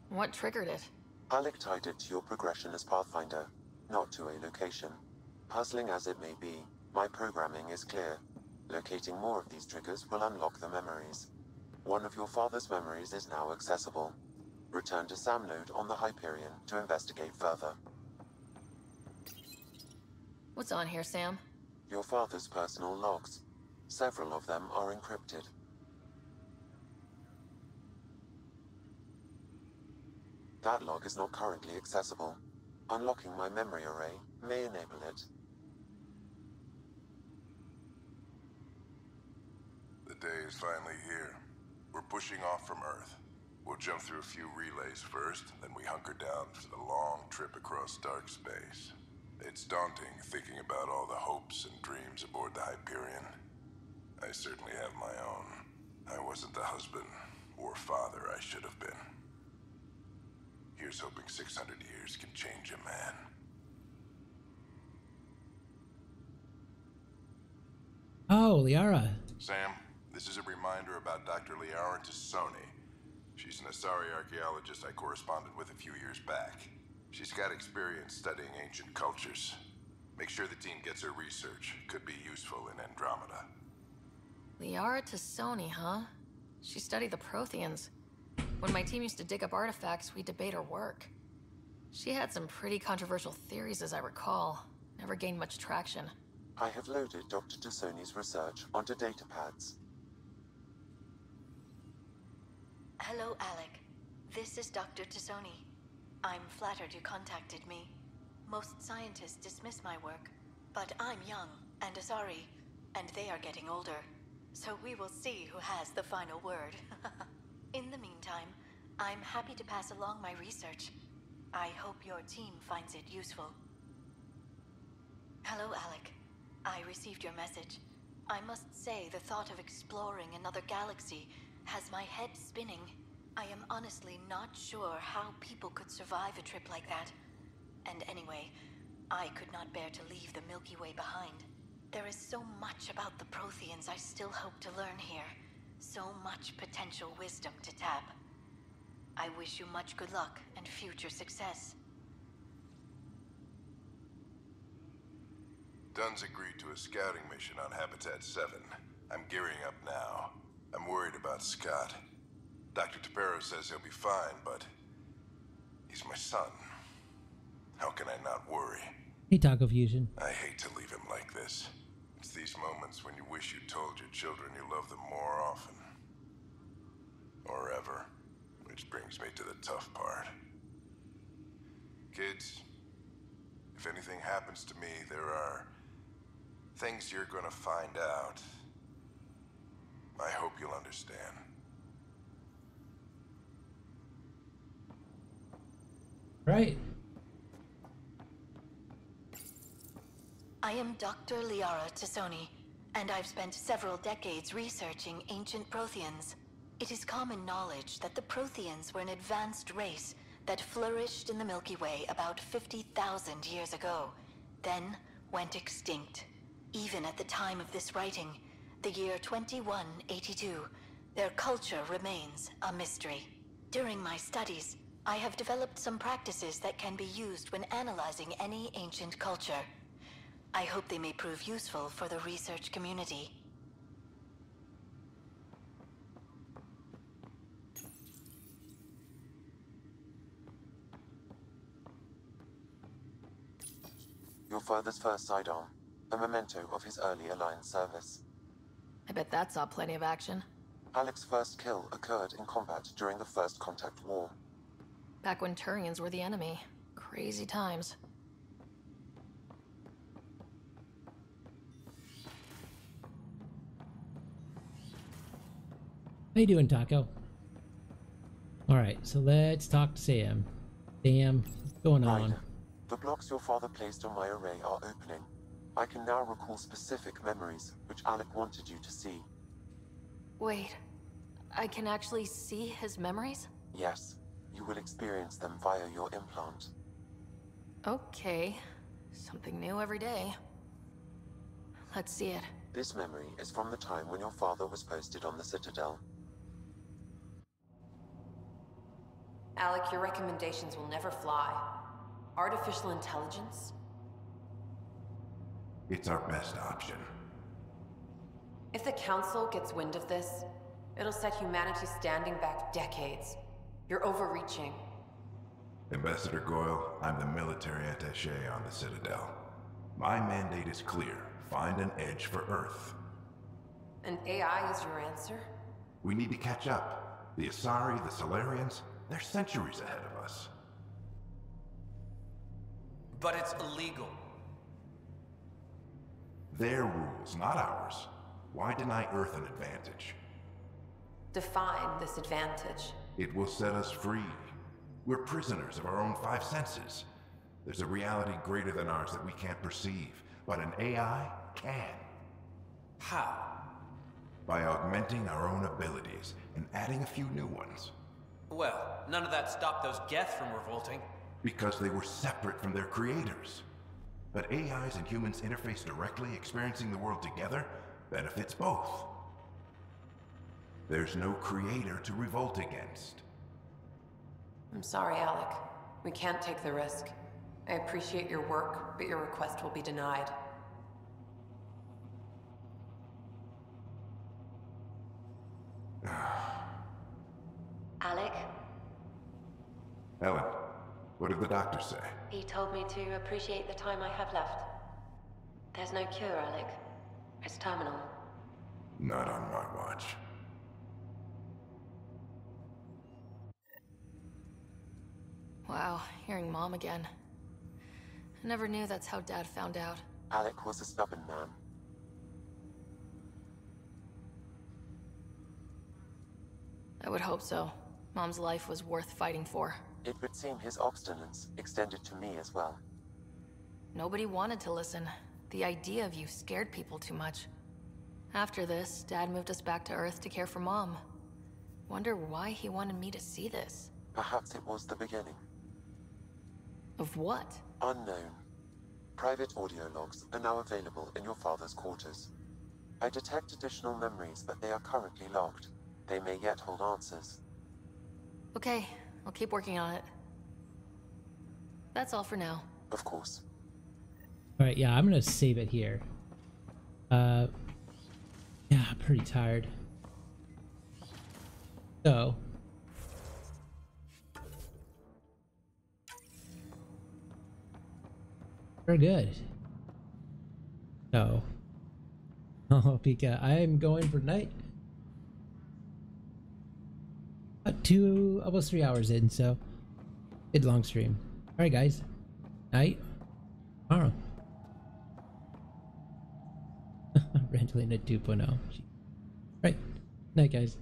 What triggered it? Alec tied it to your progression as Pathfinder, not to a location. Puzzling as it may be, my programming is clear. Locating more of these triggers will unlock the memories. One of your father's memories is now accessible. Return to Sam Node on the Hyperion to investigate further. What's on here, Sam? Your father's personal logs. Several of them are encrypted. That log is not currently accessible. Unlocking my memory array may enable it. The day is finally here. We're pushing off from Earth. We'll jump through a few relays first, then we hunker down for the long trip across dark space. It's daunting thinking about all the hopes and dreams aboard the Hyperion. I certainly have my own. I wasn't the husband or father I should have been. Here's hoping 600 years can change a man. Oh, Liara. Sam, this is a reminder about Dr. Liara Tassoni. She's an Asari archaeologist I corresponded with a few years back. She's got experience studying ancient cultures. Make sure the team gets her research. Could be useful in Andromeda. Liara Tassoni, huh? She studied the Protheans. When my team used to dig up artifacts, we'd debate her work. She had some pretty controversial theories, as I recall. Never gained much traction. I have loaded Dr. Tassoni's research onto datapads. Hello, Alec. This is Dr. Tassoni. I'm flattered you contacted me. Most scientists dismiss my work, but I'm young and Asari, and they are getting older. So we will see who has the final word. In the meantime, I'm happy to pass along my research. I hope your team finds it useful. Hello, Alec. I received your message. I must say the thought of exploring another galaxy has my head spinning. I am honestly not sure how people could survive a trip like that. And anyway, I could not bear to leave the Milky Way behind. There is so much about the Protheans I still hope to learn here. So much potential wisdom to tap. I wish you much good luck and future success. Dunn's agreed to a scouting mission on Habitat 7. I'm gearing up now. I'm worried about Scott. Dr. Tapero says he'll be fine, but he's my son. How can I not worry? Hey, Taco Fusion. I hate to leave him like this. It's these moments when you wish you told your children you love them more often. Or ever. Which brings me to the tough part. Kids, if anything happens to me, there are things you're gonna find out. I hope you'll understand. Right. I am Dr. Liara Tassoni, and I've spent several decades researching ancient Protheans. It is common knowledge that the Protheans were an advanced race that flourished in the Milky Way about 50,000 years ago, then went extinct. Even at the time of this writing, the year 2182, their culture remains a mystery. During my studies, I have developed some practices that can be used when analyzing any ancient culture. I hope they may prove useful for the research community. Your father's first sidearm, a memento of his early Alliance service. I bet that saw plenty of action. Alec's first kill occurred in combat during the First Contact War. Back when Turians were the enemy. Crazy times. How you doing, Taco? Alright, so let's talk to Sam. Sam, what's going on? The blocks your father placed on my array are opening. I can now recall specific memories, which Alec wanted you to see. Wait, I can actually see his memories? Yes, you will experience them via your implant. Okay, something new every day. Let's see it. This memory is from the time when your father was posted on the Citadel. Alec, your recommendations will never fly. Artificial intelligence? It's our best option. If the Council gets wind of this, it'll set humanity standing back decades. You're overreaching. Ambassador Goyle, I'm the military attaché on the Citadel. My mandate is clear. Find an edge for Earth. And AI is your answer? We need to catch up. The Asari, the Solarians, they're centuries ahead of us. But it's illegal. Their rules, not ours. Why deny Earth an advantage? Define this advantage. It will set us free. We're prisoners of our own five senses. There's a reality greater than ours that we can't perceive, but an AI can. How? By augmenting our own abilities and adding a few new ones. Well, none of that stopped those Geth from revolting. Because they were separate from their creators. But AIs and humans interface directly, experiencing the world together, benefits both. There's no creator to revolt against. I'm sorry, Alec. We can't take the risk. I appreciate your work, but your request will be denied. Alec? Ellen, what did the doctor say? He told me to appreciate the time I have left. There's no cure, Alec. It's terminal. Not on my watch. Wow, hearing Mom again. I never knew that's how Dad found out. Alec was a stubborn man. I would hope so. Mom's life was worth fighting for. It would seem his obstinance extended to me as well. Nobody wanted to listen. The idea of you scared people too much. After this, Dad moved us back to Earth to care for Mom. Wonder why he wanted me to see this. Perhaps it was the beginning. Of what? Unknown. Private audio logs are now available in your father's quarters. I detect additional memories, but they are currently logged. They may yet hold answers. Okay, I'll keep working on it. That's all for now. Of course. Alright, yeah, I'm gonna save it here. Yeah, I'm pretty tired. So. We're good. So. Oh, Pika, I am going for night. Almost 3 hours in, so. Good long stream. Alright, guys. Night. Tomorrow. Randomly at 2.0. Right. Night, guys.